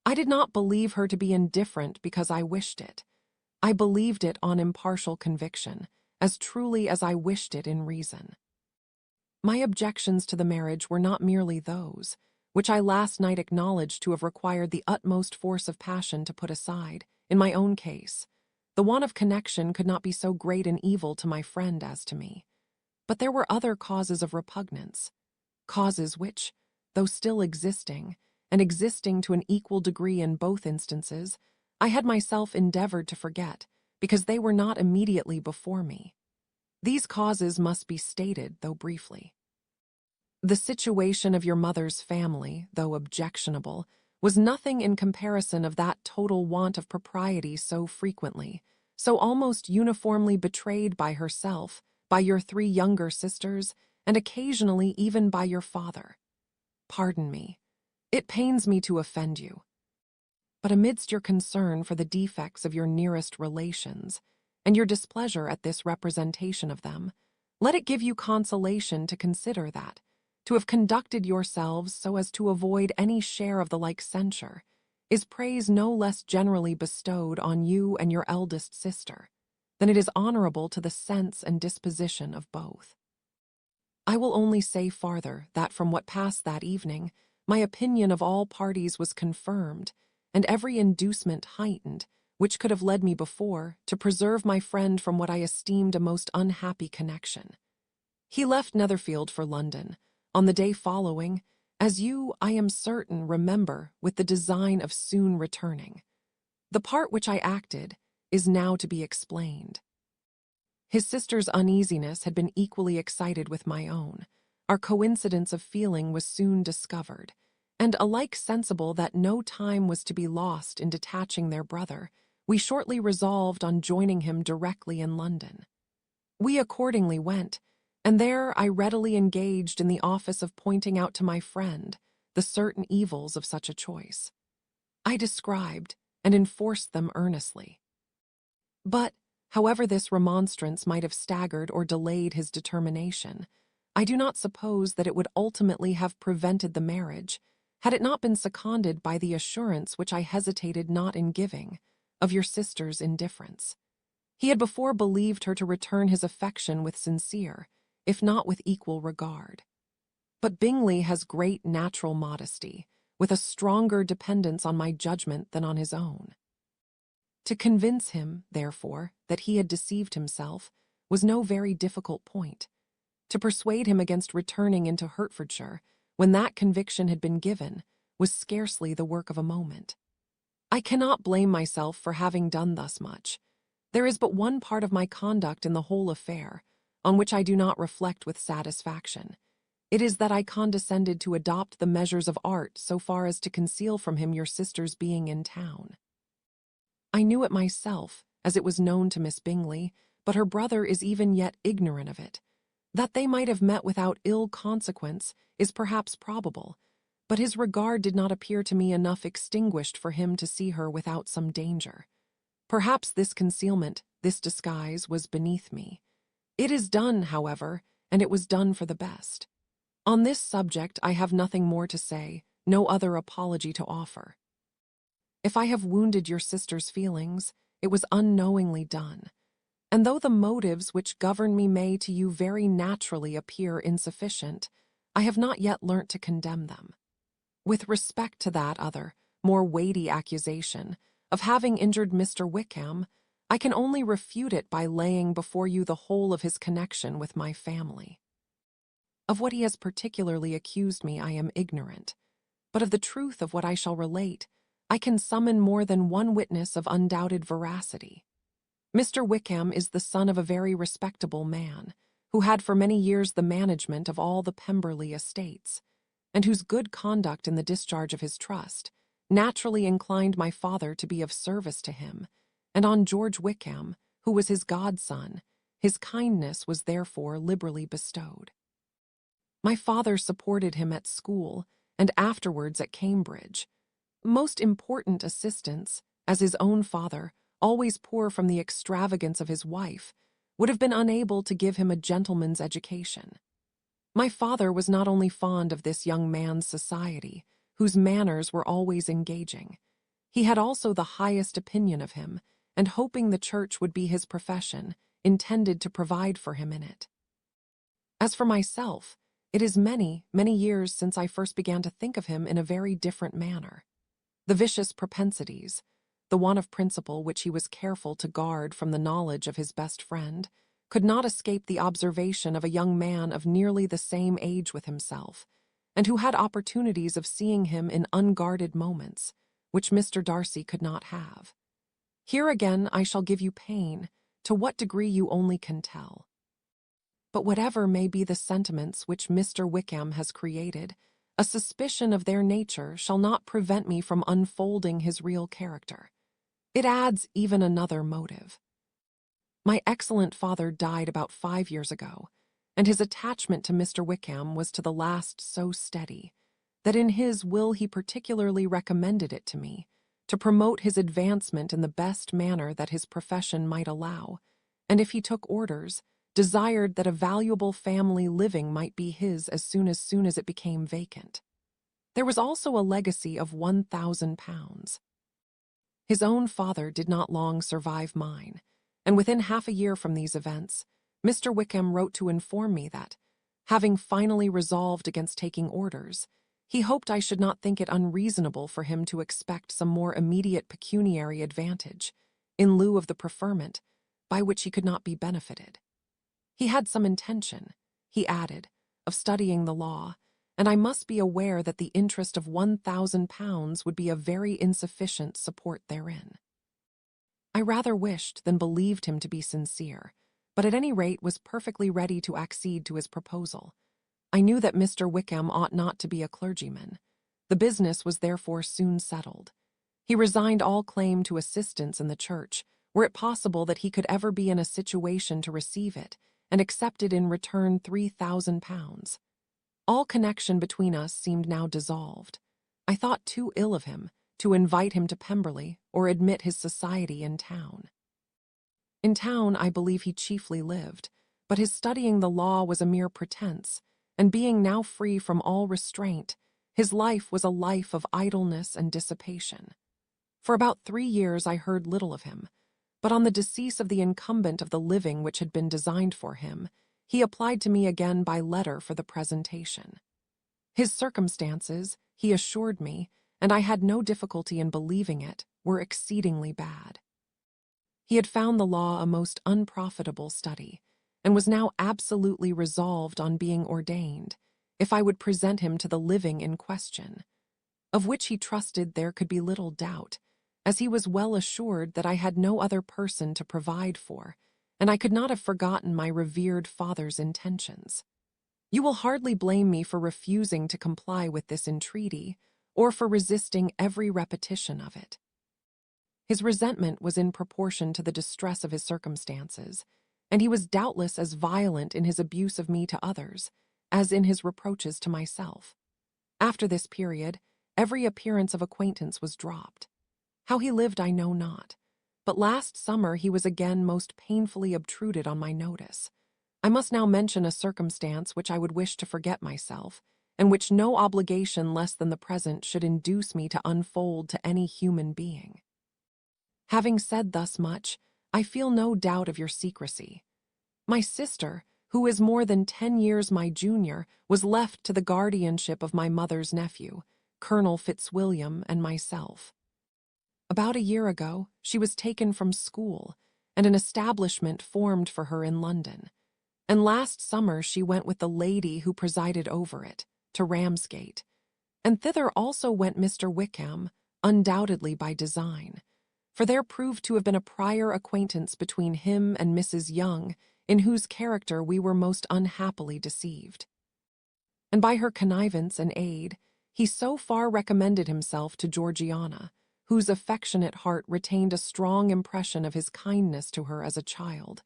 S1: I did not believe her to be indifferent because I wished it. I believed it on impartial conviction, as truly as I wished it in reason. My objections to the marriage were not merely those, which I last night acknowledged to have required the utmost force of passion to put aside. In my own case, the want of connection could not be so great an evil to my friend as to me. But there were other causes of repugnance, causes which, though still existing, and existing to an equal degree in both instances, I had myself endeavored to forget, because they were not immediately before me. These causes must be stated, though briefly. The situation of your mother's family, though objectionable, was nothing in comparison of that total want of propriety so frequently, so almost uniformly betrayed by herself, by your 3 younger sisters, and occasionally even by your father. Pardon me. It pains me to offend you. But amidst your concern for the defects of your nearest relations, and your displeasure at this representation of them, let it give you consolation to consider that, to have conducted yourselves so as to avoid any share of the like censure, is praise no less generally bestowed on you and your eldest sister, than it is honorable to the sense and disposition of both. I will only say farther that from what passed that evening, my opinion of all parties was confirmed, and every inducement heightened, which could have led me before, to preserve my friend from what I esteemed a most unhappy connection. He left Netherfield for London, on the day following, as you, I am certain, remember, with the design of soon returning. The part which I acted is now to be explained. His sister's uneasiness had been equally excited with my own. Our coincidence of feeling was soon discovered, and alike sensible that no time was to be lost in detaching their brother, we shortly resolved on joining him directly in London. We accordingly went, and there I readily engaged in the office of pointing out to my friend the certain evils of such a choice. I described and enforced them earnestly. But, however this remonstrance might have staggered or delayed his determination, I do not suppose that it would ultimately have prevented the marriage, had it not been seconded by the assurance which I hesitated not in giving, of your sister's indifference. He had before believed her to return his affection with sincere, if not with equal regard. But Bingley has great natural modesty, with a stronger dependence on my judgment than on his own. To convince him, therefore, that he had deceived himself was no very difficult point. To persuade him against returning into Hertfordshire, when that conviction had been given, was scarcely the work of a moment. I cannot blame myself for having done thus much. There is but one part of my conduct in the whole affair, on which I do not reflect with satisfaction. It is that I condescended to adopt the measures of art so far as to conceal from him your sister's being in town. I knew it myself, as it was known to Miss Bingley, but her brother is even yet ignorant of it. That they might have met without ill consequence is perhaps probable, but his regard did not appear to me enough extinguished for him to see her without some danger. Perhaps this concealment, this disguise, was beneath me. It is done, however, and it was done for the best. On this subject I have nothing more to say, no other apology to offer. If I have wounded your sister's feelings, it was unknowingly done. And though the motives which govern me may to you very naturally appear insufficient, I have not yet learnt to condemn them. With respect to that other, more weighty accusation, of having injured Mr. Wickham, I can only refute it by laying before you the whole of his connection with my family. Of what he has particularly accused me I am ignorant, but of the truth of what I shall relate, I can summon more than one witness of undoubted veracity. Mr. Wickham is the son of a very respectable man, who had for many years the management of all the Pemberley estates, and whose good conduct in the discharge of his trust naturally inclined my father to be of service to him, and on George Wickham, who was his godson, his kindness was therefore liberally bestowed. My father supported him at school, and afterwards at Cambridge. Most important assistance, as his own father, always poor from the extravagance of his wife, would have been unable to give him a gentleman's education. My father was not only fond of this young man's society, whose manners were always engaging. He had also the highest opinion of him, and hoping the church would be his profession, intended to provide for him in it. As for myself, it is many, many years since I first began to think of him in a very different manner. The vicious propensities, the want of principle which he was careful to guard from the knowledge of his best friend, could not escape the observation of a young man of nearly the same age with himself, and who had opportunities of seeing him in unguarded moments, which Mr. Darcy could not have. Here again I shall give you pain, to what degree you only can tell. But whatever may be the sentiments which Mr. Wickham has created, a suspicion of their nature shall not prevent me from unfolding his real character. It adds even another motive. My excellent father died about 5 years ago, and his attachment to Mr. Wickham was to the last so steady, that in his will he particularly recommended it to me, to promote his advancement in the best manner that his profession might allow, and if he took orders, desired that a valuable family living might be his as soon as it became vacant. There was also a legacy of £1,000. His own father did not long survive mine, and within half a year from these events, Mr. Wickham wrote to inform me that, having finally resolved against taking orders, he hoped I should not think it unreasonable for him to expect some more immediate pecuniary advantage, in lieu of the preferment, by which he could not be benefited. He had some intention, he added, of studying the law, and I must be aware that the interest of £1,000 would be a very insufficient support therein. I rather wished than believed him to be sincere, but at any rate was perfectly ready to accede to his proposal. I knew that Mr. Wickham ought not to be a clergyman. The business was therefore soon settled. He resigned all claim to assistance in the church, were it possible that he could ever be in a situation to receive it, and accepted in return £3,000. All connection between us seemed now dissolved. I thought too ill of him to invite him to Pemberley or admit his society in town. In town I believe he chiefly lived, but his studying the law was a mere pretense, and being now free from all restraint, his life was a life of idleness and dissipation. For about 3 years I heard little of him, but on the decease of the incumbent of the living which had been designed for him, he applied to me again by letter for the presentation. His circumstances, he assured me, and I had no difficulty in believing it, were exceedingly bad. He had found the law a most unprofitable study, and was now absolutely resolved on being ordained, if I would present him to the living in question, of which he trusted there could be little doubt, as he was well assured that I had no other person to provide for, and I could not have forgotten my revered father's intentions. You will hardly blame me for refusing to comply with this entreaty, or for resisting every repetition of it. His resentment was in proportion to the distress of his circumstances, and he was doubtless as violent in his abuse of me to others, as in his reproaches to myself. After this period, every appearance of acquaintance was dropped. How he lived I know not, but last summer he was again most painfully obtruded on my notice. I must now mention a circumstance which I would wish to forget myself, and which no obligation less than the present should induce me to unfold to any human being. Having said thus much, I feel no doubt of your secrecy. My sister, who is more than 10 years my junior, was left to the guardianship of my mother's nephew, Colonel Fitzwilliam, and myself. About a year ago, she was taken from school, and an establishment formed for her in London, and last summer she went with the lady who presided over it, to Ramsgate, and thither also went Mr. Wickham, undoubtedly by design, for there proved to have been a prior acquaintance between him and Mrs. Young, in whose character we were most unhappily deceived. And by her connivance and aid, he so far recommended himself to Georgiana, whose affectionate heart retained a strong impression of his kindness to her as a child,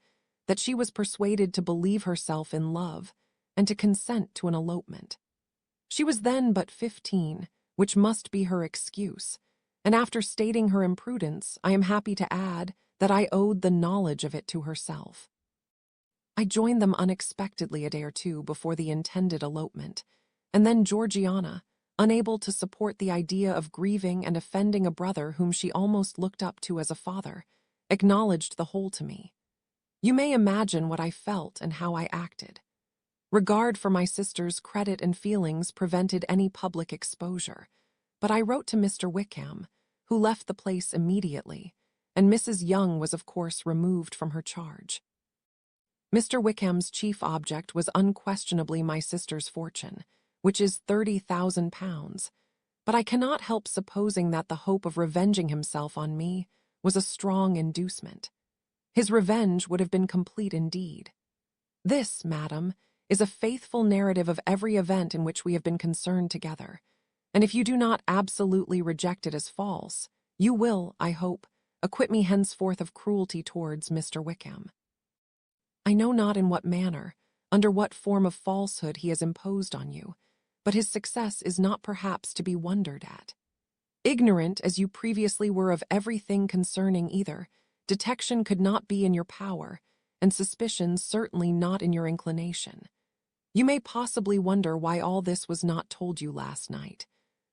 S1: that she was persuaded to believe herself in love, and to consent to an elopement. She was then but 15, which must be her excuse, and after stating her imprudence, I am happy to add that I owed the knowledge of it to herself. I joined them unexpectedly a day or two before the intended elopement, and then Georgiana, unable to support the idea of grieving and offending a brother whom she almost looked up to as a father, acknowledged the whole to me. You may imagine what I felt and how I acted. Regard for my sister's credit and feelings prevented any public exposure, but I wrote to Mr. Wickham, who left the place immediately, and Mrs. Young was of course removed from her charge. Mr. Wickham's chief object was unquestionably my sister's fortune, which is £30,000, but I cannot help supposing that the hope of revenging himself on me was a strong inducement. His revenge would have been complete indeed. This, madam, is a faithful narrative of every event in which we have been concerned together, and if you do not absolutely reject it as false, you will, I hope, acquit me henceforth of cruelty towards Mr. Wickham. I know not in what manner, under what form of falsehood he has imposed on you, but his success is not perhaps to be wondered at. Ignorant as you previously were of everything concerning either, detection could not be in your power, and suspicion certainly not in your inclination. You may possibly wonder why all this was not told you last night,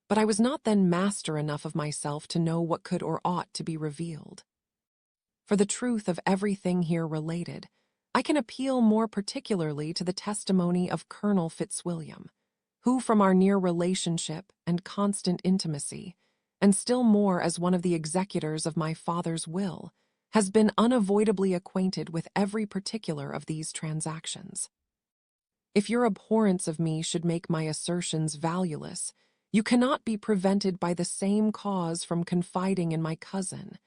S1: but I was not then master enough of myself to know what could or ought to be revealed. For the truth of everything here related, I can appeal more particularly to the testimony of Colonel Fitzwilliam, who from our near relationship and constant intimacy, and still more as one of the executors of my father's will, has been unavoidably acquainted with every particular of these transactions. If your abhorrence of me should make my assertions valueless, you cannot be prevented by the same cause from confiding in my cousin,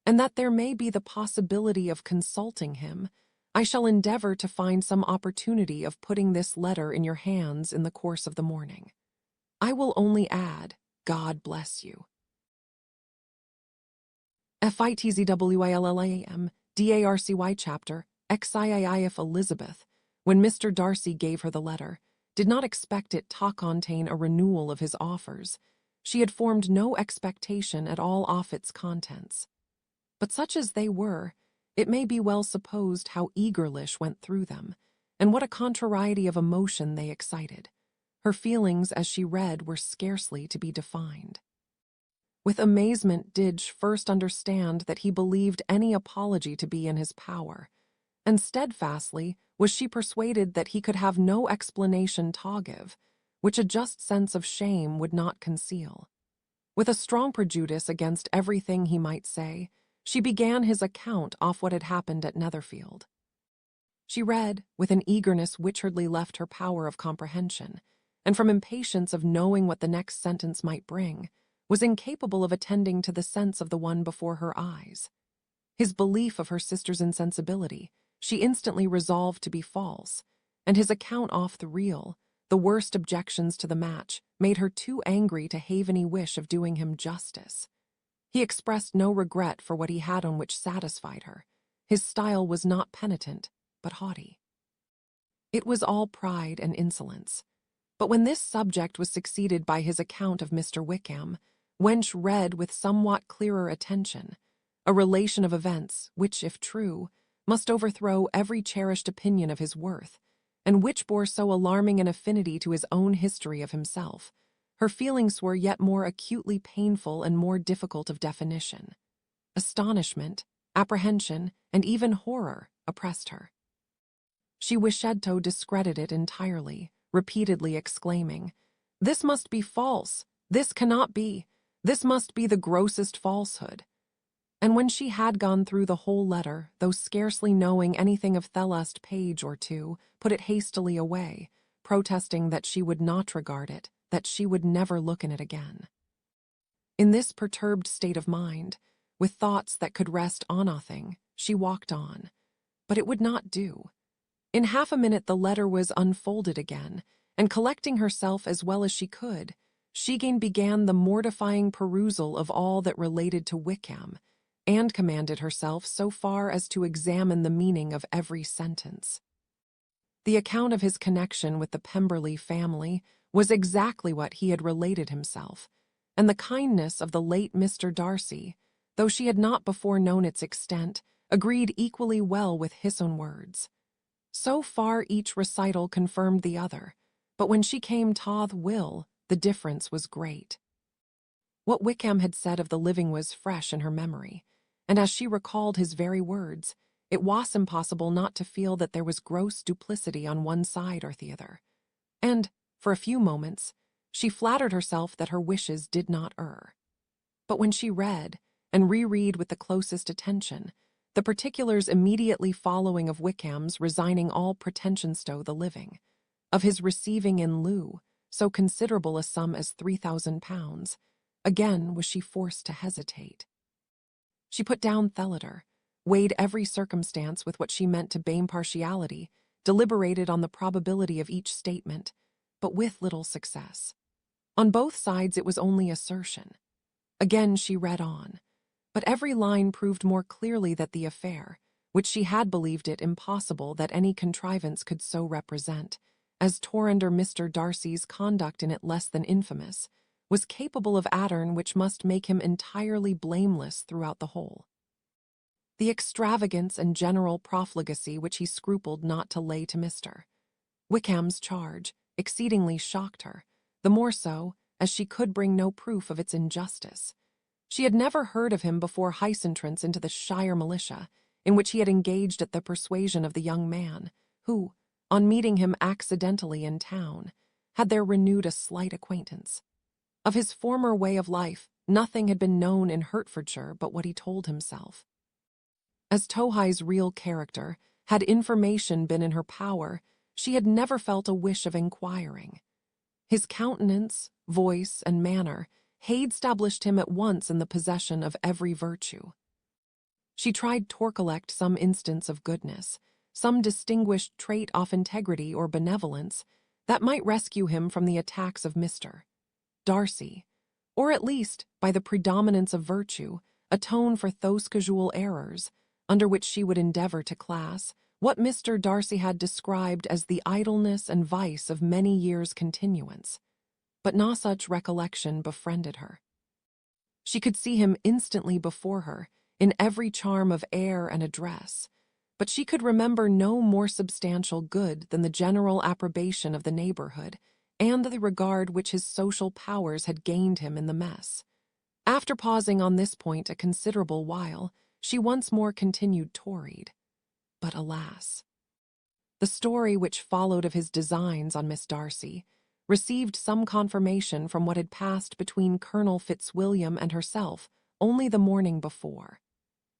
S1: and that there may be the possibility of consulting him, I shall endeavor to find some opportunity of putting this letter in your hands in the course of the morning. I will only add, God bless you. FITZWILLAM, DARCY chapter, XIII if Elizabeth, when Mr. Darcy gave her the letter, did not expect it to contain a renewal of his offers. She had formed no expectation at all of its contents. But such as they were, it may be well supposed how Eagerlish went through them, and what a contrariety of emotion they excited. Her feelings as she read were scarcely to be defined. With amazement did she first understand that he believed any apology to be in his power, and steadfastly was she persuaded that he could have no explanation to give, which a just sense of shame would not conceal. With a strong prejudice against everything he might say, she began his account off what had happened at Netherfield. She read with an eagerness which hardly left her power of comprehension, and from impatience of knowing what the next sentence might bring, was incapable of attending to the sense of the one before her eyes. His belief of her sister's insensibility she instantly resolved to be false, and his account off the real, the worst objections to the match, made her too angry to have any wish of doing him justice. He expressed no regret for what he had on which satisfied her. His style was not penitent, but haughty. It was all pride and insolence. But when this subject was succeeded by his account of Mr. Wickham, Wench read with somewhat clearer attention a relation of events which, if true, must overthrow every cherished opinion of his worth, and which bore so alarming an affinity to his own history of himself. Her feelings were yet more acutely painful and more difficult of definition. Astonishment, apprehension, and even horror oppressed her. She wished to discredit it entirely, repeatedly exclaiming, "This must be false! This cannot be! This must be the grossest falsehood!" And when she had gone through the whole letter, though scarcely knowing anything of the last page or two, put it hastily away, protesting that she would not regard it, that she would never look in it again. In this perturbed state of mind, with thoughts that could rest on nothing, she walked on. But it would not do. In half a minute the letter was unfolded again, and collecting herself as well as she could, she again began the mortifying perusal of all that related to Wickham, and commanded herself so far as to examine the meaning of every sentence. The account of his connection with the Pemberley family was exactly what he had related himself, and the kindness of the late Mr. Darcy, though she had not before known its extent, agreed equally well with his own words. So far each recital confirmed the other, but when she came to the will, the difference was great. What Wickham had said of the living was fresh in her memory, and as she recalled his very words, it was impossible not to feel that there was gross duplicity on one side or the other. And, for a few moments, she flattered herself that her wishes did not err. But when she read, and reread with the closest attention, the particulars immediately following of Wickham's resigning all pretensions to the living, of his receiving in lieu so considerable a sum as £3,000, again was she forced to hesitate. She put down Theleter, weighed every circumstance with what she meant to bame partiality, deliberated on the probability of each statement, but with little success. On both sides it was only assertion. Again she read on, but every line proved more clearly that the affair, which she had believed it impossible that any contrivance could so represent, as tore under Mr. Darcy's conduct in it less than infamous, was capable of pattern which must make him entirely blameless throughout the whole. The extravagance and general profligacy which he scrupled not to lay to Mr. Wickham's charge exceedingly shocked her, the more so as she could bring no proof of its injustice. She had never heard of him before his entrance into the shire militia, in which he had engaged at the persuasion of the young man, who, on meeting him accidentally in town, had there renewed a slight acquaintance. Of his former way of life, nothing had been known in Hertfordshire but what he told himself. As to his real character, had information been in her power, she had never felt a wish of inquiring. His countenance, voice, and manner had established him at once in the possession of every virtue. She tried to recollect some instance of goodness, some distinguished trait of integrity or benevolence, that might rescue him from the attacks of Mr. Darcy, or at least, by the predominance of virtue, atone for those casual errors, under which she would endeavor to class what Mr. Darcy had described as the idleness and vice of many years' continuance. But no such recollection befriended her. She could see him instantly before her, in every charm of air and address, but she could remember no more substantial good than the general approbation of the neighborhood and the regard which his social powers had gained him in the mess. After pausing on this point a considerable while, she once more continued Tory'd. But alas! The story which followed of his designs on Miss Darcy received some confirmation from what had passed between Colonel Fitzwilliam and herself only the morning before,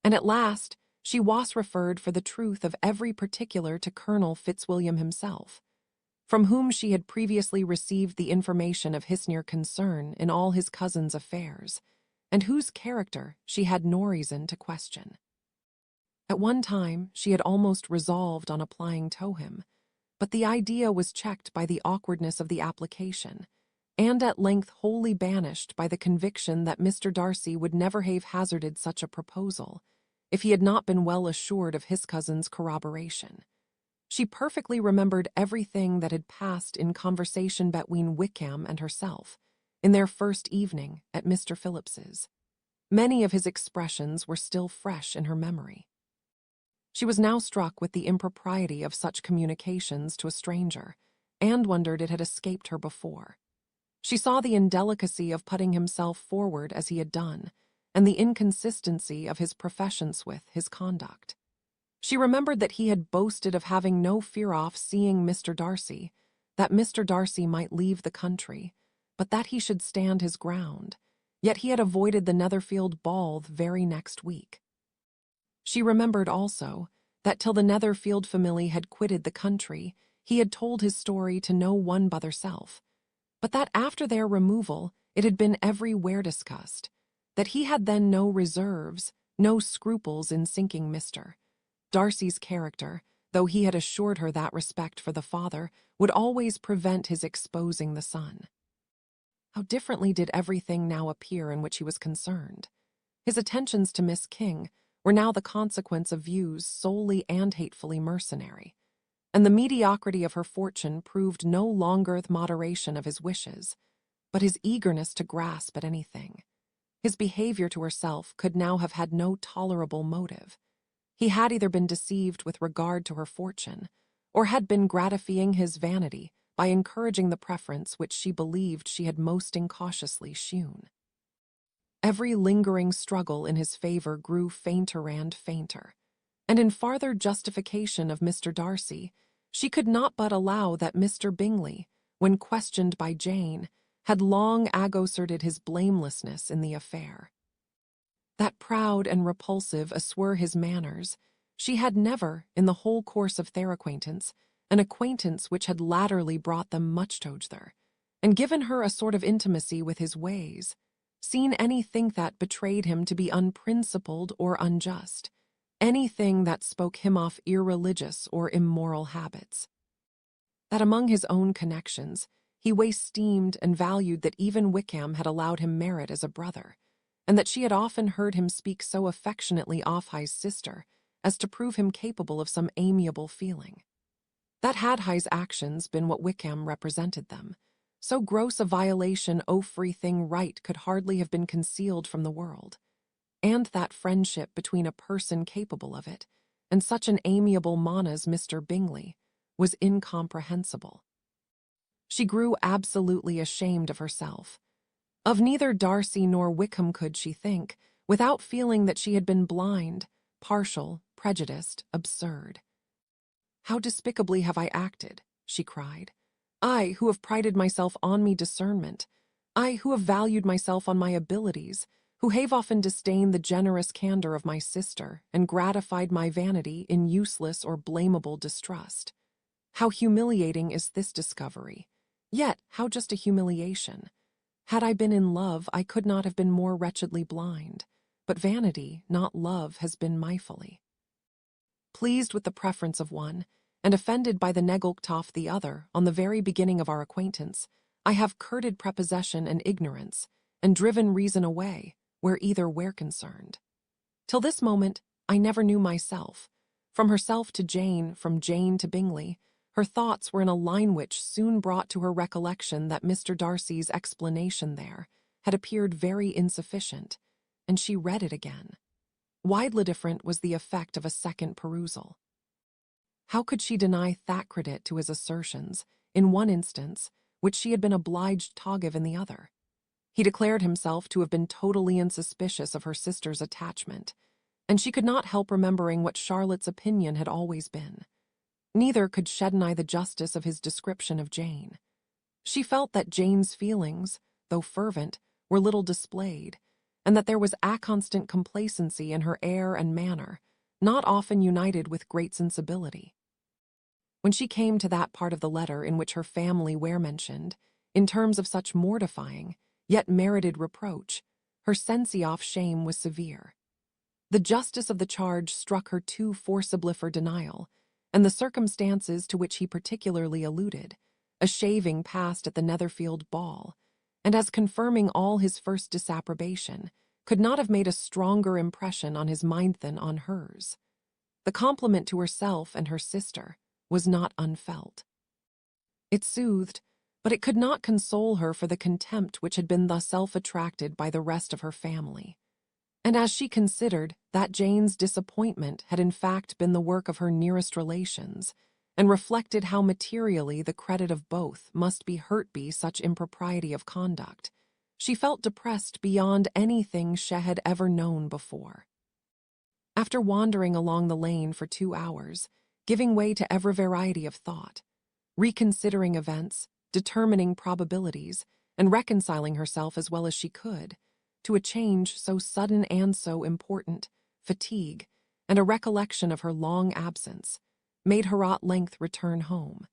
S1: and at last she was referred for the truth of every particular to Colonel Fitzwilliam himself, from whom she had previously received the information of his near concern in all his cousin's affairs, and whose character she had no reason to question. At one time she had almost resolved on applying to him, but the idea was checked by the awkwardness of the application, and at length wholly banished by the conviction that Mr. Darcy would never have hazarded such a proposal if he had not been well assured of his cousin's corroboration. She perfectly remembered everything that had passed in conversation between Wickham and herself in their first evening at Mr. Phillips's. Many of his expressions were still fresh in her memory. She was now struck with the impropriety of such communications to a stranger, and wondered it had escaped her before. She saw the indelicacy of putting himself forward as he had done, and the inconsistency of his professions with his conduct. She remembered that he had boasted of having no fear of seeing Mr. Darcy, that Mr. Darcy might leave the country, but that he should stand his ground, yet he had avoided the Netherfield ball the very next week. She remembered also that till the Netherfield family had quitted the country, he had told his story to no one but herself, but that after their removal it had been everywhere discussed, that he had then no reserves, no scruples in sinking Mr. Darcy's character, though he had assured her that respect for the father would always prevent his exposing the son. How differently did everything now appear in which he was concerned. His attentions to Miss King were now the consequence of views solely and hatefully mercenary, and the mediocrity of her fortune proved no longer the moderation of his wishes, but his eagerness to grasp at anything. His behavior to herself could now have had no tolerable motive. He had either been deceived with regard to her fortune, or had been gratifying his vanity by encouraging the preference which she believed she had most incautiously shewn. Every lingering struggle in his favor grew fainter and fainter, and in farther justification of Mr. Darcy, she could not but allow that Mr. Bingley, when questioned by Jane, had long asserted his blamelessness in the affair. That proud and repulsive as were his manners, she had never, in the whole course of their acquaintance, an acquaintance which had latterly brought them much together, and given her a sort of intimacy with his ways, seen anything that betrayed him to be unprincipled or unjust, anything that spoke him off irreligious or immoral habits. That among his own connections, he esteemed and valued that even Wickham had allowed him merit as a brother, and that she had often heard him speak so affectionately of his sister as to prove him capable of some amiable feeling. That had his actions been what Wickham represented them, so gross a violation of everything right could hardly have been concealed from the world, and that friendship between a person capable of it, and such an amiable man as Mr. Bingley, was incomprehensible. She grew absolutely ashamed of herself. Of neither Darcy nor Wickham could she think, without feeling that she had been blind, partial, prejudiced, absurd. "How despicably have I acted," she cried. "I, who have prided myself on me discernment, I, who have valued myself on my abilities, who have often disdained the generous candor of my sister, and gratified my vanity in useless or blamable distrust. How humiliating is this discovery! Yet how just a humiliation! Had I been in love, I could not have been more wretchedly blind, but vanity, not love, has been my folly. Pleased with the preference of one, and offended by the neglect of the other on the very beginning of our acquaintance, I have courted prepossession and ignorance, and driven reason away, where either were concerned. Till this moment, I never knew myself. From herself to Jane, from Jane to Bingley, her thoughts were in a line which soon brought to her recollection that Mr. Darcy's explanation there had appeared very insufficient, and she read it again. Widely different was the effect of a second perusal. How could she deny credit to his assertions, in one instance, which she had been obliged to give in the other? He declared himself to have been totally unsuspicious of her sister's attachment, and she could not help remembering what Charlotte's opinion had always been. Neither could she deny the justice of his description of Jane. She felt that Jane's feelings, though fervent, were little displayed, and that there was a constant complacency in her air and manner, not often united with great sensibility. When she came to that part of the letter in which her family were mentioned, in terms of such mortifying, yet merited reproach, her sense of shame was severe. The justice of the charge struck her too forcibly for denial, and the circumstances to which he particularly alluded, a shaving passed at the Netherfield ball, and as confirming all his first disapprobation, could not have made a stronger impression on his mind than on hers. The compliment to herself and her sister was not unfelt. It soothed, but it could not console her for the contempt which had been thus self-attracted by the rest of her family. And as she considered that Jane's disappointment had in fact been the work of her nearest relations, and reflected how materially the credit of both must be hurt by such impropriety of conduct, she felt depressed beyond anything she had ever known before. After wandering along the lane for 2 hours, giving way to every variety of thought, reconsidering events, determining probabilities, and reconciling herself as well as she could, to a change so sudden and so important, fatigue, and a recollection of her long absence, made her at length return home.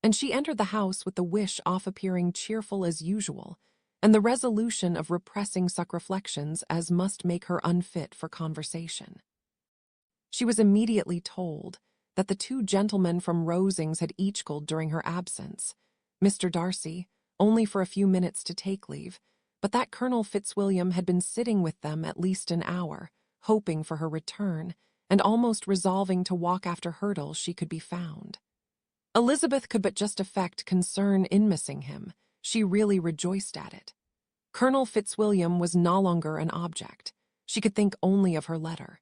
S1: And she entered the house with the wish of appearing cheerful as usual, and the resolution of repressing such reflections as must make her unfit for conversation. She was immediately told that the 2 gentlemen from Rosings had each called during her absence, Mr. Darcy, only for a few minutes to take leave, but that Colonel Fitzwilliam had been sitting with them at least an hour, hoping for her return, and almost resolving to walk after her till she could be found. Elizabeth could but just affect concern in missing him. She really rejoiced at it. Colonel Fitzwilliam was no longer an object. She could think only of her letter.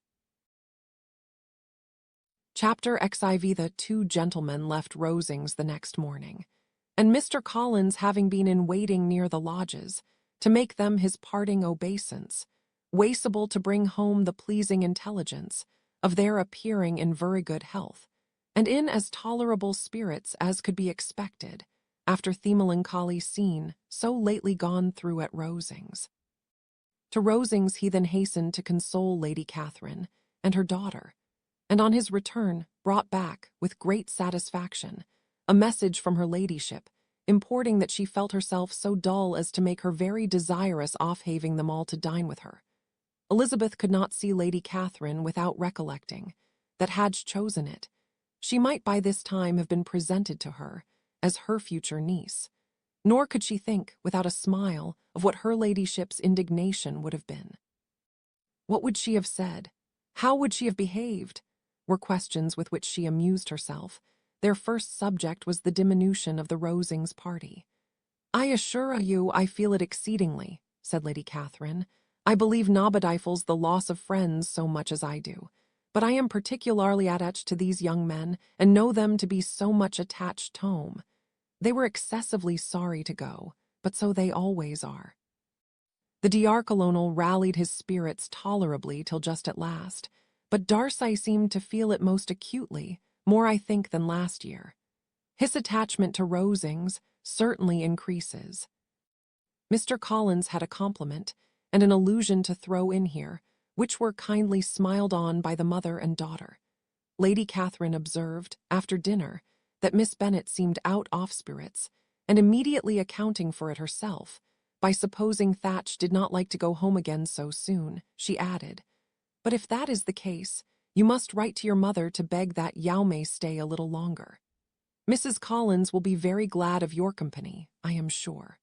S1: Chapter XIV. The 2 gentlemen left Rosings the next morning, and Mr. Collins having been in waiting near the lodges, to make them his parting obeisance, wastable to bring home the pleasing intelligence of their appearing in very good health, and in as tolerable spirits as could be expected, after the melancholy scene so lately gone through at Rosings. To Rosings he then hastened to console Lady Catherine and her daughter, and on his return brought back, with great satisfaction, a message from her ladyship, importing that she felt herself so dull as to make her very desirous of having them all to dine with her. Elizabeth could not see Lady Catherine without recollecting that, had she chosen it, she might by this time have been presented to her as her future niece, nor could she think, without a smile, of what her ladyship's indignation would have been. What would she have said? How would she have behaved? Were questions with which she amused herself. Their first subject was the diminution of the Rosings party. "I assure you I feel it exceedingly," said Lady Catherine. "I believe nobodifles the loss of friends so much as I do, but I am particularly attached to these young men, and know them to be so much attached home. They were excessively sorry to go, but so they always are." The diacolonel rallied his spirits tolerably till just at last, but Darcy seemed to feel it most acutely, more I think than last year. His attachment to Rosings certainly increases. Mr. Collins had a compliment and an allusion to throw in here, which were kindly smiled on by the mother and daughter. Lady Catherine observed, after dinner, that Miss Bennet seemed out of spirits, and immediately accounting for it herself, by supposing Thatch did not like to go home again so soon, she added, "But if that is the case, you must write to your mother to beg that you may stay a little longer. Mrs. Collins will be very glad of your company, I am sure."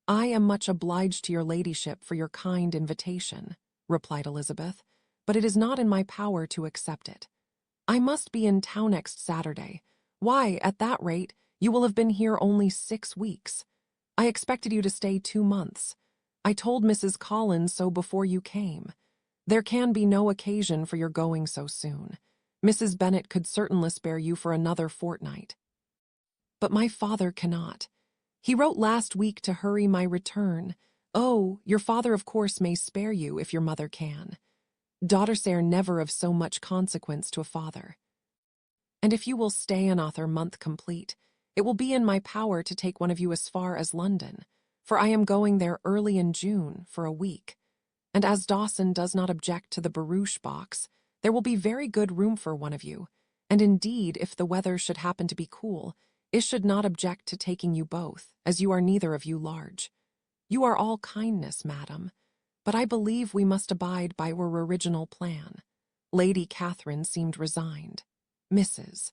S1: "I am much obliged to your ladyship for your kind invitation," replied Elizabeth, "but it is not in my power to accept it. I must be in town next Saturday. Why, at that rate, you will have been here only 6 weeks. I expected you to stay 2 months. I told Mrs. Collins so before you came. There can be no occasion for your going so soon. Mrs. Bennet could certainly spare you for another fortnight. But my father cannot. He wrote last week to hurry my return. Oh, your father of course may spare you if your mother can. Daughters are never of so much consequence to a father. And if you will stay another month complete, it will be in my power to take one of you as far as London, for I am going there early in June for a week. And as Dawson does not object to the barouche box, there will be very good room for one of you, and indeed, if the weather should happen to be cool, I should not object to taking you both, as you are neither of you large. You are all kindness, madam, but I believe we must abide by our original plan. Lady Catherine seemed resigned. Mrs.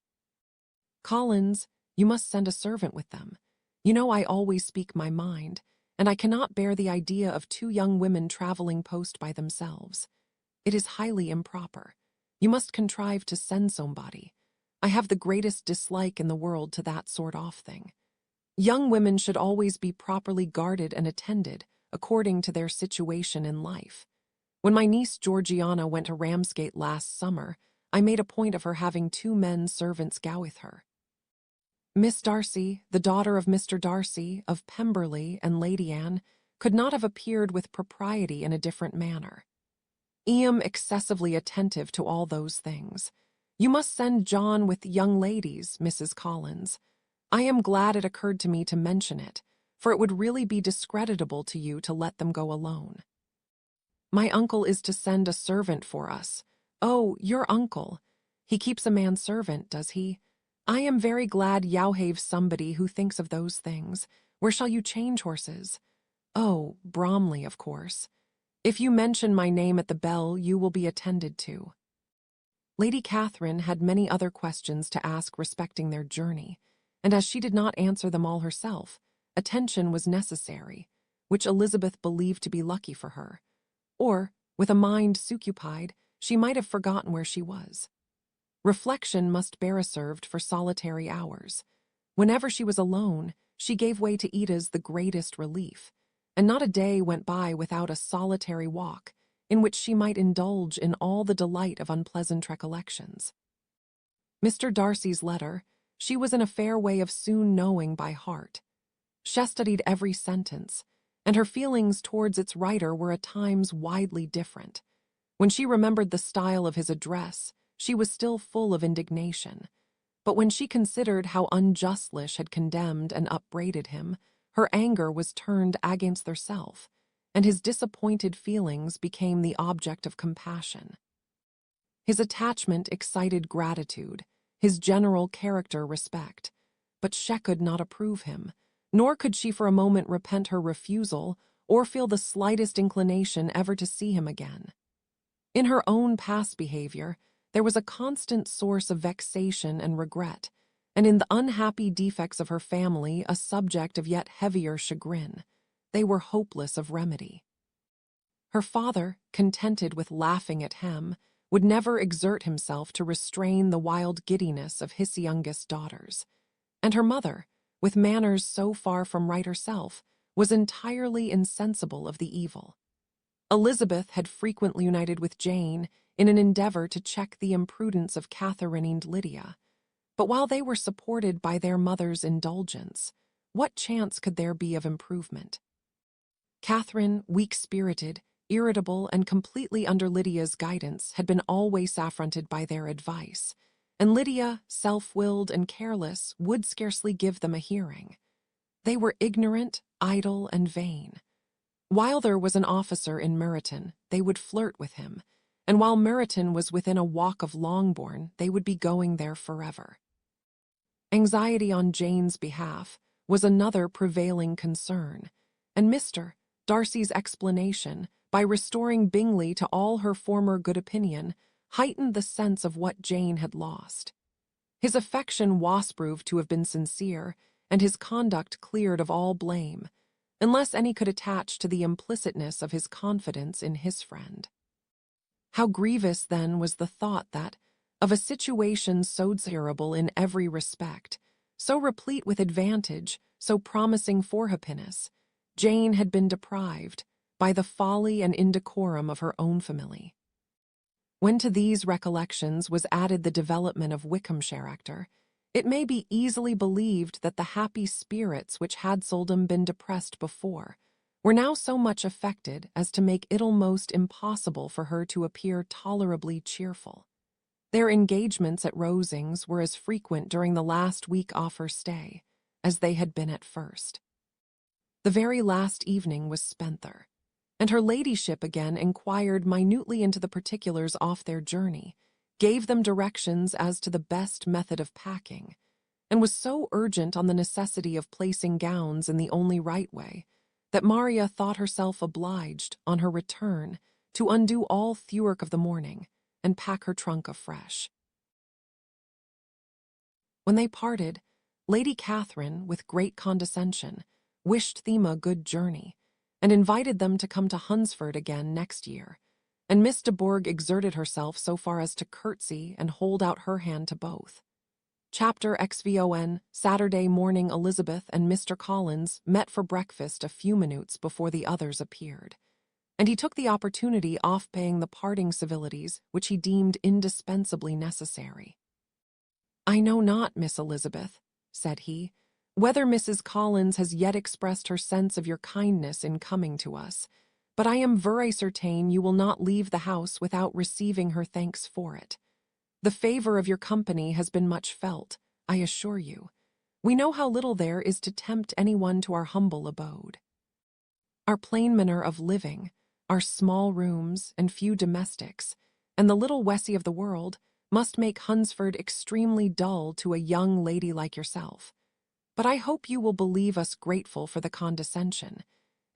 S1: Collins, you must send a servant with them. You know I always speak my mind, and I cannot bear the idea of two young women traveling post by themselves. It is highly improper. You must contrive to send somebody. I have the greatest dislike in the world to that sort of thing. Young women should always be properly guarded and attended, according to their situation in life. When my niece Georgiana went to Ramsgate last summer, I made a point of her having 2 men servants go with her. Miss Darcy, the daughter of Mr. Darcy, of Pemberley, and Lady Anne, could not have appeared with propriety in a different manner. I am excessively attentive to all those things. You must send John with young ladies, Mrs. Collins. I am glad it occurred to me to mention it, for it would really be discreditable to you to let them go alone. My uncle is to send a servant for us. Oh, your uncle. He keeps a manservant, does he? I am very glad you have somebody who thinks of those things. Where shall you change horses? Oh, Bromley, of course. If you mention my name at the bell, you will be attended to. Lady Catherine had many other questions to ask respecting their journey, and as she did not answer them all herself, attention was necessary, which Elizabeth believed to be lucky for her. Or, with a mind occupied, she might have forgotten where she was. Reflection must bear served for solitary hours. Whenever she was alone, she gave way to Ida's the greatest relief, and not a day went by without a solitary walk, in which she might indulge in all the delight of unpleasant recollections. Mr. Darcy's letter, she was in a fair way of soon knowing by heart. She studied every sentence, and her feelings towards its writer were at times widely different. When she remembered the style of his address, she was still full of indignation. But when she considered how unjustly she had condemned and upbraided him, her anger was turned against herself, and his disappointed feelings became the object of compassion. His attachment excited gratitude, his general character respect, but she could not approve him, nor could she for a moment repent her refusal or feel the slightest inclination ever to see him again. In her own past behavior, there was a constant source of vexation and regret, and in the unhappy defects of her family a subject of yet heavier chagrin. They were hopeless of remedy. Her father, contented with laughing at him, would never exert himself to restrain the wild giddiness of his youngest daughters, and her mother, with manners so far from right herself, was entirely insensible of the evil. Elizabeth had frequently united with Jane in an endeavor to check the imprudence of Catherine and Lydia, but while they were supported by their mother's indulgence, what chance could there be of improvement? Catherine, weak-spirited, irritable, and completely under Lydia's guidance, had been always affronted by their advice, and Lydia, self-willed and careless, would scarcely give them a hearing. They were ignorant, idle, and vain. While there was an officer in Meryton, they would flirt with him, and while Meryton was within a walk of Longbourn, they would be going there forever. Anxiety on Jane's behalf was another prevailing concern, and Mr. Darcy's explanation, by restoring Bingley to all her former good opinion, heightened the sense of what Jane had lost. His affection was proved to have been sincere, and his conduct cleared of all blame, unless any could attach to the implicitness of his confidence in his friend. How grievous, then, was the thought that, of a situation so desirable in every respect, so replete with advantage, so promising for happiness, Jane had been deprived by the folly and indecorum of her own family. When to these recollections was added the development of Wickham's character, it may be easily believed that the happy spirits which had seldom been depressed before were now so much affected as to make it almost impossible for her to appear tolerably cheerful. Their engagements at Rosings were as frequent during the last week off her stay as they had been at first. The very last evening was spent there, and her ladyship again inquired minutely into the particulars off their journey, gave them directions as to the best method of packing, and was so urgent on the necessity of placing gowns in the only right way that Maria thought herself obliged, on her return, to undo all thewwork of the morning and pack her trunk afresh. When they parted, Lady Catherine, with great condescension, wished them a good journey, and invited them to come to Hunsford again next year, and Miss de Bourgh exerted herself so far as to curtsy and hold out her hand to both. Chapter XVON. Saturday morning Elizabeth and Mr. Collins met for breakfast a few minutes before the others appeared, and he took the opportunity of paying the parting civilities which he deemed indispensably necessary. "I know not, Miss Elizabeth," said he, "whether Mrs. Collins has yet expressed her sense of your kindness in coming to us, but I am very certain you will not leave the house without receiving her thanks for it. The favor of your company has been much felt, I assure you. We know how little there is to tempt anyone to our humble abode. Our plain manner of living, our small rooms and few domestics, and the little Wessie of the world, must make Hunsford extremely dull to a young lady like yourself. But I hope you will believe us grateful for the condescension,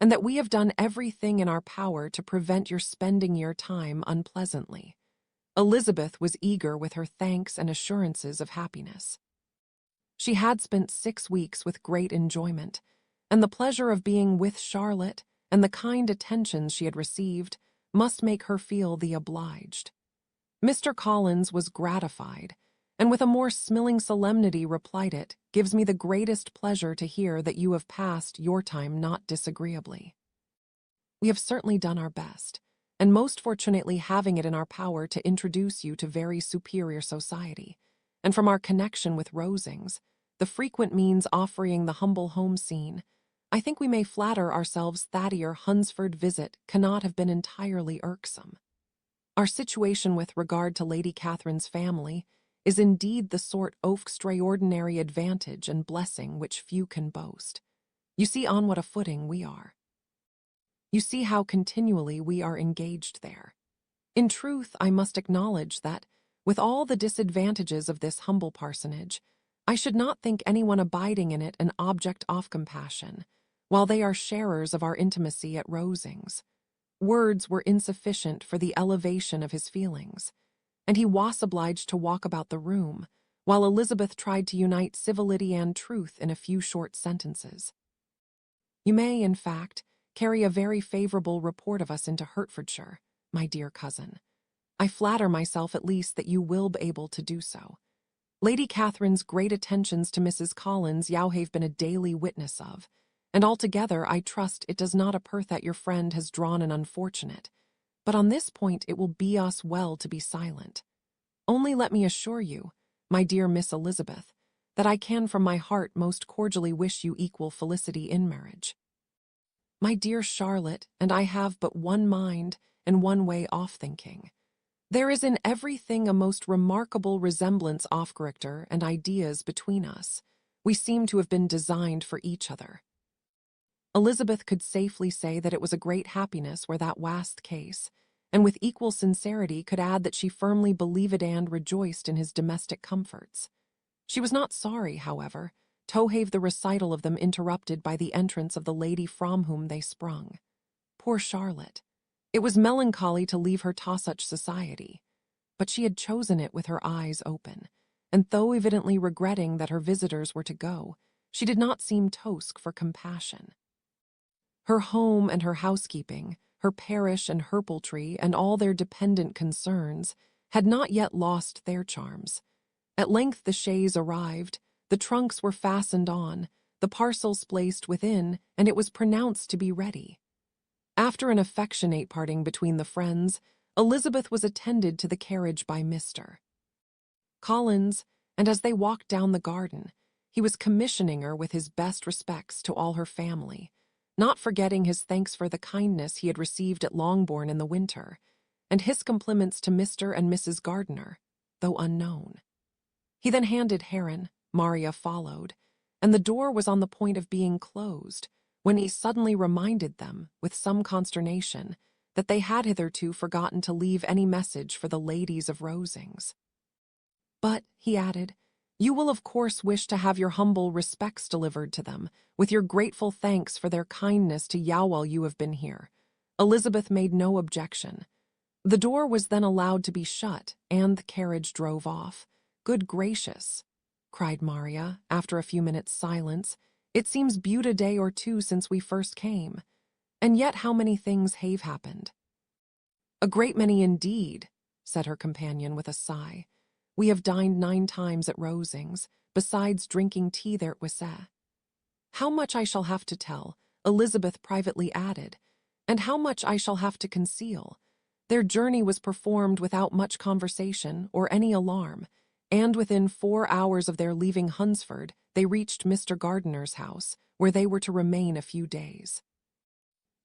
S1: and that we have done everything in our power to prevent your spending your time unpleasantly." Elizabeth was eager with her thanks and assurances of happiness. She had spent 6 weeks with great enjoyment, and the pleasure of being with Charlotte and the kind attentions she had received must make her feel the obliged. Mr. Collins was gratified, and with a more smiling solemnity replied, "It gives me the greatest pleasure to hear that you have passed your time not disagreeably. We have certainly done our best, and most fortunately having it in our power to introduce you to very superior society, and from our connection with Rosings, the frequent means offering the humble home scene, I think we may flatter ourselves that your Hunsford visit cannot have been entirely irksome. Our situation with regard to Lady Catherine's family is indeed the sort of extraordinary advantage and blessing which few can boast. You see on what a footing we are. You see how continually we are engaged there. In truth, I must acknowledge that, with all the disadvantages of this humble parsonage, I should not think anyone abiding in it an object of compassion, while they are sharers of our intimacy at Rosings. Words were insufficient for the elevation of his feelings, and he was obliged to walk about the room, while Elizabeth tried to unite civility and truth in a few short sentences. You may, in fact, carry a very favorable report of us into Hertfordshire, my dear cousin. I flatter myself at least that you will be able to do so. Lady Catherine's great attentions to Mrs. Collins you have been a daily witness of, and altogether I trust it does not appear that your friend has drawn an unfortunate, but on this point it will be us well to be silent. Only let me assure you, my dear Miss Elizabeth, that I can from my heart most cordially wish you equal felicity in marriage. My dear Charlotte and I have but one mind and one way of thinking. There is in everything a most remarkable resemblance of character and ideas between us. We seem to have been designed for each other. Elizabeth could safely say that it was a great happiness where that was the case, and with equal sincerity could add that she firmly believed and rejoiced in his domestic comforts. She was not sorry, however, to have the recital of them interrupted by the entrance of the lady from whom they sprung. Poor Charlotte! It was melancholy to leave her to such society, but she had chosen it with her eyes open, and though evidently regretting that her visitors were to go, she did not seem tosk for compassion. Her home and her housekeeping, her parish and her poultry, and all their dependent concerns had not yet lost their charms. At length the chaise arrived, the trunks were fastened on, the parcels placed within, and it was pronounced to be ready. After an affectionate parting between the friends, Elizabeth was attended to the carriage by Mr. Collins, and as they walked down the garden, he was commissioning her with his best respects to all her family, not forgetting his thanks for the kindness he had received at Longbourn in the winter, and his compliments to Mr. and Mrs. Gardiner, though unknown. He then handed Heron, Maria followed, and the door was on the point of being closed, when he suddenly reminded them, with some consternation, that they had hitherto forgotten to leave any message for the ladies of Rosings. "But," he added, "you will of course wish to have your humble respects delivered to them, with your grateful thanks for their kindness to you while you have been here." Elizabeth made no objection. The door was then allowed to be shut, and the carriage drove off. "Good gracious," cried Maria, after a few minutes' silence, "it seems but a day or two since we first came. And yet how many things have happened." "A great many indeed," said her companion with a sigh. "We have dined 9 times at Rosings, besides drinking tea there at Wissey." "How much I shall have to tell," Elizabeth privately added, "and how much I shall have to conceal. Their journey was performed without much conversation or any alarm, and within 4 hours of their leaving Hunsford, they reached Mr. Gardiner's house, where they were to remain a few days."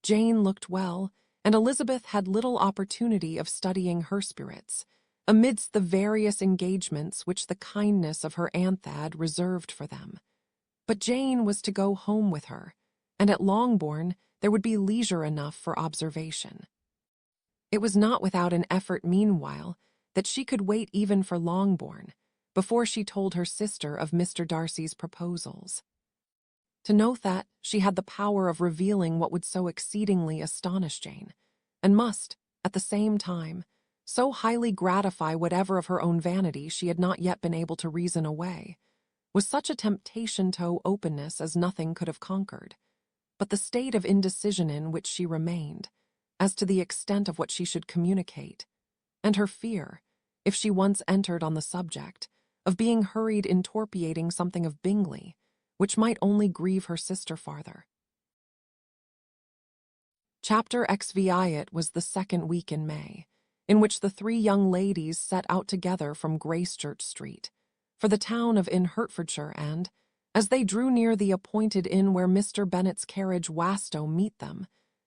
S1: Jane looked well, and Elizabeth had little opportunity of studying her spirits, amidst the various engagements which the kindness of her Anthad reserved for them. But Jane was to go home with her, and at Longbourn there would be leisure enough for observation. It was not without an effort meanwhile that she could wait even for Longbourn, before she told her sister of Mr. Darcy's proposals. To note that she had the power of revealing what would so exceedingly astonish Jane, and must, at the same time, so highly gratify whatever of her own vanity she had not yet been able to reason away, was such a temptation to openness as nothing could have conquered. But the state of indecision in which she remained, as to the extent of what she should communicate, and her fear, if she once entered on the subject, of being hurried in torpeating something of Bingley, which might only grieve her sister farther. Chapter XVIII was the 2nd week in May, in which the 3 young ladies set out together from Gracechurch Street, for the town of in Hertfordshire, and, as they drew near the appointed inn where Mr. Bennet's carriage Wastow meet them,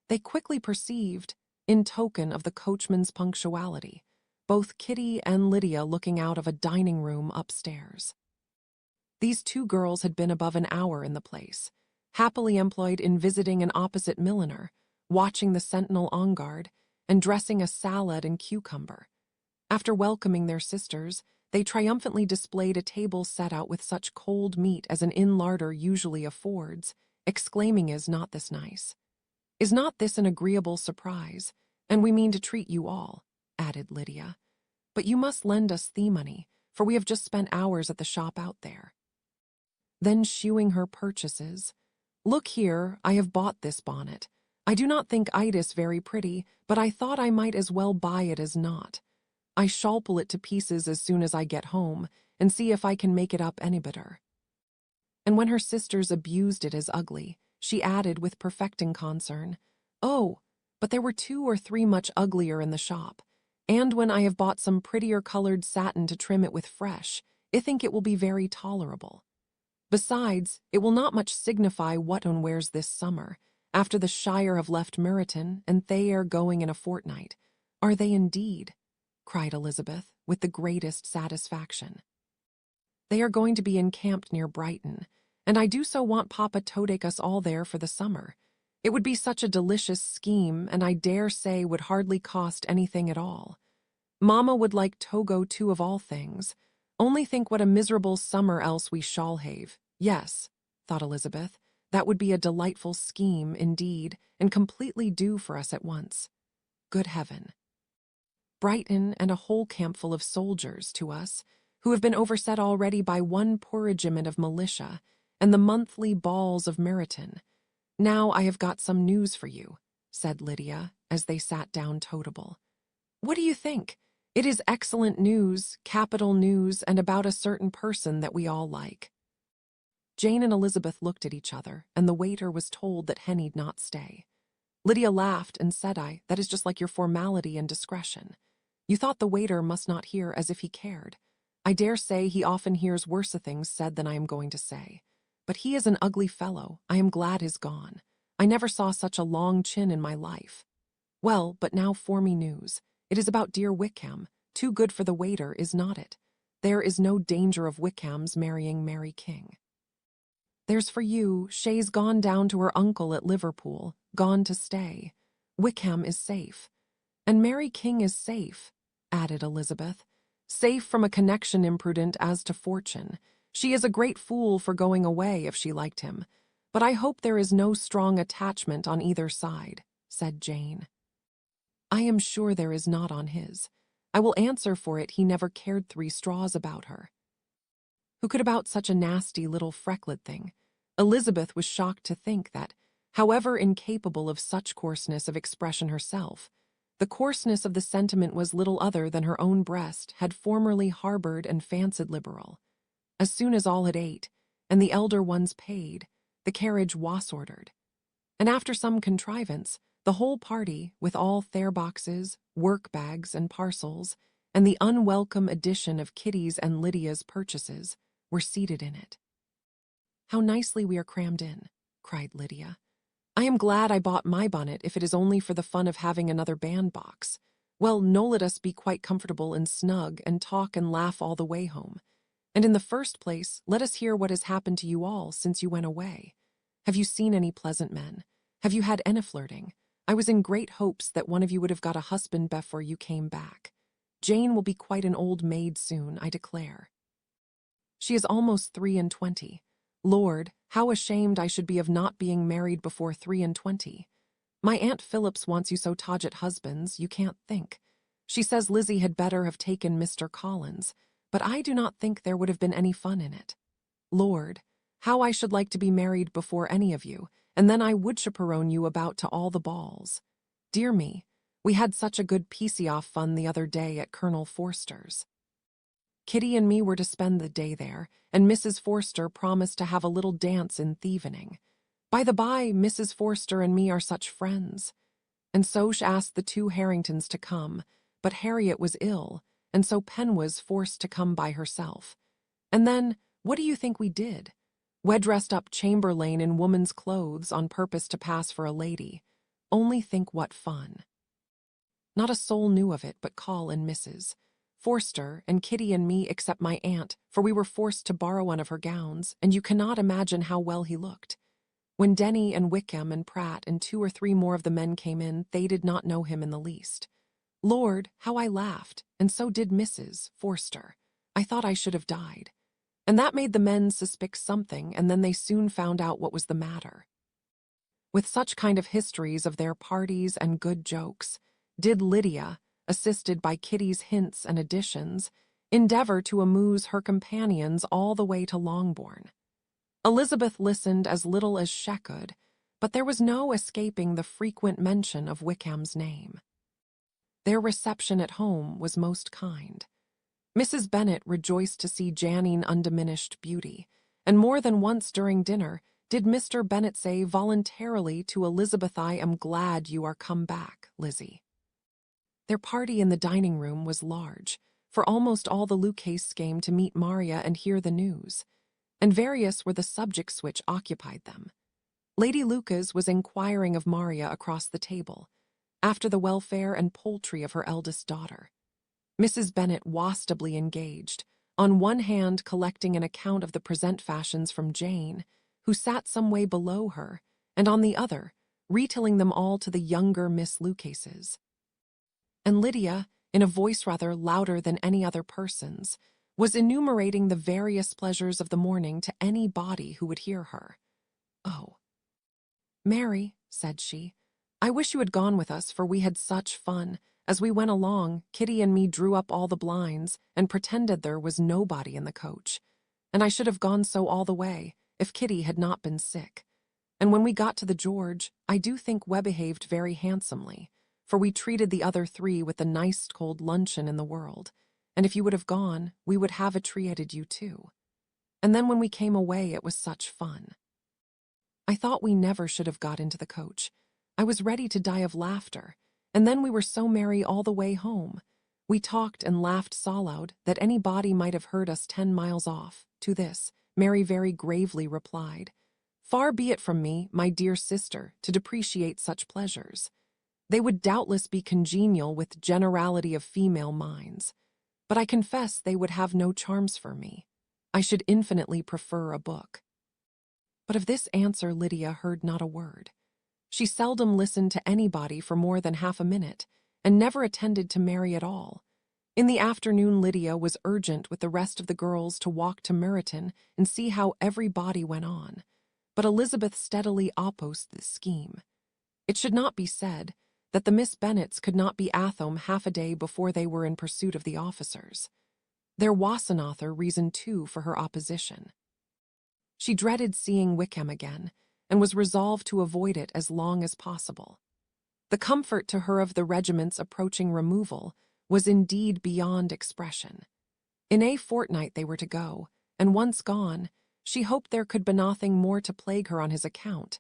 S1: they quickly perceived, in token of the coachman's punctuality, both Kitty and Lydia looking out of a dining-room upstairs. These 2 girls had been above an hour in the place, happily employed in visiting an opposite milliner, watching the sentinel on guard, and dressing a salad and cucumber. After welcoming their sisters, they triumphantly displayed a table set out with such cold meat as an inn larder usually affords, exclaiming, "Is not this nice? Is not this an agreeable surprise? And we mean to treat you all," added Lydia. "But you must lend us the money, for we have just spent hours at the shop out there." Then shewing her purchases, "Look here, I have bought this bonnet. I do not think itis very pretty, but I thought I might as well buy it as not. I shall pull it to pieces as soon as I get home, and see if I can make it up any better." And when her sisters abused it as ugly, she added with perfecting concern, "Oh, but there were 2 or 3 much uglier in the shop, and when I have bought some prettier coloured satin to trim it with fresh, I think it will be very tolerable. Besides, it will not much signify what one wears this summer, after the Shire have left Meryton, and they are going in a fortnight." "Are they indeed?" cried Elizabeth, with the greatest satisfaction. "They are going to be encamped near Brighton, and I do so want Papa to take us all there for the summer. It would be such a delicious scheme, and I dare say would hardly cost anything at all. Mamma would like Togo too of all things. Only think what a miserable summer else we shall have." "Yes," thought Elizabeth, "that would be a delightful scheme, indeed, and completely due for us at once. Good heaven! Brighton and a whole campful of soldiers to us, who have been overset already by 1 poor regiment of militia, and the monthly balls of Meryton. Now I have got some news for you," said Lydia, as they sat down totable. "What do you think? It is excellent news, capital news, and about a certain person that we all like." Jane and Elizabeth looked at each other, and the waiter was told that Hen need not stay. Lydia laughed and said, that is just like your formality and discretion. You thought the waiter must not hear as if he cared. I dare say he often hears worse things said than I am going to say. But he is an ugly fellow. I am glad he's gone. I never saw such a long chin in my life. Well, but now for me news. It is about dear Wickham. Too good for the waiter, is not it? There is no danger of Wickham's marrying Mary King. There's for you, Shay's gone down to her uncle at Liverpool, gone to stay. Wickham is safe. And Mary King is safe, added Elizabeth. Safe from a connection imprudent as to fortune. She is a great fool for going away if she liked him. But I hope there is no strong attachment on either side, said Jane. I am sure there is not on his. I will answer for it he never cared 3 straws about her. Who could about such a nasty little frecklet thing? Elizabeth was shocked to think that, however incapable of such coarseness of expression herself, the coarseness of the sentiment was little other than her own breast had formerly harbored and fancied liberal. As soon as all had ate, and the elder ones paid, the carriage was ordered. And after some contrivance, the whole party, with all their boxes, work-bags, and parcels, and the unwelcome addition of Kitty's and Lydia's purchases, were seated in it. How nicely we are crammed in, cried Lydia. I am glad I bought my bonnet if it is only for the fun of having another bandbox. Well, no, let us be quite comfortable and snug and talk and laugh all the way home. And in the first place, let us hear what has happened to you all since you went away. Have you seen any pleasant men? Have you had any flirting? I was in great hopes that one of you would have got a husband before you came back. Jane will be quite an old maid soon, I declare. She is almost 23. Lord, how ashamed I should be of not being married before 23. My Aunt Phillips wants you so todget husbands, you can't think. She says Lizzie had better have taken Mr. Collins, but I do not think there would have been any fun in it. Lord, how I should like to be married before any of you, and then I would chaperone you about to all the balls. Dear me, we had such a good piecey-off fun the other day at Colonel Forster's. Kitty and me were to spend the day there, and Mrs. Forster promised to have a little dance in the evening. By the by, Mrs. Forster and me are such friends. And so she asked the 2 Harringtons to come, but Harriet was ill, and so Pen was forced to come by herself. And then, what do you think we did? We dressed up Chamberlain in woman's clothes on purpose to pass for a lady. Only think what fun. Not a soul knew of it but Call and Mrs. Forster and Kitty and me except my aunt, for we were forced to borrow one of her gowns, and you cannot imagine how well he looked. When Denny and Wickham and Pratt and 2 or 3 more of the men came in, they did not know him in the least. Lord, how I laughed, and so did Mrs. Forster. I thought I should have died. And that made the men suspect something, and then they soon found out what was the matter. With such kind of histories of their parties and good jokes, did Lydia, assisted by Kitty's hints and additions, endeavor to amuse her companions all the way to Longbourn. Elizabeth listened as little as she could, but there was no escaping the frequent mention of Wickham's name. Their reception at home was most kind. Mrs. Bennet rejoiced to see Janine undiminished beauty, and more than once during dinner did Mr. Bennet say voluntarily to Elizabeth, I am glad you are come back, Lizzie. Their party in the dining-room was large, for almost all the Lucases came to meet Maria and hear the news, and various were the subjects which occupied them. Lady Lucas was inquiring of Maria across the table, after the welfare and poultry of her eldest daughter. Mrs. Bennet wastably engaged, on one hand collecting an account of the present fashions from Jane, who sat some way below her, and on the other, retelling them all to the younger Miss Lucases. And Lydia, in a voice rather louder than any other person's, was enumerating the various pleasures of the morning to any body who would hear her. Oh, Mary, said she, I wish you had gone with us, for we had such fun. As we went along, Kitty and me drew up all the blinds and pretended there was nobody in the coach. And I should have gone so all the way, if Kitty had not been sick. And when we got to the George, I do think we behaved very handsomely, for we treated the other 3 with the nicest cold luncheon in the world, and if you would have gone, we would have treated you too. And then when we came away, it was such fun. I thought we never should have got into the coach. I was ready to die of laughter, and then we were so merry all the way home. We talked and laughed so loud that any body might have heard us 10 miles off. To this, Mary very gravely replied, "Far be it from me, my dear sister, to depreciate such pleasures. They would doubtless be congenial with generality of female minds, but I confess they would have no charms for me. I should infinitely prefer a book." But of this answer Lydia heard not a word. She seldom listened to anybody for more than half a minute, and never attended to Mary at all. In the afternoon Lydia was urgent with the rest of the girls to walk to Meryton and see how every body went on, but Elizabeth steadily opposed this scheme. It should not be said that the Miss Bennets could not be at home half a day before they were in pursuit of the officers. Their Wassenauther reasoned too for her opposition. She dreaded seeing Wickham again, and was resolved to avoid it as long as possible. The comfort to her of the regiment's approaching removal was indeed beyond expression. In a fortnight they were to go, and once gone, she hoped there could be nothing more to plague her on his account.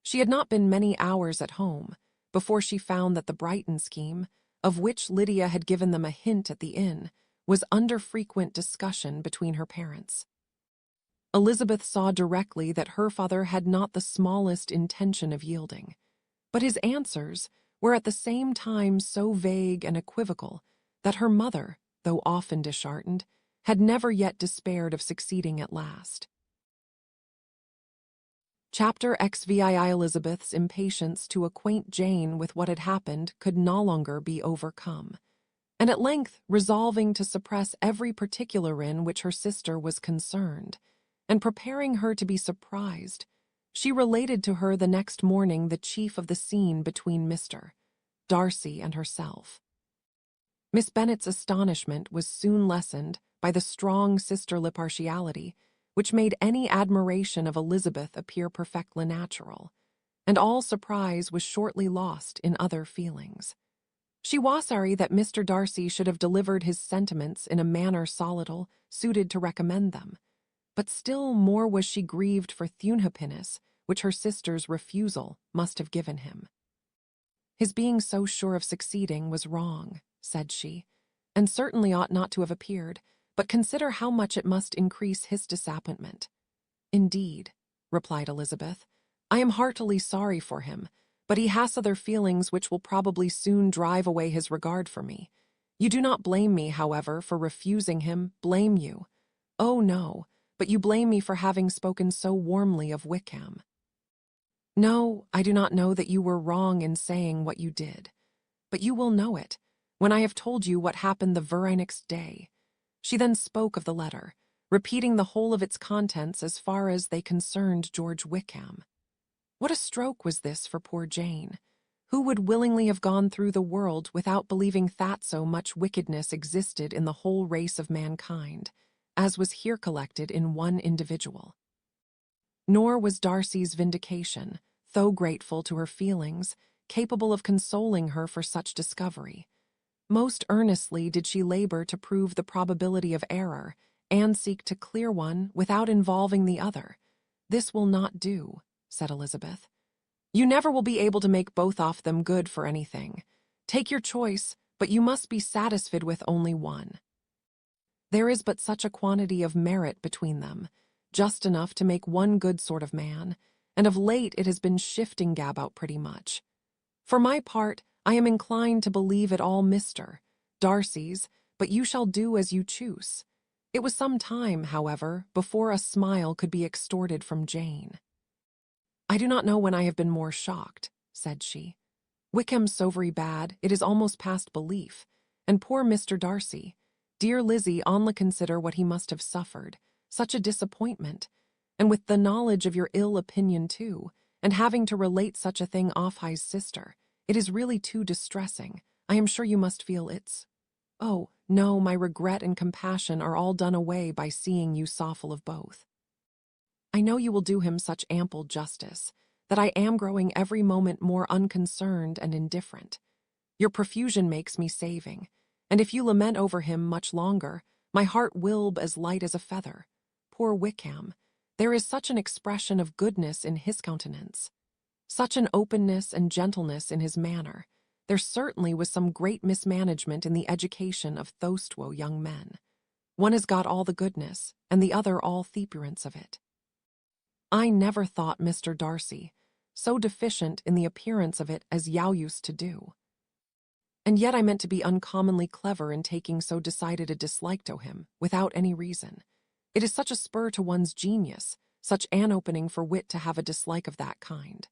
S1: She had not been many hours at home before she found that the Brighton scheme, of which Lydia had given them a hint at the inn, was under frequent discussion between her parents. Elizabeth saw directly that her father had not the smallest intention of yielding, but his answers were at the same time so vague and equivocal that her mother, though often disheartened, had never yet despaired of succeeding at last. Chapter XVI. Elizabeth's impatience to acquaint Jane with what had happened could no longer be overcome, and at length, resolving to suppress every particular in which her sister was concerned, and preparing her to be surprised, she related to her the next morning the chief of the scene between Mr. Darcy and herself. Miss Bennet's astonishment was soon lessened by the strong sisterly partiality, which made any admiration of Elizabeth appear perfectly natural, and all surprise was shortly lost in other feelings. She was sorry that Mr. Darcy should have delivered his sentiments in a manner solidal, suited to recommend them, but still more was she grieved for the unhappiness which her sister's refusal must have given him. "His being so sure of succeeding was wrong," said she, "and certainly ought not to have appeared, but consider how much it must increase his disappointment." "Indeed," replied Elizabeth, "I am heartily sorry for him, but he has other feelings which will probably soon drive away his regard for me. You do not blame me, however, for refusing him, blame you. Oh, no, but you blame me for having spoken so warmly of Wickham." "No, I do not know that you were wrong in saying what you did, but you will know it when I have told you what happened the very next day." She then spoke of the letter, repeating the whole of its contents as far as they concerned George Wickham. What a stroke was this for poor Jane! Who would willingly have gone through the world without believing that so much wickedness existed in the whole race of mankind, as was here collected in one individual? Nor was Darcy's vindication, though grateful to her feelings, capable of consoling her for such discovery. Most earnestly did she labor to prove the probability of error, and seek to clear one without involving the other. "This will not do," said Elizabeth. "You never will be able to make both of them good for anything. Take your choice, but you must be satisfied with only one. There is but such a quantity of merit between them, just enough to make one good sort of man, and of late it has been shifting about pretty much. For my part, I am inclined to believe it all Mr. Darcy's, but you shall do as you choose." It was some time, however, before a smile could be extorted from Jane. "I do not know when I have been more shocked," said she. "Wickham's so very bad, it is almost past belief, and poor Mr. Darcy, dear Lizzie, only consider what he must have suffered, such a disappointment, and with the knowledge of your ill opinion too, and having to relate such a thing off his sister, it is really too distressing. I am sure you must feel it's— Oh, no, my regret and compassion are all done away by seeing you sorrowful of both. I know you will do him such ample justice, that I am growing every moment more unconcerned and indifferent. Your profusion makes me saving, and if you lament over him much longer, my heart will be as light as a feather. Poor Wickham, there is such an expression of goodness in his countenance. Such an openness and gentleness in his manner. There certainly was some great mismanagement in the education of thostwo young men. One has got all the goodness, and the other all the appearance of it. I never thought Mr. Darcy so deficient in the appearance of it as you used to do. And yet I meant to be uncommonly clever in taking so decided a dislike to him, without any reason. It is such a spur to one's genius, such an opening for wit to have a dislike of that kind.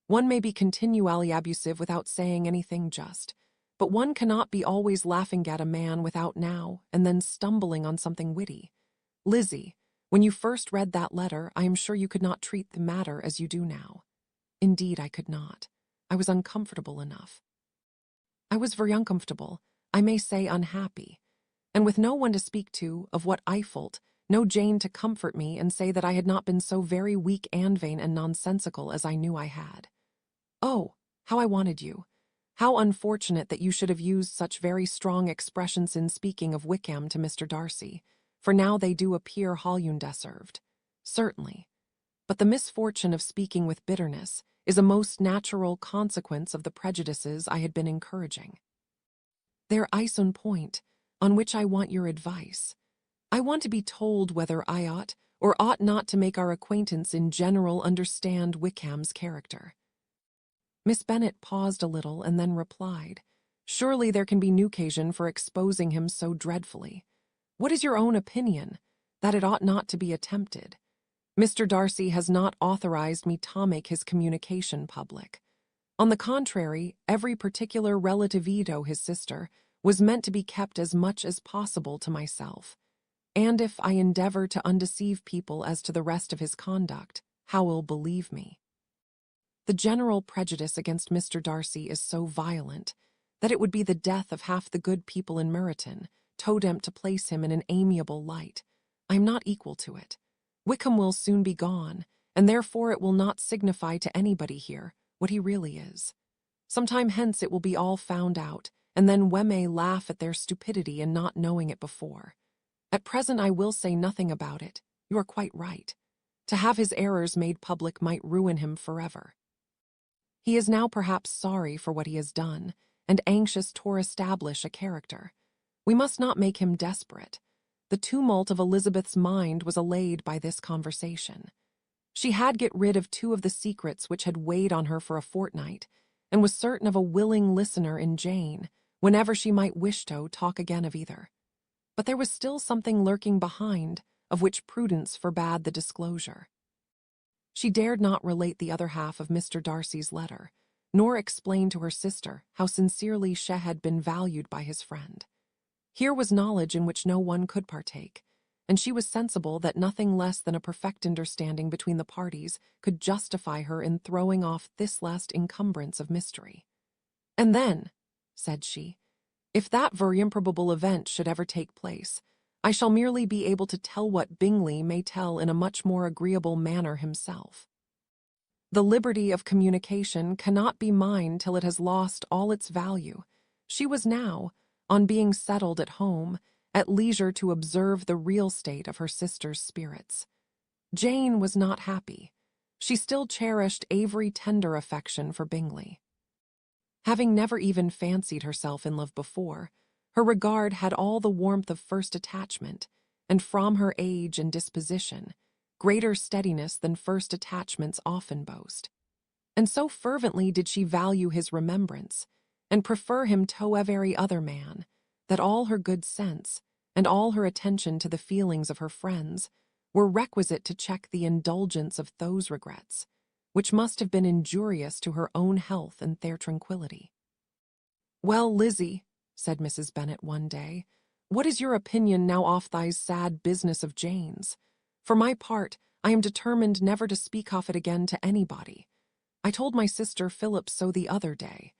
S1: One may be continually abusive without saying anything just, but one cannot be always laughing at a man without now and then stumbling on something witty. Lizzie, when you first read that letter, I am sure you could not treat the matter as you do now. Indeed, I could not. I was uncomfortable enough. I was very uncomfortable, I may say unhappy, and with no one to speak to of what I felt, no Jane to comfort me and say that I had not been so very weak and vain and nonsensical as I knew I had. Oh, how I wanted you! How unfortunate that you should have used such very strong expressions in speaking of Wickham to Mr. Darcy, for now they do appear deserved. Certainly. But the misfortune of speaking with bitterness is a most natural consequence of the prejudices I had been encouraging. There is one point on which I want your advice. I want to be told whether I ought or ought not to make our acquaintance in general understand Wickham's character. Miss Bennet paused a little and then replied, "Surely there can be no occasion for exposing him so dreadfully. What is your own opinion? That it ought not to be attempted. Mr. Darcy has not authorized me to make his communication public. On the contrary, every particular relative to his sister was meant to be kept as much as possible to myself. And if I endeavor to undeceive people as to the rest of his conduct, how will believe me? The general prejudice against Mr. Darcy is so violent that it would be the death of half the good people in Meryton, totem to place him in an amiable light. I am not equal to it. Wickham will soon be gone, and therefore it will not signify to anybody here what he really is. Some time hence it will be all found out, and then we may laugh at their stupidity in not knowing it before. At present I will say nothing about it. You are quite right. To have his errors made public might ruin him forever. He is now perhaps sorry for what he has done, and anxious to establish a character. We must not make him desperate. The tumult of Elizabeth's mind was allayed by this conversation. She had got rid of 2 of the secrets which had weighed on her for a fortnight, and was certain of a willing listener in Jane, whenever she might wish to talk again of either. But there was still something lurking behind, of which prudence forbade the disclosure. She dared not relate the other half of Mr. Darcy's letter, nor explain to her sister how sincerely she had been valued by his friend. Here was knowledge in which no one could partake, and she was sensible that nothing less than a perfect understanding between the parties could justify her in throwing off this last encumbrance of mystery. "And then," said she, "if that very improbable event should ever take place, I shall merely be able to tell what Bingley may tell in a much more agreeable manner himself. The liberty of communication cannot be mine till it has lost all its value." She was now, on being settled at home, at leisure to observe the real state of her sister's spirits. Jane was not happy. She still cherished every tender affection for Bingley. Having never even fancied herself in love before, her regard had all the warmth of first attachment, and from her age and disposition, greater steadiness than first attachments often boast. And so fervently did she value his remembrance, and prefer him to every other man, that all her good sense, and all her attention to the feelings of her friends, were requisite to check the indulgence of those regrets, which must have been injurious to her own health and their tranquillity. "Well, Lizzie," said Mrs. Bennet one day, "what is your opinion now off thy sad business of Jane's? For my part, I am determined never to speak of it again to anybody. I told my sister Philip so the other day,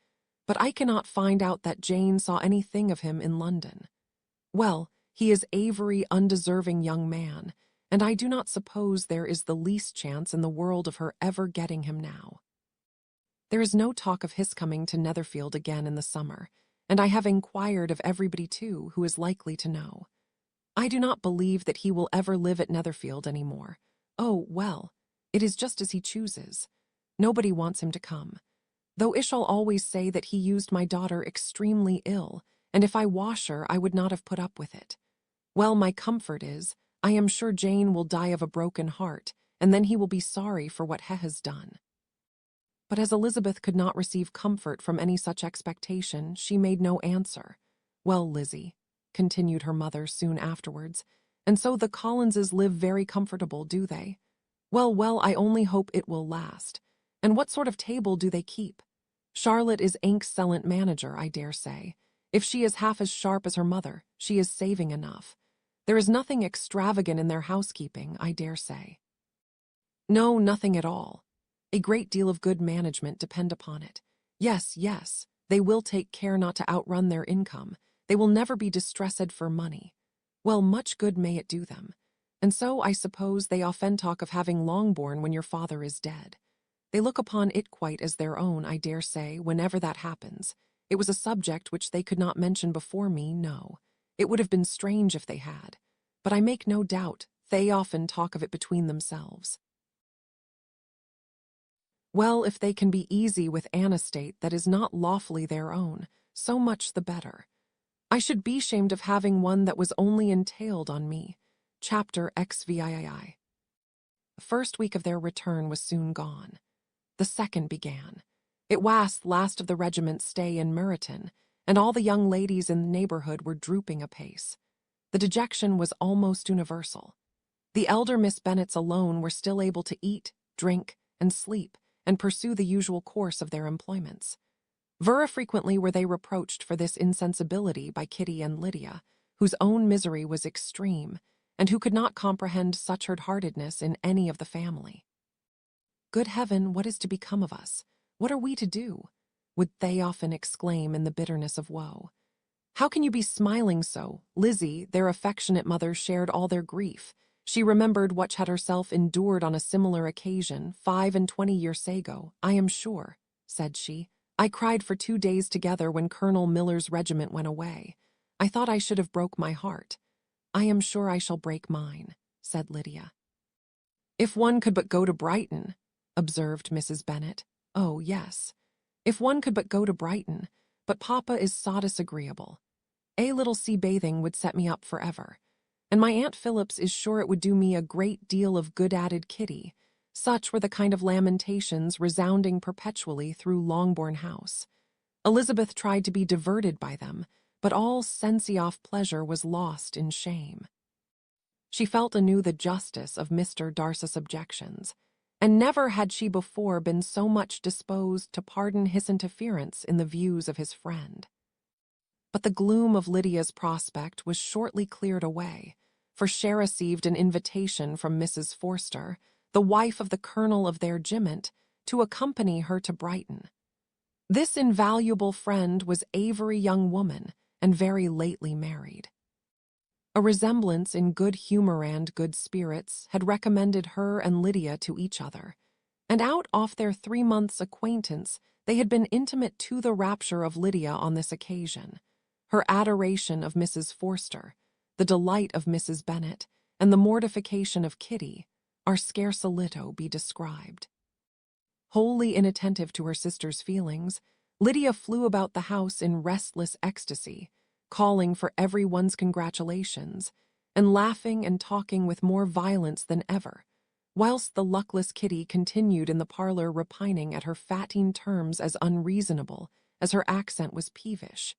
S1: but I cannot find out that Jane saw anything of him in London. Well, he is a very undeserving young man, and I do not suppose there is the least chance in the world of her ever getting him now. There is no talk of his coming to Netherfield again in the summer, and I have inquired of everybody too who is likely to know. I do not believe that he will ever live at Netherfield any more. Oh, well, it is just as he chooses. Nobody wants him to come. Though Ish'll always say that he used my daughter extremely ill, and if I wash her, I would not have put up with it. Well, my comfort is, I am sure Jane will die of a broken heart, and then he will be sorry for what he has done." But as Elizabeth could not receive comfort from any such expectation, she made no answer. "Well, Lizzie," continued her mother soon afterwards, "and so the Collinses live very comfortable, do they? Well, well, I only hope it will last. And what sort of table do they keep? Charlotte is excellent manager, I dare say. If she is half as sharp as her mother, she is saving enough. There is nothing extravagant in their housekeeping, I dare say." "No, nothing at all. A great deal of good management, depend upon it. Yes, yes, they will take care not to outrun their income. They will never be distressed for money. Well, much good may it do them. And so I suppose they often talk of having Longbourn when your father is dead. They look upon it quite as their own, I dare say, whenever that happens. It was a subject which they could not mention before me, no. It would have been strange if they had. But I make no doubt they often talk of it between themselves. Well, if they can be easy with an estate that is not lawfully their own, so much the better. I should be shamed of having one that was only entailed on me. Chapter XVII. The first week of their return was soon gone. The second began. It was last of the regiment's stay in Meryton, and all the young ladies in the neighborhood were drooping apace. The dejection was almost universal. The elder Miss Bennets alone were still able to eat, drink, and sleep, and pursue the usual course of their employments. Very frequently were they reproached for this insensibility by Kitty and Lydia, whose own misery was extreme, and who could not comprehend such hard-heartedness in any of the family. "Good heaven, what is to become of us? What are we to do?" would they often exclaim in the bitterness of woe. "How can you be smiling so?" Lizzie, their affectionate mother, shared all their grief. She remembered what had herself endured on a similar occasion 25 years ago. "I am sure," said she, "I cried for 2 days together when Colonel Miller's regiment went away. I thought I should have broke my heart." "I am sure I shall break mine," said Lydia. "If one could but go to Brighton," observed Mrs. Bennet. "Oh, yes. If one could but go to Brighton, but Papa is so disagreeable. A little sea bathing would set me up forever. And my Aunt Phillips is sure it would do me a great deal of good," added Kitty. Such were the kind of lamentations resounding perpetually through Longbourn House. Elizabeth tried to be diverted by them, but all sense of pleasure was lost in shame. She felt anew the justice of Mr. Darcy's objections, and never had she before been so much disposed to pardon his interference in the views of his friend. But the gloom of Lydia's prospect was shortly cleared away, for she received an invitation from Mrs. Forster, the wife of the colonel of their regiment, to accompany her to Brighton. This invaluable friend was a very young woman, and very lately married. A resemblance in good humor and good spirits had recommended her and Lydia to each other, and out off their 3 months' acquaintance they had been intimate to the rapture of Lydia on this occasion. Her adoration of Mrs. Forster, the delight of Mrs. Bennet, and the mortification of Kitty are scarce a little be described. Wholly inattentive to her sister's feelings, Lydia flew about the house in restless ecstasy, calling for everyone's congratulations, and laughing and talking with more violence than ever, whilst the luckless Kitty continued in the parlor repining at her fatting terms as unreasonable as her accent was peevish.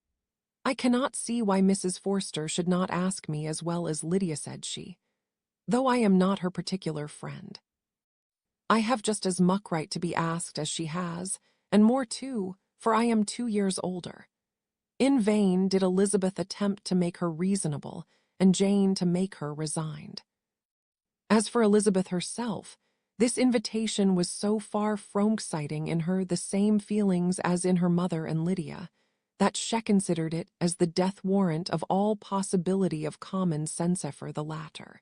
S1: "I cannot see why Mrs. Forster should not ask me as well as Lydia," said she, "though I am not her particular friend. I have just as much right to be asked as she has, and more too, for I am 2 years older." In vain did Elizabeth attempt to make her reasonable, and Jane to make her resigned. As for Elizabeth herself, this invitation was so far from exciting in her the same feelings as in her mother and Lydia, that she considered it as the death warrant of all possibility of common sense for the latter.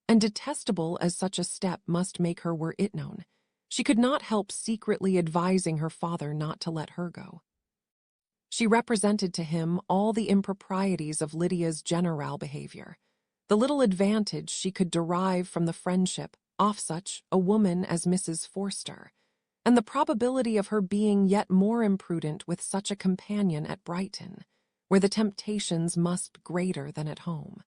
S1: And detestable as such a step must make her were it known, she could not help secretly advising her father not to let her go. She represented to him all the improprieties of Lydia's general behavior, the little advantage she could derive from the friendship of such a woman as Mrs. Forster, and the probability of her being yet more imprudent with such a companion at Brighton, where the temptations must greater than at home.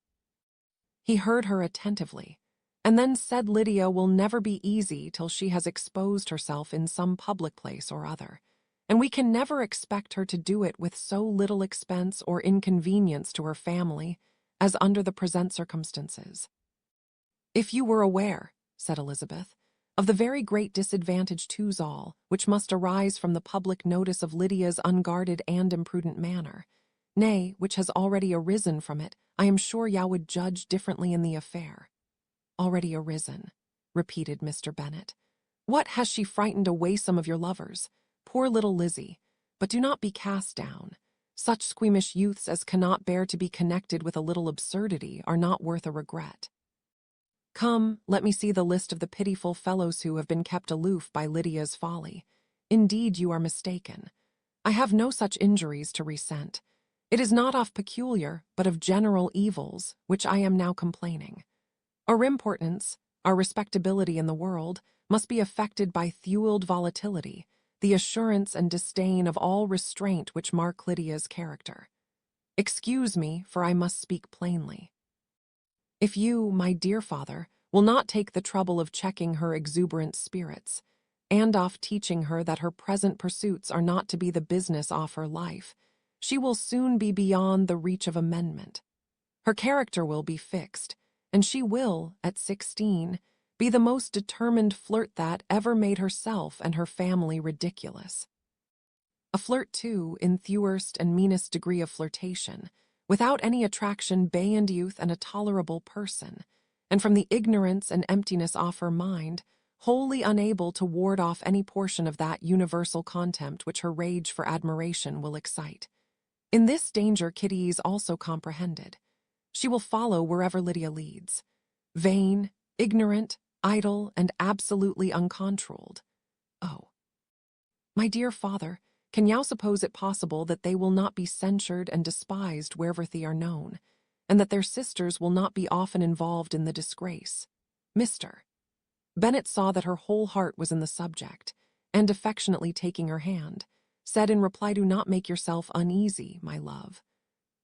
S1: He heard her attentively, and then said Lydia will never be easy till she has exposed herself in some public place or other, and we can never expect her to do it with so little expense or inconvenience to her family as under the present circumstances. "If you were aware," said Elizabeth, "of the very great disadvantage to's all which must arise from the public notice of Lydia's unguarded and imprudent manner, nay, which has already arisen from it, I am sure you would judge differently in the affair." "Already arisen," repeated Mr. Bennet. "What, has she frightened away some of your lovers? Poor little Lizzie! But do not be cast down. Such squeamish youths as cannot bear to be connected with a little absurdity are not worth a regret. Come, let me see the list of the pitiful fellows who have been kept aloof by Lydia's folly. Indeed, you are mistaken. I have no such injuries to resent. It is not of peculiar, but of general evils, which I am now complaining. Our importance, our respectability in the world, must be affected by fueled volatility, the assurance and disdain of all restraint which mark Lydia's character. Excuse me, for I must speak plainly. If you, my dear father, will not take the trouble of checking her exuberant spirits, and of teaching her that her present pursuits are not to be the business of her life, she will soon be beyond the reach of amendment. Her character will be fixed, and she will, at 16, be the most determined flirt that ever made herself and her family ridiculous. A flirt, too, in thewest and meanest degree of flirtation, without any attraction beyond youth and a tolerable person, and from the ignorance and emptiness of her mind, wholly unable to ward off any portion of that universal contempt which her rage for admiration will excite. In this danger Kitty is also comprehended. She will follow wherever Lydia leads. Vain, ignorant, idle, and absolutely uncontrolled. Oh, my dear father, can you suppose it possible that they will not be censured and despised wherever they are known, and that their sisters will not be often involved in the disgrace? Mr. Bennet saw that her whole heart was in the subject, and affectionately taking her hand, said in reply, "Do not make yourself uneasy, my love.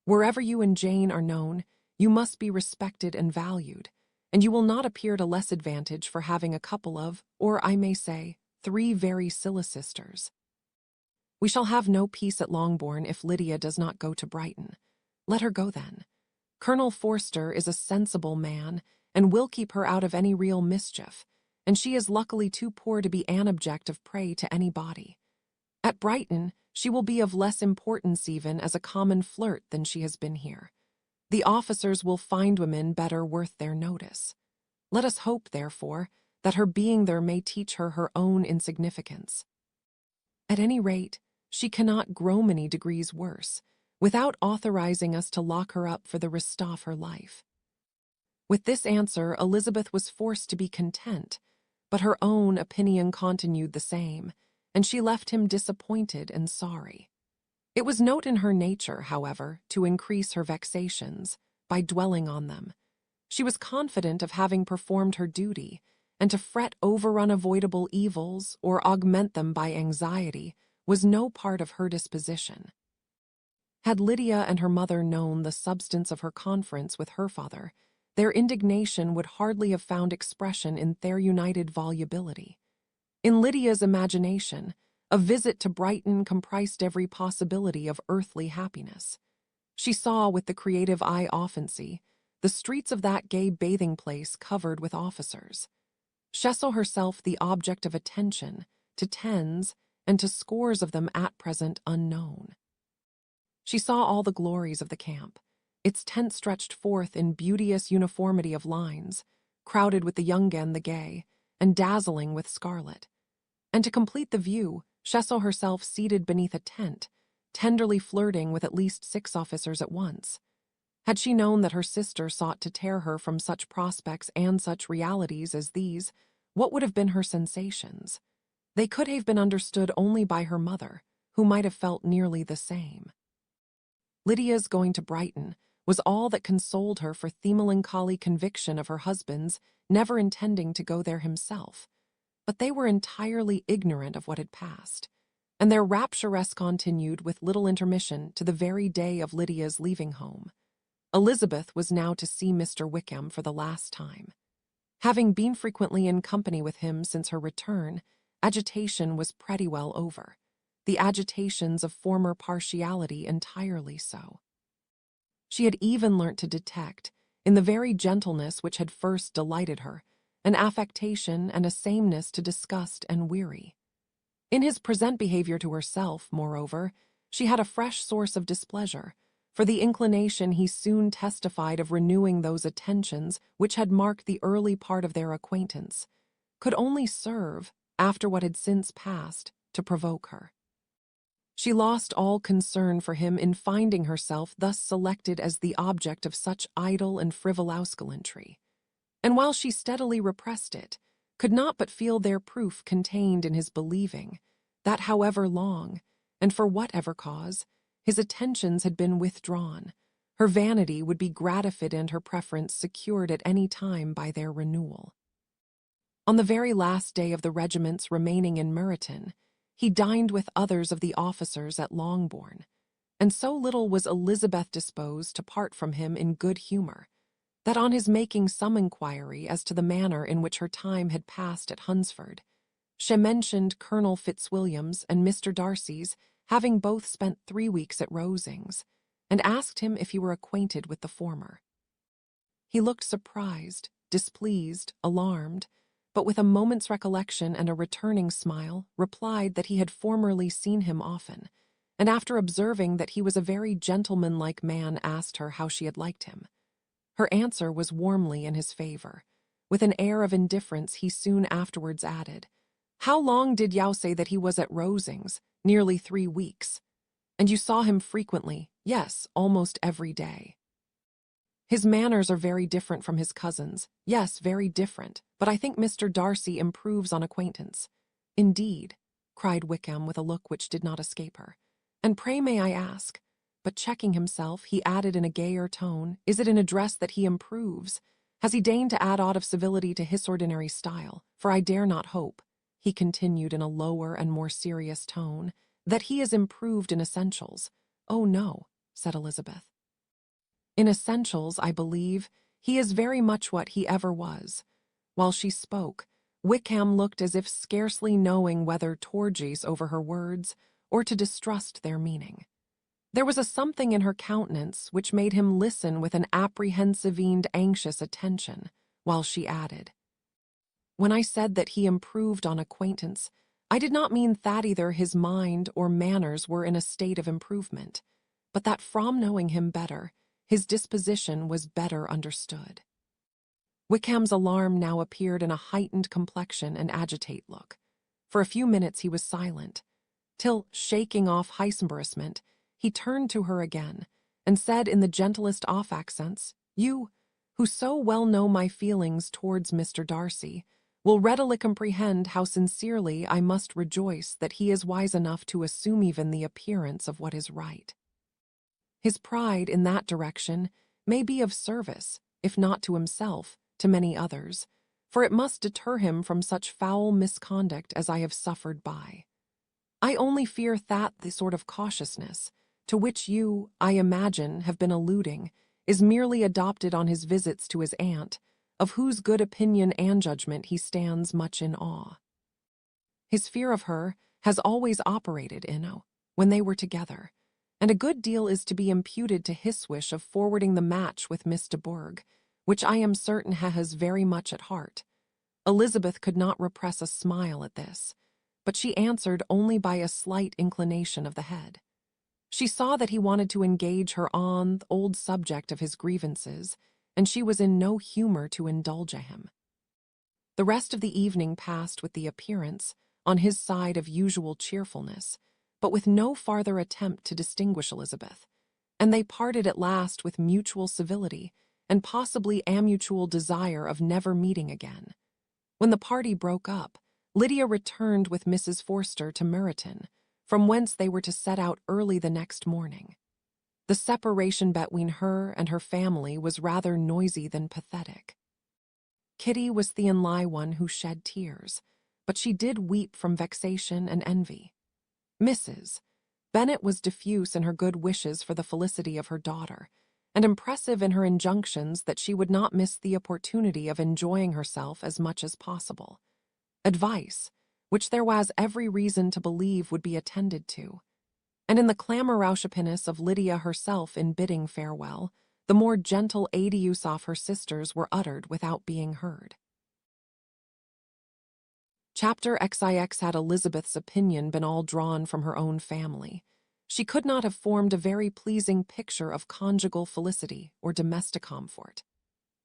S1: Wherever you and Jane are known, you must be respected and valued, and you will not appear to less advantage for having a couple of, or I may say, 3 very silly sisters. We shall have no peace at Longbourn if Lydia does not go to Brighton. Let her go then. Colonel Forster is a sensible man, and will keep her out of any real mischief, and she is luckily too poor to be an object of prey to anybody. At Brighton, she will be of less importance even as a common flirt than she has been here. The officers will find women better worth their notice. Let us hope, therefore, that her being there may teach her her own insignificance. At any rate, she cannot grow many degrees worse, without authorizing us to lock her up for the rest of her life." With this answer, Elizabeth was forced to be content, but her own opinion continued the same, and she left him disappointed and sorry. It was not in her nature, however, to increase her vexations by dwelling on them. She was confident of having performed her duty, and to fret over unavoidable evils or augment them by anxiety was no part of her disposition. Had Lydia and her mother known the substance of her conference with her father, their indignation would hardly have found expression in their united volubility. In Lydia's imagination, a visit to Brighton comprised every possibility of earthly happiness. She saw, with the creative eye often see, the streets of that gay bathing place covered with officers. She saw herself the object of attention to tens and to scores of them at present unknown. She saw all the glories of the camp. Its tent stretched forth in beauteous uniformity of lines, crowded with the young and the gay, and dazzling with scarlet. And to complete the view, she saw herself seated beneath a tent, tenderly flirting with at least 6 officers at once. Had she known that her sister sought to tear her from such prospects and such realities as these, what would have been her sensations? They could have been understood only by her mother, who might have felt nearly the same. Lydia's going to Brighton was all that consoled her for the melancholy conviction of her husband's never intending to go there himself. but they were entirely ignorant of what had passed, and their rapturous continued with little intermission to the very day of Lydia's leaving home. Elizabeth was now to see Mr. Wickham for the last time. Having been frequently in company with him since her return, agitation was pretty well over, the agitations of former partiality entirely so. She had even learnt to detect, in the very gentleness which had first delighted her, an affectation and a sameness to disgust and weary. In his present behaviour to herself, moreover, she had a fresh source of displeasure, for the inclination he soon testified of renewing those attentions which had marked the early part of their acquaintance, could only serve, after what had since passed, to provoke her. She lost all concern for him in finding herself thus selected as the object of such idle and frivolous gallantry, and while she steadily repressed it, could not but feel their proof contained in his believing that however long, and for whatever cause, his attentions had been withdrawn, her vanity would be gratified and her preference secured at any time by their renewal. On the very last day of the regiment's remaining in Meryton, he dined with others of the officers at Longbourn, and so little was Elizabeth disposed to part from him in good humour, that on his making some inquiry as to the manner in which her time had passed at Hunsford, she mentioned Colonel Fitzwilliam's and Mr. Darcy's having both spent 3 weeks at Rosings, and asked him if he were acquainted with the former. He looked surprised, displeased, alarmed, but with a moment's recollection and a returning smile, replied that he had formerly seen him often, and after observing that he was a very gentlemanlike man, asked her how she had liked him. Her answer was warmly in his favour. With an air of indifference he soon afterwards added, "How long did you say that he was at Rosings? Nearly 3 weeks. And you saw him frequently?" "Yes, almost every day." "His manners are very different from his cousin's." "Yes, very different, but I think Mr. Darcy improves on acquaintance." "Indeed," cried Wickham with a look which did not escape her. "And pray may I ask," but checking himself, he added in a gayer tone, "is it in address that he improves? Has he deigned to add aught of civility to his ordinary style? For I dare not hope," he continued in a lower and more serious tone, "that he is improved in essentials." "Oh, no," said Elizabeth. "In essentials, I believe, he is very much what he ever was." While she spoke, Wickham looked as if scarcely knowing whether to rejoice over her words or to distrust their meaning. There was a something in her countenance which made him listen with an apprehensive and anxious attention, while she added, "When I said that he improved on acquaintance, I did not mean that either his mind or manners were in a state of improvement, but that from knowing him better, his disposition was better understood." Wickham's alarm now appeared in a heightened complexion and agitate look. For a few minutes he was silent, till, shaking off his embarrassment, he turned to her again, and said in the gentlest off accents, "You, who so well know my feelings towards Mr. Darcy, will readily comprehend how sincerely I must rejoice that he is wise enough to assume even the appearance of what is right. His pride in that direction may be of service, if not to himself, to many others, for it must deter him from such foul misconduct as I have suffered by. I only fear that the sort of cautiousness, to which you, I imagine, have been alluding, is merely adopted on his visits to his aunt, of whose good opinion and judgment he stands much in awe. His fear of her has always operated, when they were together, and a good deal is to be imputed to his wish of forwarding the match with Miss de Bourgh, which I am certain has very much at heart." Elizabeth could not repress a smile at this, but she answered only by a slight inclination of the head. She saw that he wanted to engage her on the old subject of his grievances, and she was in no humour to indulge him. The rest of the evening passed with the appearance, on his side, of usual cheerfulness, but with no farther attempt to distinguish Elizabeth, and they parted at last with mutual civility, and possibly a mutual desire of never meeting again. When the party broke up, Lydia returned with Mrs. Forster to Meryton, from whence they were to set out early the next morning. The separation between her and her family was rather noisy than pathetic. Kitty was the only one who shed tears, but she did weep from vexation and envy. Mrs. Bennet was diffuse in her good wishes for the felicity of her daughter, and impressive in her injunctions that she would not miss the opportunity of enjoying herself as much as possible. Advice, which there was every reason to believe would be attended to. And in the clamorauschapiness of Lydia herself in bidding farewell, the more gentle adieux of her sisters were uttered without being heard. Chapter XIX. Had Elizabeth's opinion been all drawn from her own family, she could not have formed a very pleasing picture of conjugal felicity or domestic comfort.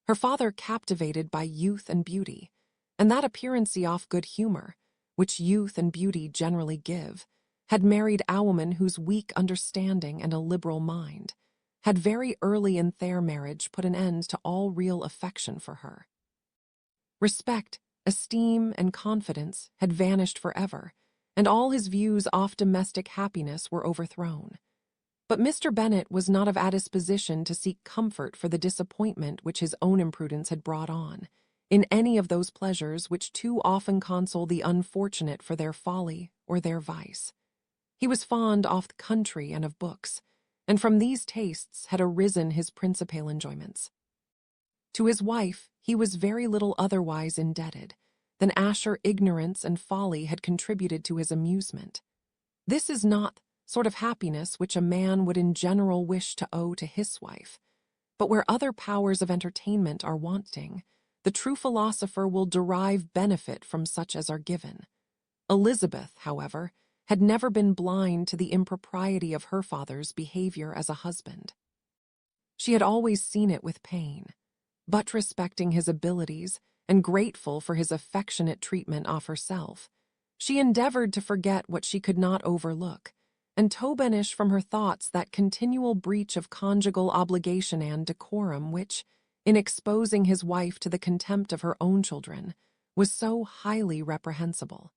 S1: Her father captivated by youth and beauty, and that appearancy of good humor, which youth and beauty generally give, had married a woman whose weak understanding and a liberal mind had very early in their marriage put an end to all real affection for her. Respect, esteem, and confidence had vanished forever, and all his views of domestic happiness were overthrown. But Mr. Bennet was not of a disposition to seek comfort for the disappointment which his own imprudence had brought on, in any of those pleasures which too often console the unfortunate for their folly or their vice. He was fond of the country and of books, and from these tastes had arisen his principal enjoyments. To his wife he was very little otherwise indebted than asher ignorance and folly had contributed to his amusement. This is not sort of happiness which a man would in general wish to owe to his wife, but where other powers of entertainment are wanting, the true philosopher will derive benefit from such as are given. Elizabeth, however, had never been blind to the impropriety of her father's behavior as a husband. She had always seen it with pain, but respecting his abilities and grateful for his affectionate treatment of herself, she endeavored to forget what she could not overlook, and to banish from her thoughts that continual breach of conjugal obligation and decorum which, in exposing his wife to the contempt of her own children, was so highly reprehensible.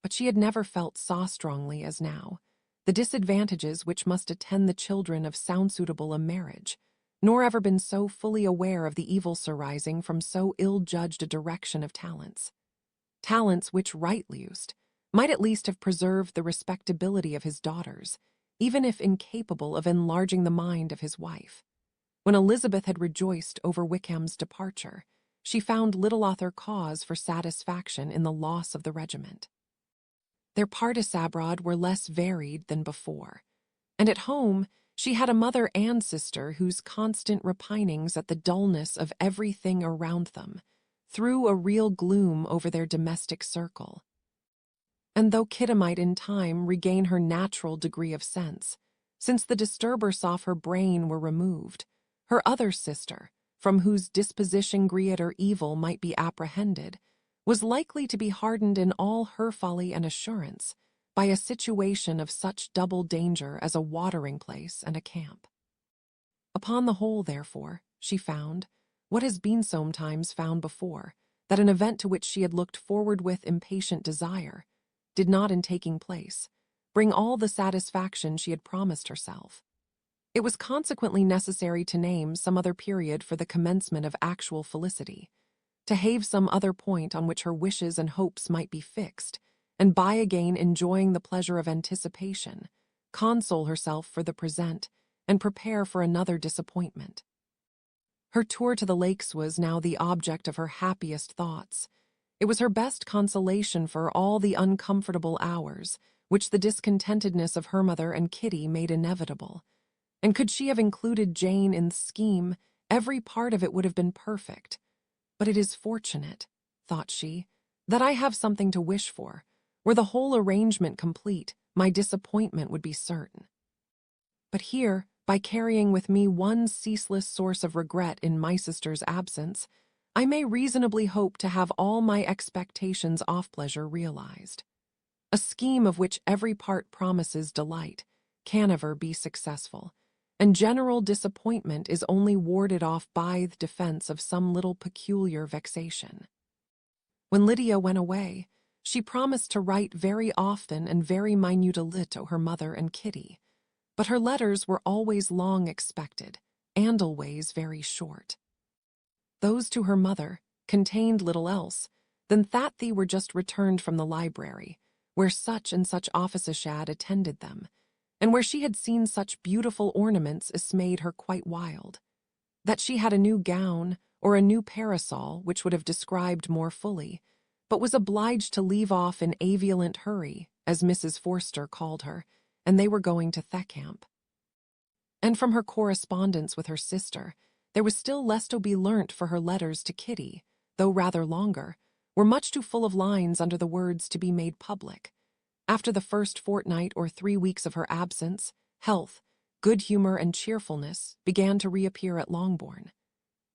S1: But she had never felt so strongly as now the disadvantages which must attend the children of so unsuitable a marriage, nor ever been so fully aware of the evils arising from so ill-judged a direction of talents. Talents which, rightly used, might at least have preserved the respectability of his daughters, even if incapable of enlarging the mind of his wife. When Elizabeth had rejoiced over Wickham's departure, she found little other cause for satisfaction in the loss of the regiment. Their parties abroad were less varied than before, and at home she had a mother and sister whose constant repinings at the dullness of everything around them threw a real gloom over their domestic circle. And though Kitty might in time regain her natural degree of sense, since the disturbers of her brain were removed, her other sister, from whose disposition greater evil might be apprehended, was likely to be hardened in all her folly and assurance by a situation of such double danger as a watering-place and a camp. Upon the whole, therefore, she found, what has been sometimes found before, that an event to which she had looked forward with impatient desire did not, in taking place, bring all the satisfaction she had promised herself. It was consequently necessary to name some other period for the commencement of actual felicity, to have some other point on which her wishes and hopes might be fixed, and by again enjoying the pleasure of anticipation, console herself for the present, and prepare for another disappointment. Her tour to the lakes was now the object of her happiest thoughts. It was her best consolation for all the uncomfortable hours which the discontentedness of her mother and Kitty made inevitable, and could she have included Jane in the scheme, every part of it would have been perfect. But it is fortunate, thought she, that I have something to wish for. Were the whole arrangement complete, my disappointment would be certain. But here, by carrying with me one ceaseless source of regret in my sister's absence, I may reasonably hope to have all my expectations of pleasure realized. A scheme of which every part promises delight can never be successful, and general disappointment is only warded off by the defense of some little peculiar vexation. When Lydia went away, she promised to write very often and very minutely to her mother and Kitty, but her letters were always long expected, and always very short. Those to her mother contained little else Then Thathy were just returned from the library, where such and such officers had attended them, and where she had seen such beautiful ornaments as made her quite wild. That she had a new gown or a new parasol which would have described more fully, but was obliged to leave off in aviolent hurry, as Mrs. Forster called her, and they were going to Thecamp. And from her correspondence with her sister, there was still less to be learnt, for her letters to Kitty, though rather longer, were much too full of lines under the words to be made public. After the first fortnight or 3 weeks of her absence, health, good humour and cheerfulness began to reappear at Longbourn.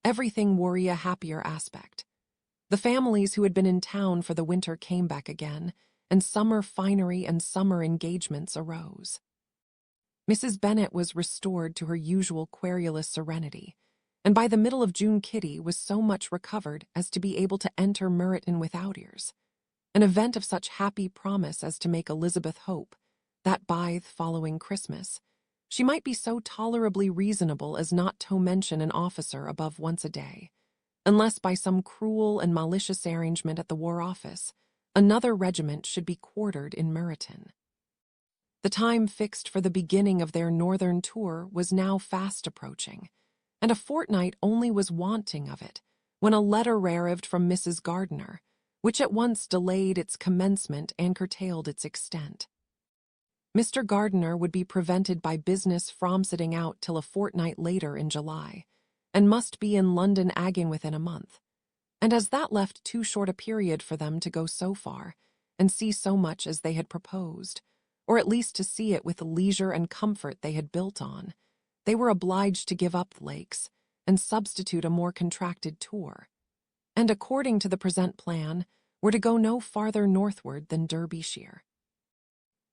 S1: Everything wore a happier aspect. The families who had been in town for the winter came back again, and summer finery and summer engagements arose. Mrs. Bennet was restored to her usual querulous serenity, and by the middle of June Kitty was so much recovered as to be able to enter Meryton without ears, an event of such happy promise as to make Elizabeth hope that by the following Christmas she might be so tolerably reasonable as not to mention an officer above once a day, unless by some cruel and malicious arrangement at the War Office another regiment should be quartered in Meryton. The time fixed for the beginning of their northern tour was now fast approaching, and a fortnight only was wanting of it, when a letter arrived from Mrs. Gardiner, which at once delayed its commencement and curtailed its extent. Mr. Gardiner would be prevented by business from setting out till a fortnight later in July, and must be in London again within a month, and as that left too short a period for them to go so far, and see so much as they had proposed, or at least to see it with the leisure and comfort they had built on, they were obliged to give up the lakes and substitute a more contracted tour, and according to the present plan, were to go no farther northward than Derbyshire.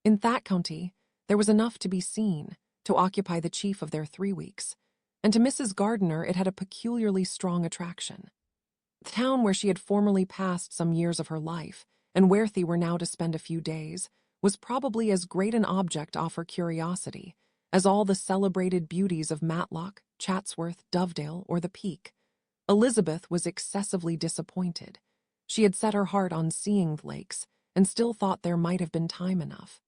S1: In that county, there was enough to be seen to occupy the chief of their 3 weeks, and to Mrs. Gardiner it had a peculiarly strong attraction. The town where she had formerly passed some years of her life, and where they were now to spend a few days, was probably as great an object of her curiosity as all the celebrated beauties of Matlock, Chatsworth, Dovedale, or the Peak. Elizabeth was excessively disappointed. She had set her heart on seeing the lakes, and still thought there might have been time enough.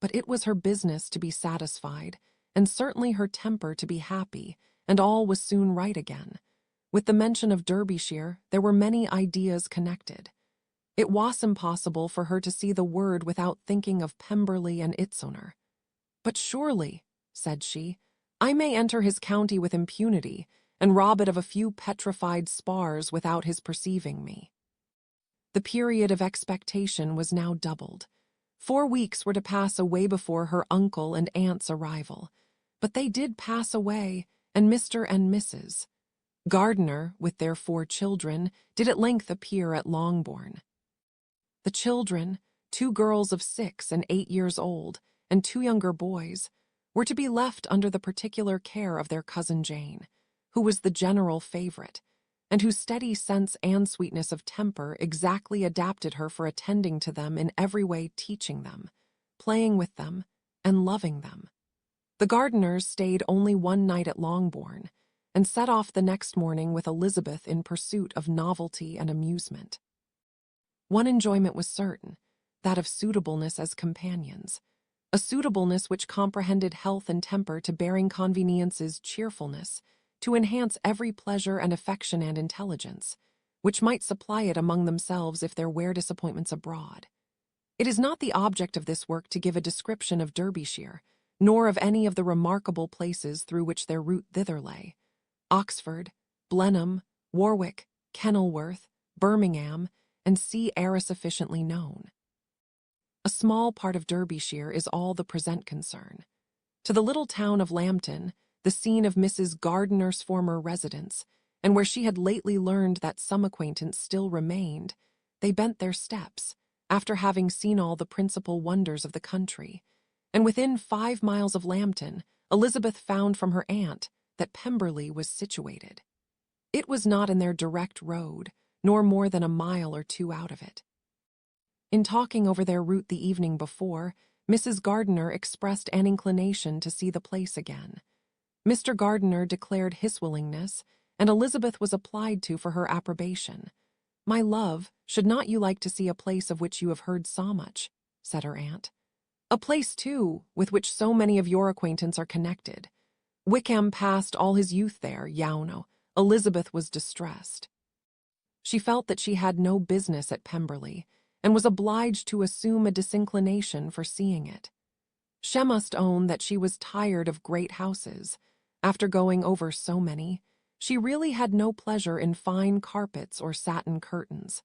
S1: But it was her business to be satisfied, and certainly her temper to be happy, and all was soon right again. With the mention of Derbyshire, there were many ideas connected. It was impossible for her to see the word without thinking of Pemberley and its owner. "But surely," said she, "I may enter his county with impunity, and rob it of a few petrified spars without his perceiving me." The period of expectation was now doubled. 4 weeks were to pass away before her uncle and aunt's arrival, but they did pass away, and Mr. and Mrs. Gardiner, with their 4 children, did at length appear at Longbourn. The children, 2 girls of 6 and 8 years old, and 2 younger boys, were to be left under the particular care of their cousin Jane, who was the general favorite, and whose steady sense and sweetness of temper exactly adapted her for attending to them in every way, teaching them, playing with them, and loving them. The Gardiners stayed only 1 night at Longbourn, and set off the next morning with Elizabeth in pursuit of novelty and amusement. One enjoyment was certain, that of suitableness as companions, a suitableness which comprehended health and temper to bearing conveniences, cheerfulness, to enhance every pleasure and affection and intelligence, which might supply it among themselves if there were disappointments abroad. It is not the object of this work to give a description of Derbyshire, nor of any of the remarkable places through which their route thither lay. Oxford, Blenheim, Warwick, Kenilworth, Birmingham, and sea are sufficiently known. A small part of Derbyshire is all the present concern. To the little town of Lambton, the scene of Mrs. Gardiner's former residence, and where she had lately learned that some acquaintance still remained, they bent their steps, after having seen all the principal wonders of the country, and within 5 miles of Lambton, Elizabeth found from her aunt that Pemberley was situated. It was not in their direct road, nor more than a mile or 2 out of it. In talking over their route the evening before, Mrs. Gardiner expressed an inclination to see the place again. Mr. Gardiner declared his willingness, and Elizabeth was applied to for her approbation. "My love, should not you like to see a place of which you have heard so much?" said her aunt. "A place, too, with which so many of your acquaintance are connected. Wickham passed all his youth there, Yauno." Elizabeth was distressed. She felt that she had no business at Pemberley, and was obliged to assume a disinclination for seeing it. She must own that she was tired of great houses. After going over so many, she really had no pleasure in fine carpets or satin curtains.